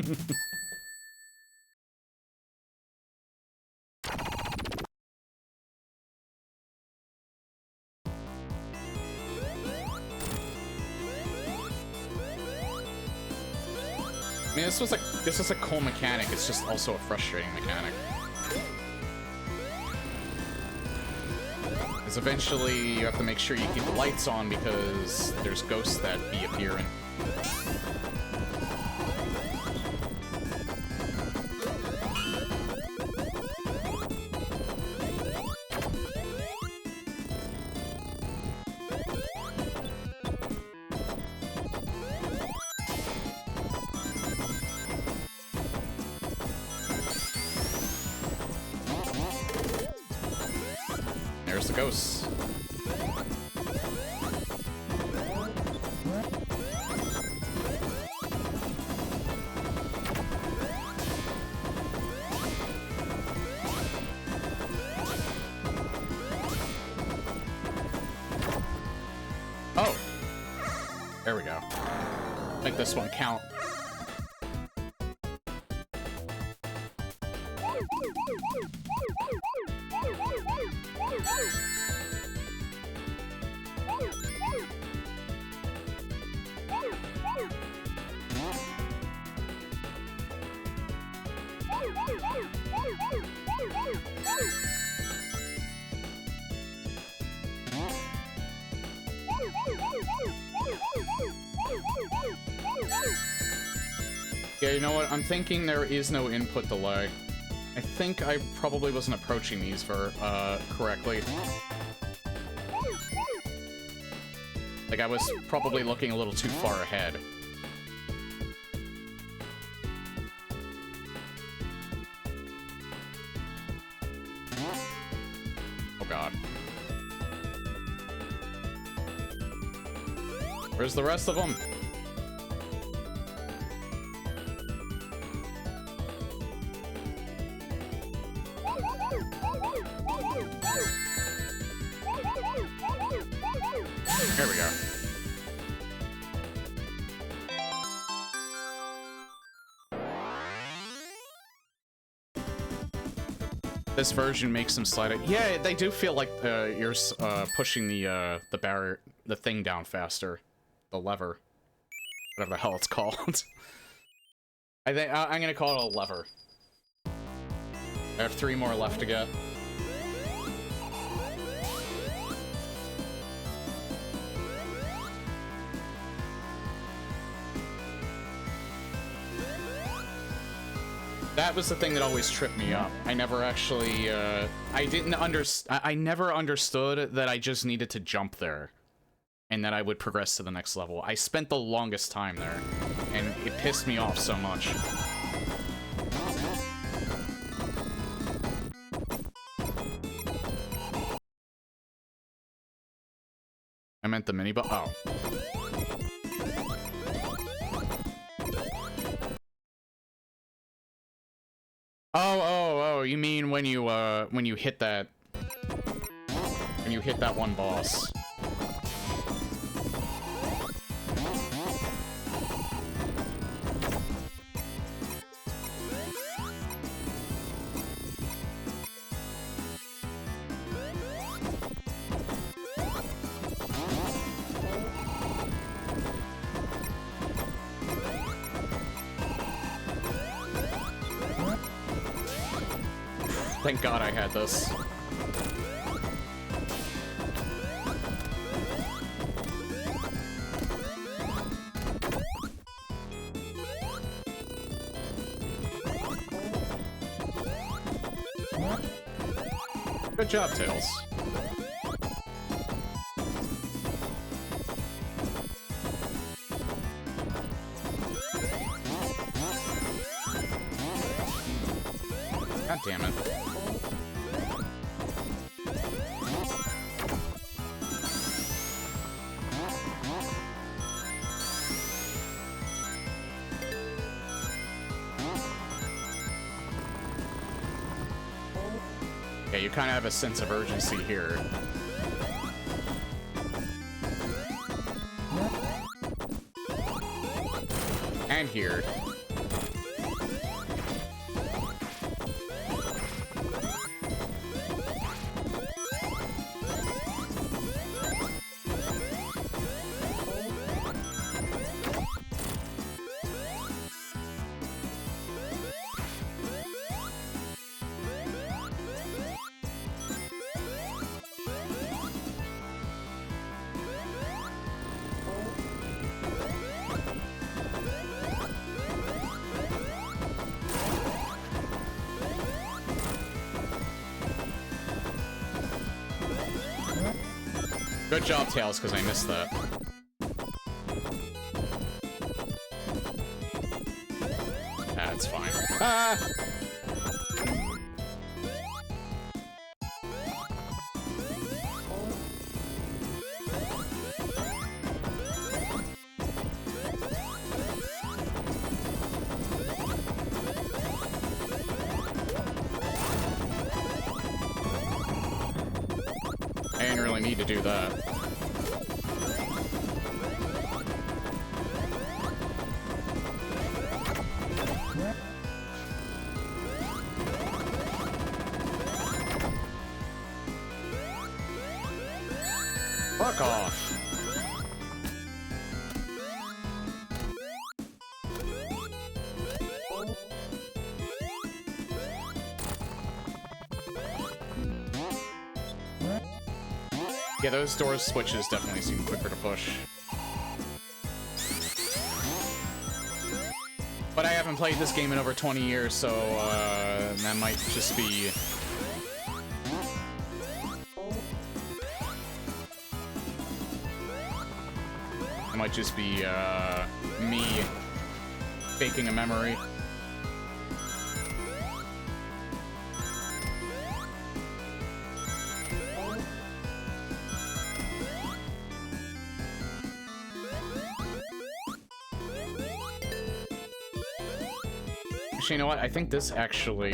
mean, this was a cool mechanic. It's just also a frustrating mechanic. Because eventually you have to make sure you keep the lights on because there's ghosts that be appearing. There's the ghosts. Oh! There we go. Make this one count. Yeah, you know what? I'm thinking there is no input delay. I think I probably wasn't approaching these correctly. Like, I was probably looking a little too far ahead. Oh god. Where's the rest of them? There we go. This version makes them slide it. Yeah, they do feel like you're pushing the barrier, the thing down faster, the lever, whatever the hell it's called. I think I'm gonna call it a lever. I have 3 more left to get. That was the thing that always tripped me up. I never actually, I never understood that I just needed to jump there, and that I would progress to the next level. I spent the longest time there, and it pissed me off so much. I meant the mini-boss. Oh. Oh, you mean when you hit that... When you hit that one boss. Thank God I had this. Good job, Tails. God damn it. Yeah, you kind of have a sense of urgency here. And here. Good job, Tails, because I missed that. That's fine. Ah! I didn't really need to do that. Fuck off. Yeah, those door switches definitely seem quicker to push. But I haven't played this game in over 20 years, so that might just be... It might just be me faking a memory. Actually, you know what? I think this actually...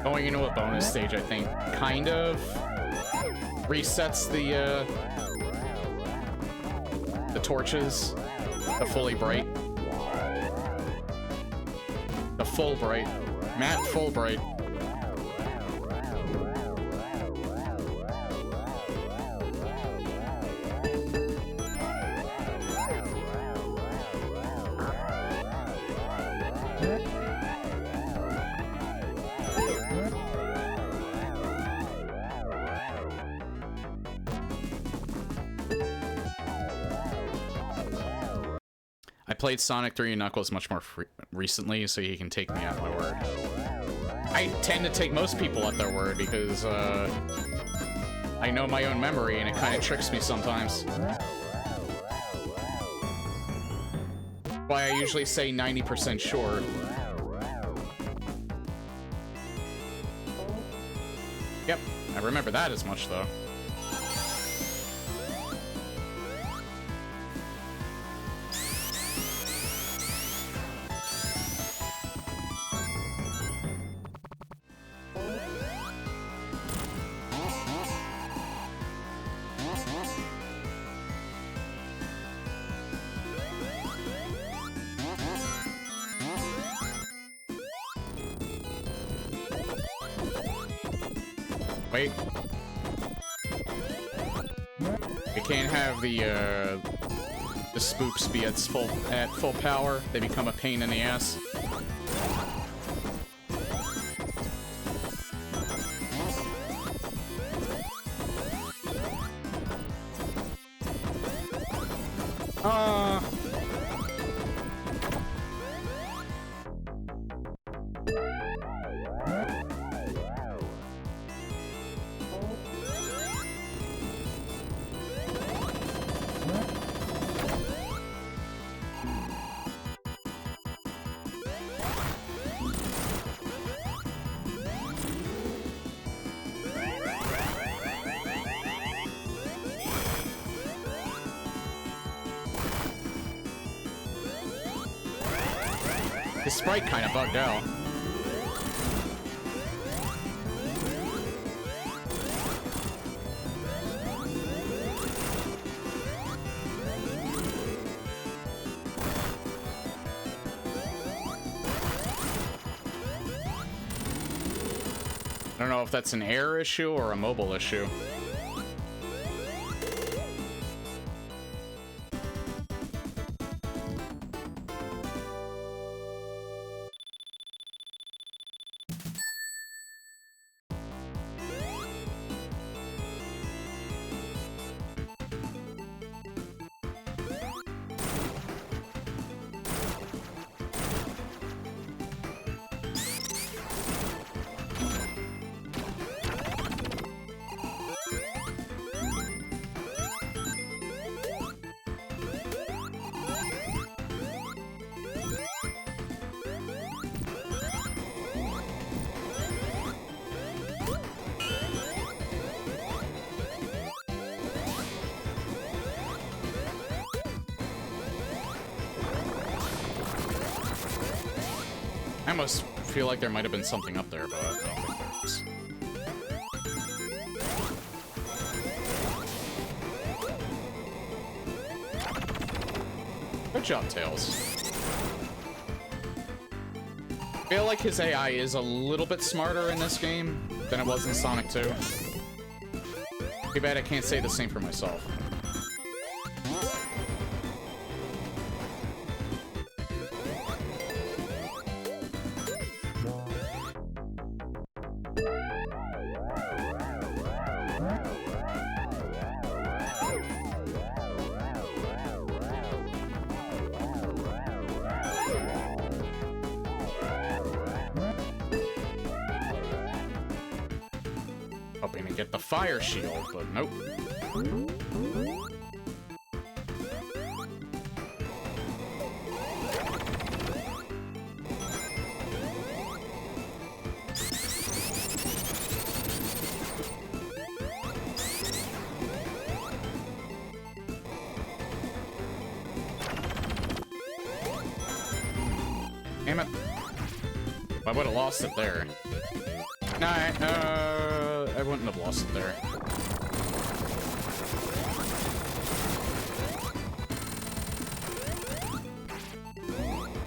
Going into a bonus stage, I think, kind of resets the torches. The fully bright. The full bright. Matte full bright. I played Sonic 3 and Knuckles much more recently, so you can take me at my word. I tend to take most people at their word because I know my own memory and it kind of tricks me sometimes. Why I usually say 90% sure. Yep, I remember that as much though. Wait. You can't have the spooks be at full power. They become a pain in the ass. His sprite kind of bugged out. don't know if that's an A.I.R issue or a mobile issue. I almost feel like there might have been something up there, but I don't think there is. Good job, Tails. I feel like his AI is a little bit smarter in this game than it was in Sonic 2. Too bad I can't say the same for myself. Hoping to get the fire shield, but nope. Damn it. I would have lost it there. No, I wouldn't have lost it there.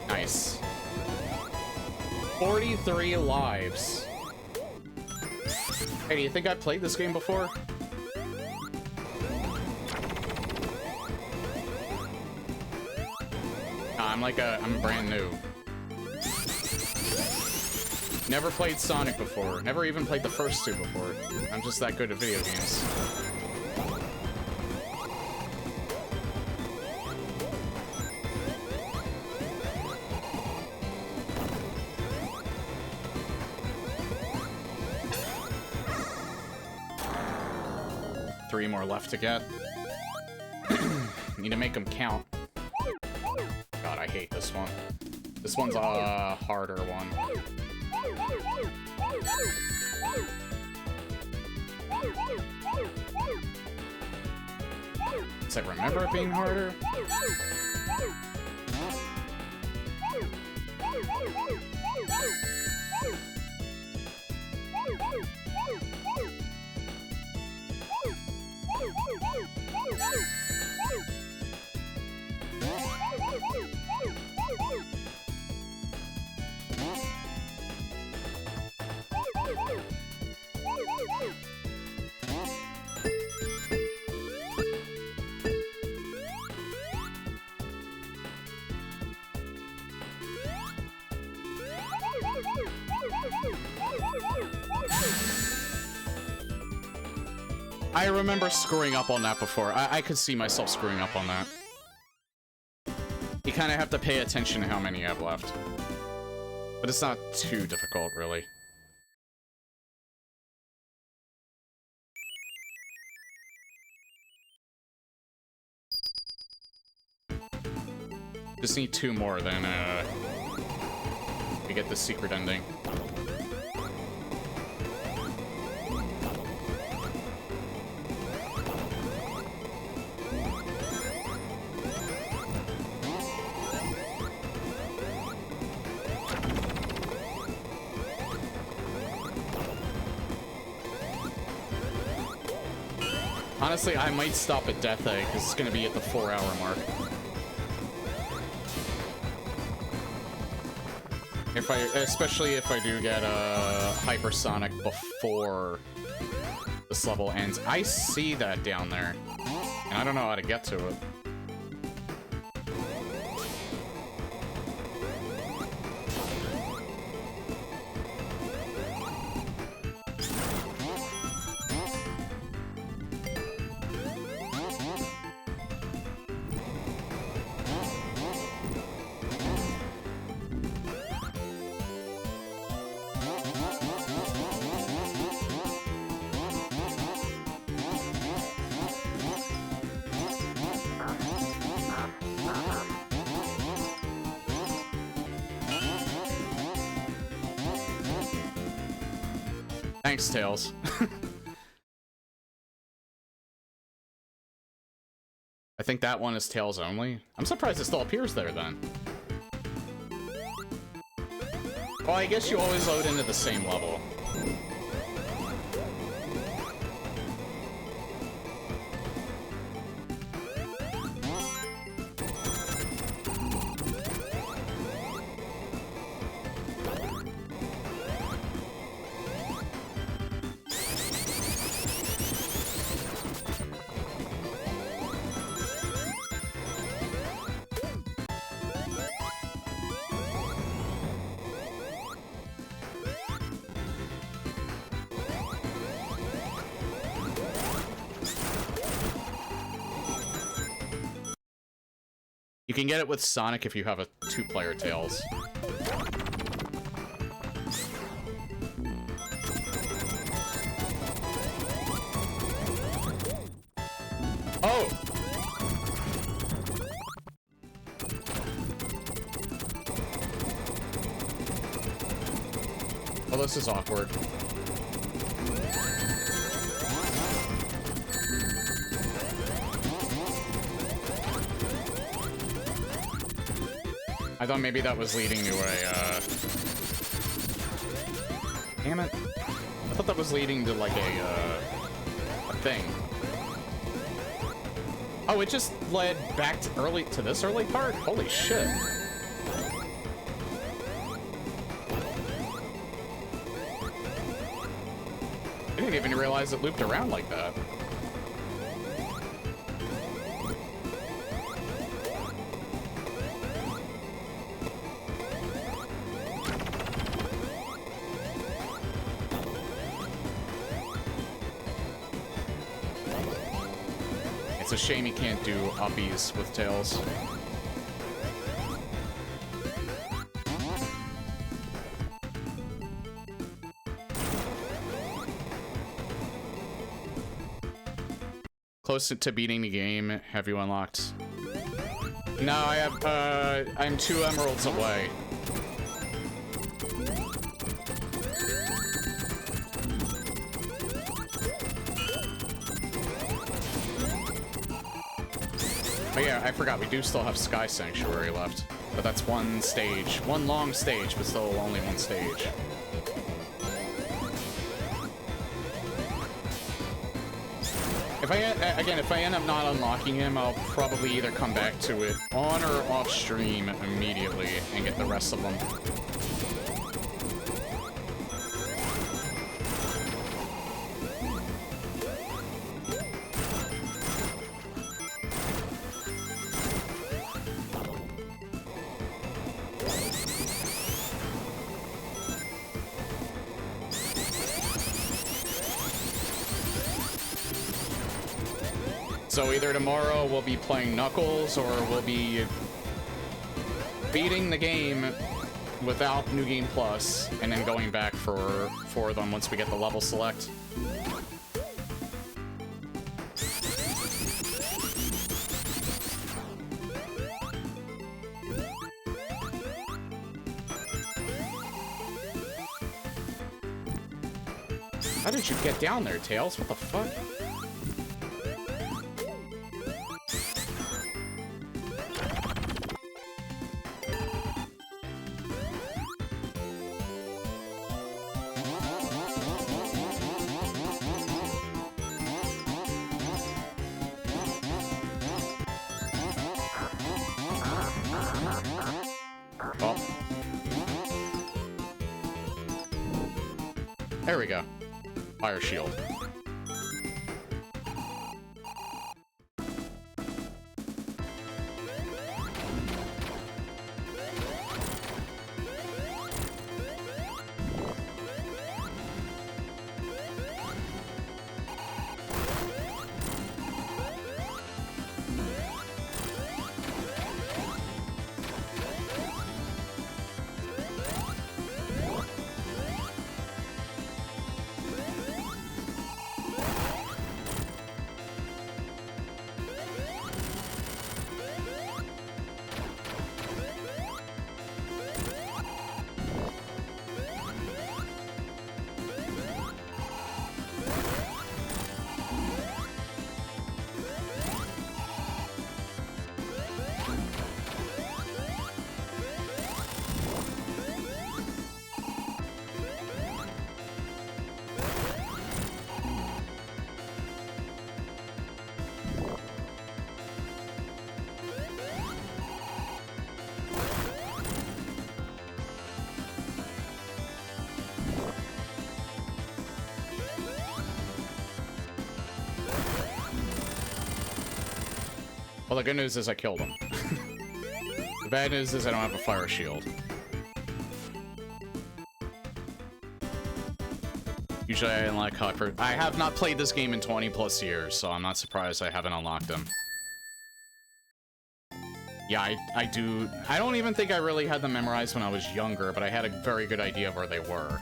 Nice. 43 lives. Hey, do you think I played this game before? Nah, I'm brand new. Never played Sonic before. Never even played the first two before. I'm just that good at video games. Three more left to get. Need to make them count. God, I hate this one. This one's a harder one. Does I remember it being harder? I remember screwing up on that before. I could see myself screwing up on that. You kind of have to pay attention to how many you have left. But it's not too difficult, really. Just need two more, then we get the secret ending. Honestly, I might stop at Death Egg, because it's going to be at the 4-hour mark. Especially if I do get a hypersonic before this level ends. I see that down there, and I don't know how to get to it. Thanks, Tails. I think that one is Tails only. I'm surprised it still appears there then. Well, I guess you always load into the same level. You can get it with Sonic if you have a two-player Tails. Oh! Oh, this is awkward. I thought maybe that was leading to a, Damn it. I thought that was leading to, like, a thing. Oh, it just led back to this early part? Holy shit. I didn't even realize it looped around like that. It's a shame you can't do uppies with Tails. Close to beating the game. Have you unlocked? No, I have, I'm 2 emeralds away. Oh yeah, I forgot, we do still have Sky Sanctuary left. But that's one stage. One long stage, but still only one stage. If I end up not unlocking him, I'll probably either come back to it on or off stream immediately and get the rest of them. So either tomorrow we'll be playing Knuckles, or we'll be beating the game without New Game Plus, and then going back for them once we get the level select. How did you get down there, Tails? What the fuck? There we go. Fire shield. Well, the good news is I killed him. The bad news is I don't have a fire shield. Usually I didn't like hyper. I have not played this game in 20 plus years, so I'm not surprised I haven't unlocked them. Yeah, I do. I don't even think I really had them memorized when I was younger, but I had a very good idea of where they were.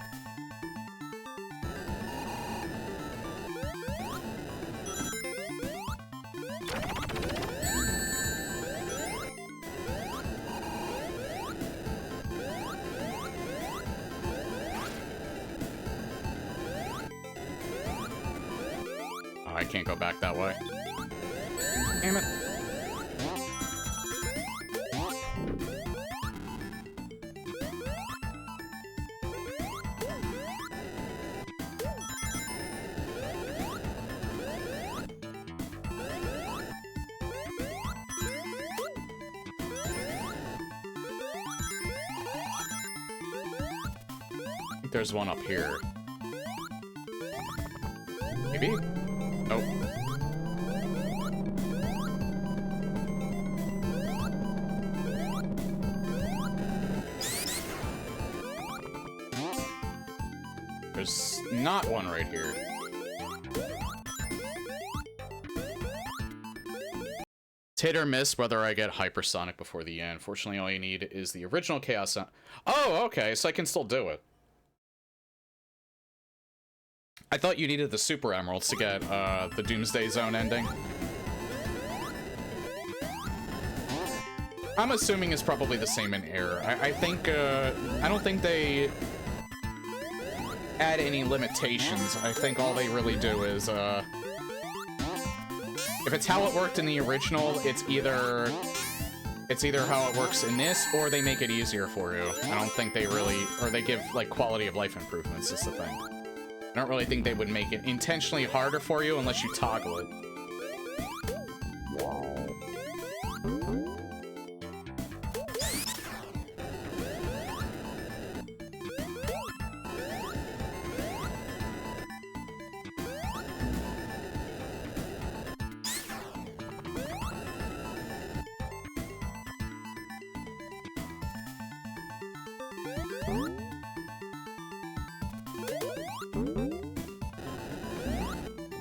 I can't go back that way. Damn it. I think there's one up here. Maybe? Nope. There's not one right here. It's hit or miss whether I get hypersonic before the end. Fortunately, all you need is the original Chaos. Oh, okay, so I can still do it. I thought you needed the Super Emeralds to get the Doomsday Zone ending. I'm assuming it's probably the same in A.I.R. I think, I don't think they add any limitations. I think all they really do is, if it's how it worked in the original, it's either how it works in this, or they make it easier for you. I don't think they really, or they give, like, quality of life improvements is the thing. I don't really think they would make it intentionally harder for you unless you toggle it.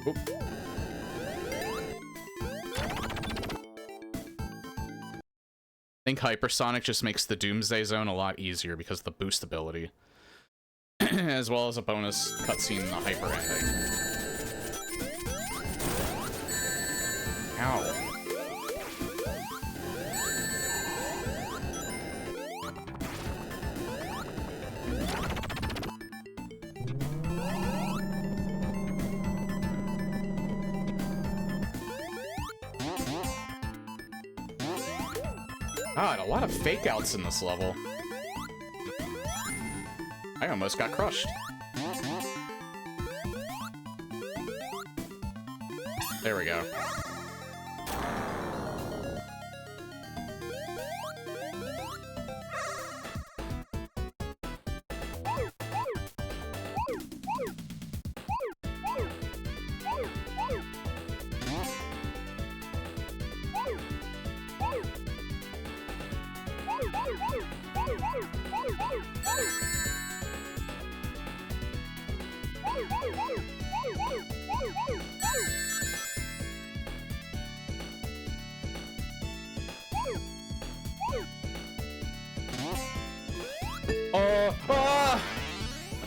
Oop. I think Hypersonic just makes the Doomsday Zone a lot easier because of the boost ability. As well as a bonus cutscene in the Hyper ending. Ow. God, a lot of fake outs in this level. I almost got crushed. There we go.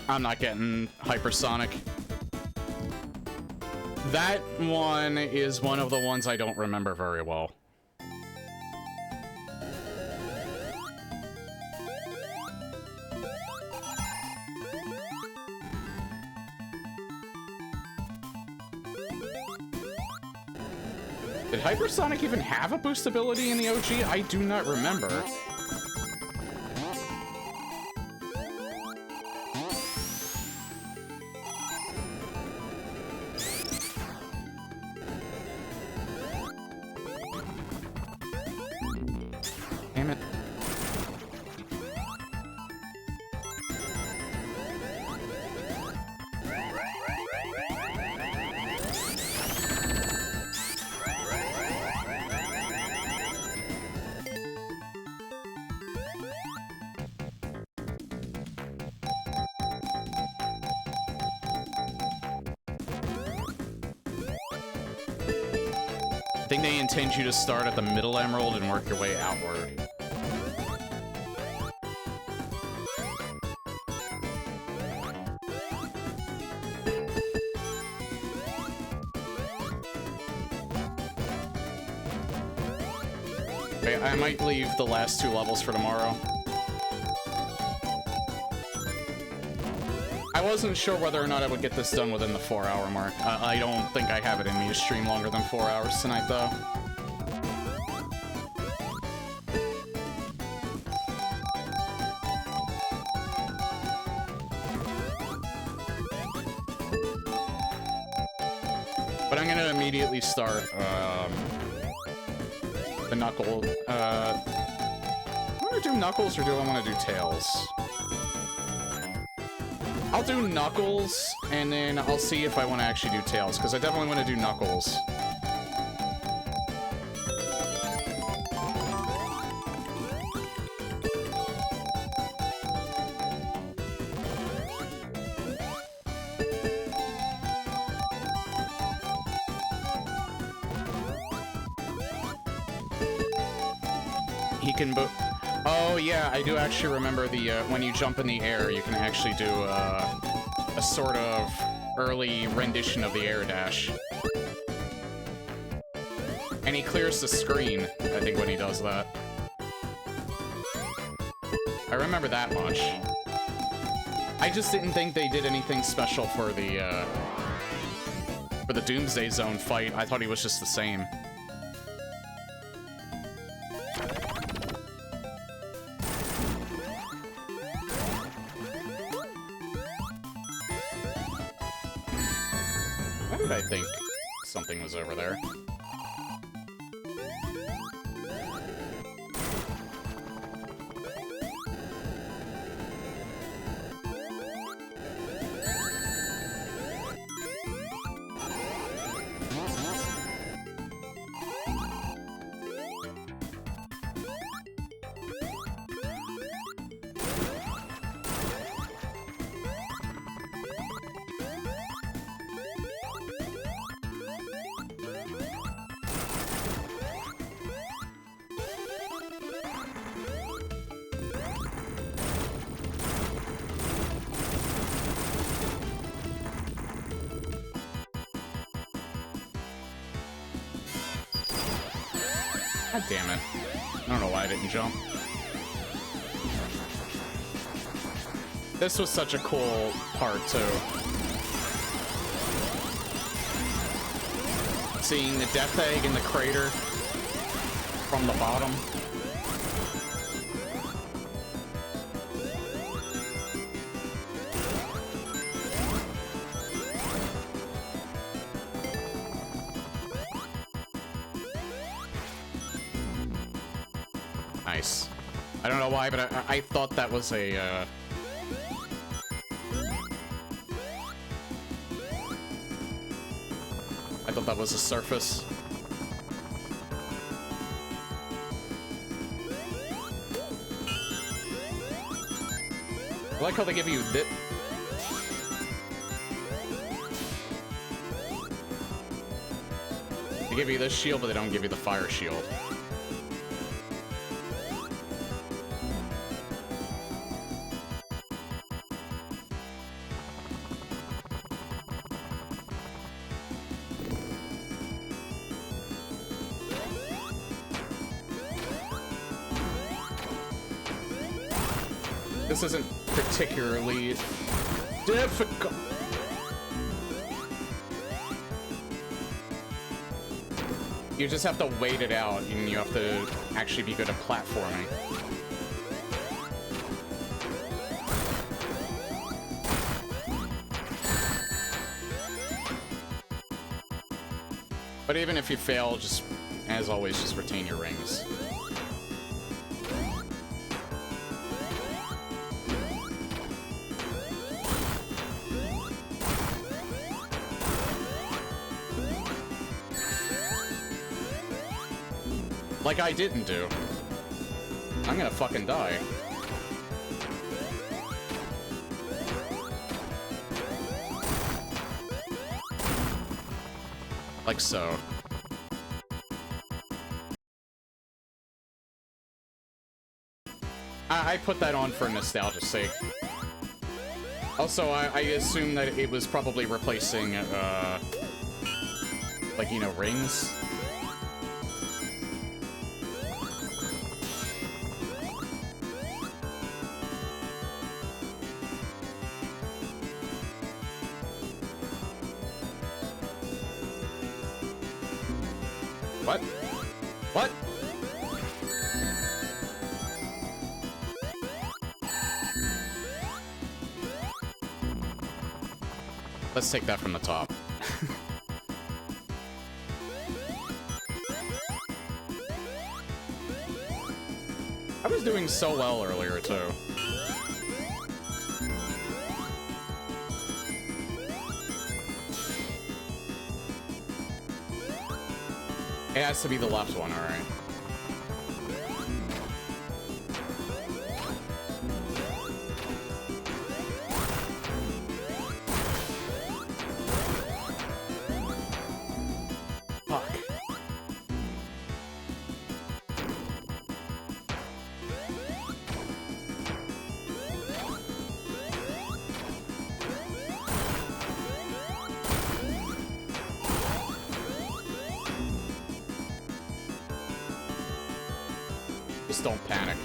I'm not getting hypersonic. That one is one of the ones I don't remember very well. Did hypersonic even have a boost ability in the OG? I do not remember. Damn it. I think they intend you to start at the middle emerald and work your way outward. Okay, I might leave the last 2 levels for tomorrow. I wasn't sure whether or not I would get this done within the 4-hour mark. I don't think I have it in me to stream longer than 4 hours tonight, though. But I'm gonna immediately start, the Knuckle, I wanna do Knuckles or do I wanna do Tails? I'll do Knuckles, and then I'll see if I want to actually do Tails, because I definitely want to do Knuckles. He can Oh yeah, I do actually remember the, when you jump in the air, you can actually do, a sort of early rendition of the air dash. And he clears the screen, I think, when he does that. I remember that much. I just didn't think they did anything special for the Doomsday Zone fight. I thought he was just the same. I think something was over there. God damn it. I don't know why I didn't jump. This was such a cool part, too. Seeing the Death Egg in the crater from the bottom. Nice. I don't know why, but I thought that was a, I thought that was a surface. I like how they give you this. They give you this shield, but they don't give you the fire shield. This isn't particularly difficult. You just have to wait it out, and you have to actually be good at platforming. But even if you fail, just, as always, just retain your rings. Like I didn't do. I'm gonna fucking die. Like so. I put that on for nostalgia's sake. Also, I assume that it was probably replacing, like, you know, rings. What? What? Let's take that from the top. I was doing so well earlier, too. It has to be the left one, alright. Fuck. Just don't panic.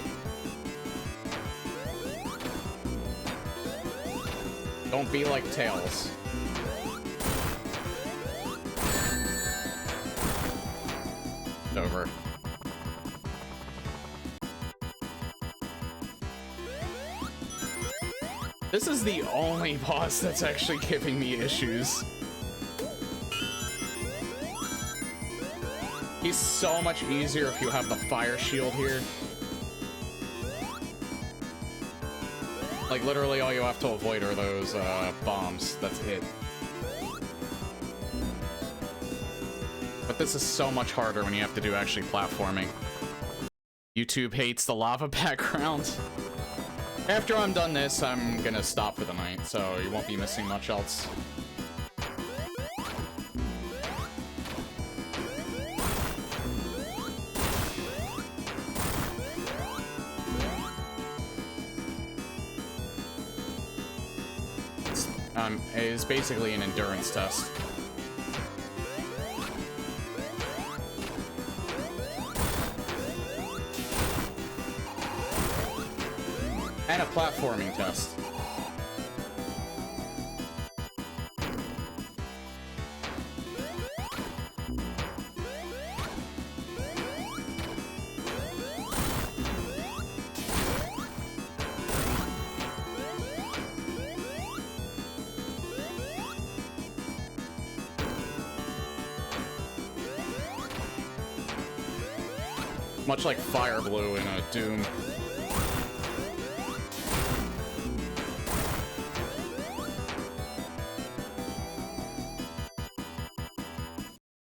Don't be like Tails. Over. This is the only boss that's actually giving me issues. He's so much easier if you have the fire shield here. Like, literally all you have to avoid are those, bombs. That's it. But this is so much harder when you have to do actually platforming. YouTube hates the lava background. After I'm done this, I'm gonna stop for the night, so you won't be missing much else. It is basically an endurance test. And a platforming test. Much like Fire Blue in a Doom.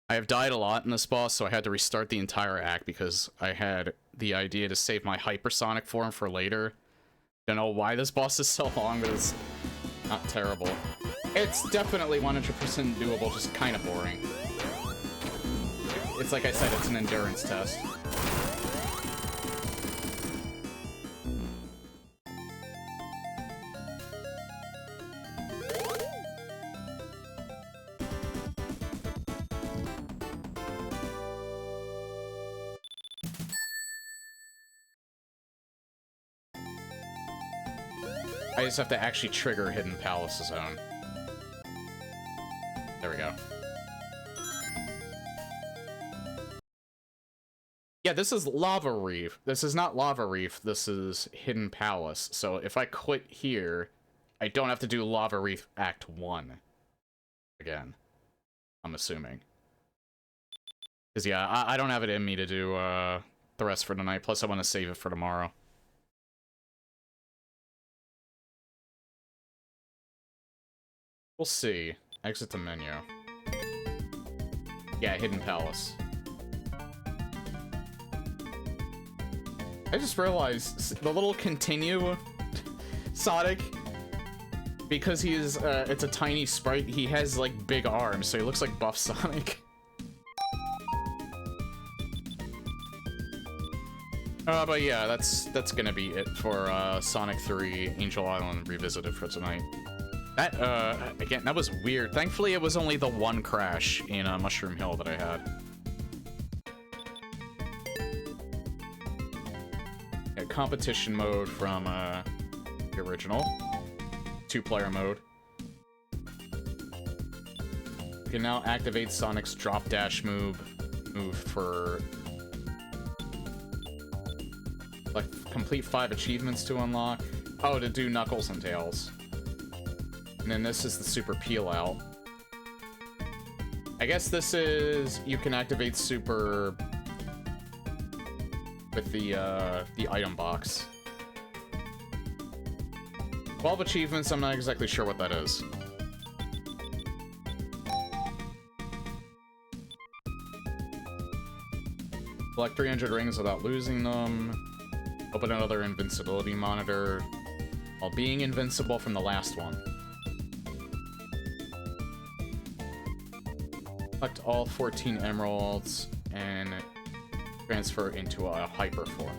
I have died a lot in this boss, so I had to restart the entire act because I had the idea to save my hypersonic form for later. Don't know why this boss is so long, but it's not terrible. It's definitely 100% doable, just kind of boring. It's like I said, it's an endurance test. I just have to actually trigger Hidden Palace Zone. There we go. Yeah, this is Lava Reef. This is not Lava Reef, this is Hidden Palace. So if I quit here, I don't have to do Lava Reef Act 1 again. I'm assuming. Because, yeah, I don't have it in me to do the rest for tonight. Plus, I want to save it for tomorrow. We'll see. Exit the menu. Yeah, Hidden Palace. I just realized the little continue Sonic, because he is, it's a tiny sprite, he has, like, big arms, so he looks like buff Sonic. But yeah, that's gonna be it for, Sonic 3 Angel Island Revisited for tonight. That, again, that was weird. Thankfully, it was only the one crash in, Mushroom Hill that I had. Yeah, competition mode from, the original. 2-player mode. You can now activate Sonic's drop dash move for like complete 5 achievements to unlock. Oh, to do Knuckles and Tails. And then this is the Super Peel Out. I guess this is you can activate Super with the item box. 12 achievements, I'm not exactly sure what that is. Collect 300 rings without losing them. Open another invincibility monitor while being invincible from the last one. Collect all 14 emeralds and transfer into a hyper form.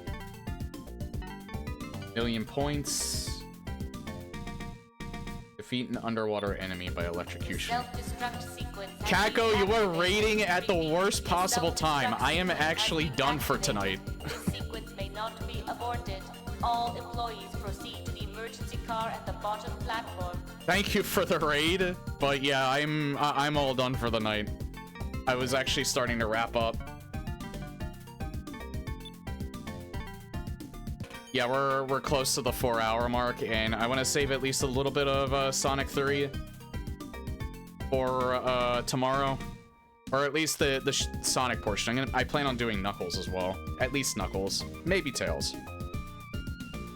1,000,000 points. Defeat an underwater enemy by electrocution. Kako, you are raiding at the worst possible time. I am actually done for tonight. The sequence may not be aborted. All employees proceed to the emergency car at the bottom platform. Thank you for the raid, but yeah, I'm all done for the night. I was actually starting to wrap up. Yeah, we're close to the 4-hour mark, and I want to save at least a little bit of Sonic 3 for tomorrow, or at least the Sonic portion. I plan on doing Knuckles as well, at least Knuckles, maybe Tails.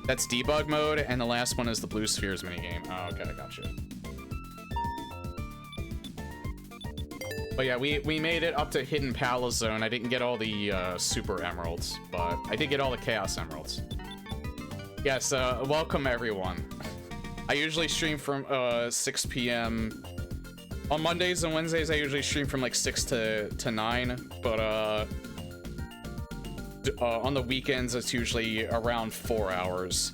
That's debug mode, and the last one is the Blue Spheres minigame. Oh, okay, I got you. But yeah, we made it up to Hidden Palace Zone. I didn't get all the Super Emeralds, but I did get all the Chaos Emeralds. Yes, welcome everyone. I usually stream from 6 p.m. On Mondays and Wednesdays, I usually stream from like 6 to 9, but on the weekends, it's usually around 4 hours.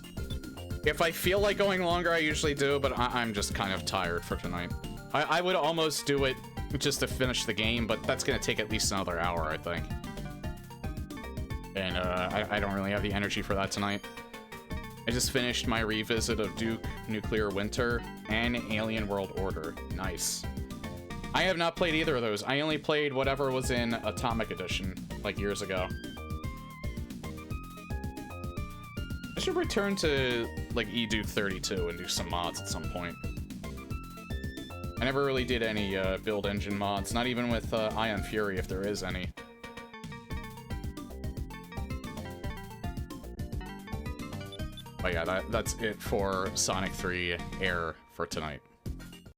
If I feel like going longer, I usually do, but I'm just kind of tired for tonight. I would almost do it just to finish the game, but that's gonna take at least another hour, I think. And I don't really have the energy for that tonight. I just finished my revisit of Duke Nuclear Winter and Alien World Order. Nice. I have not played either of those. I only played whatever was in Atomic Edition, like years ago. I should return to, like, eDuke 32 and do some mods at some point. I never really did any build engine mods, not even with Ion Fury, if there is any. But yeah, that's it for Sonic 3 A.I.R for tonight.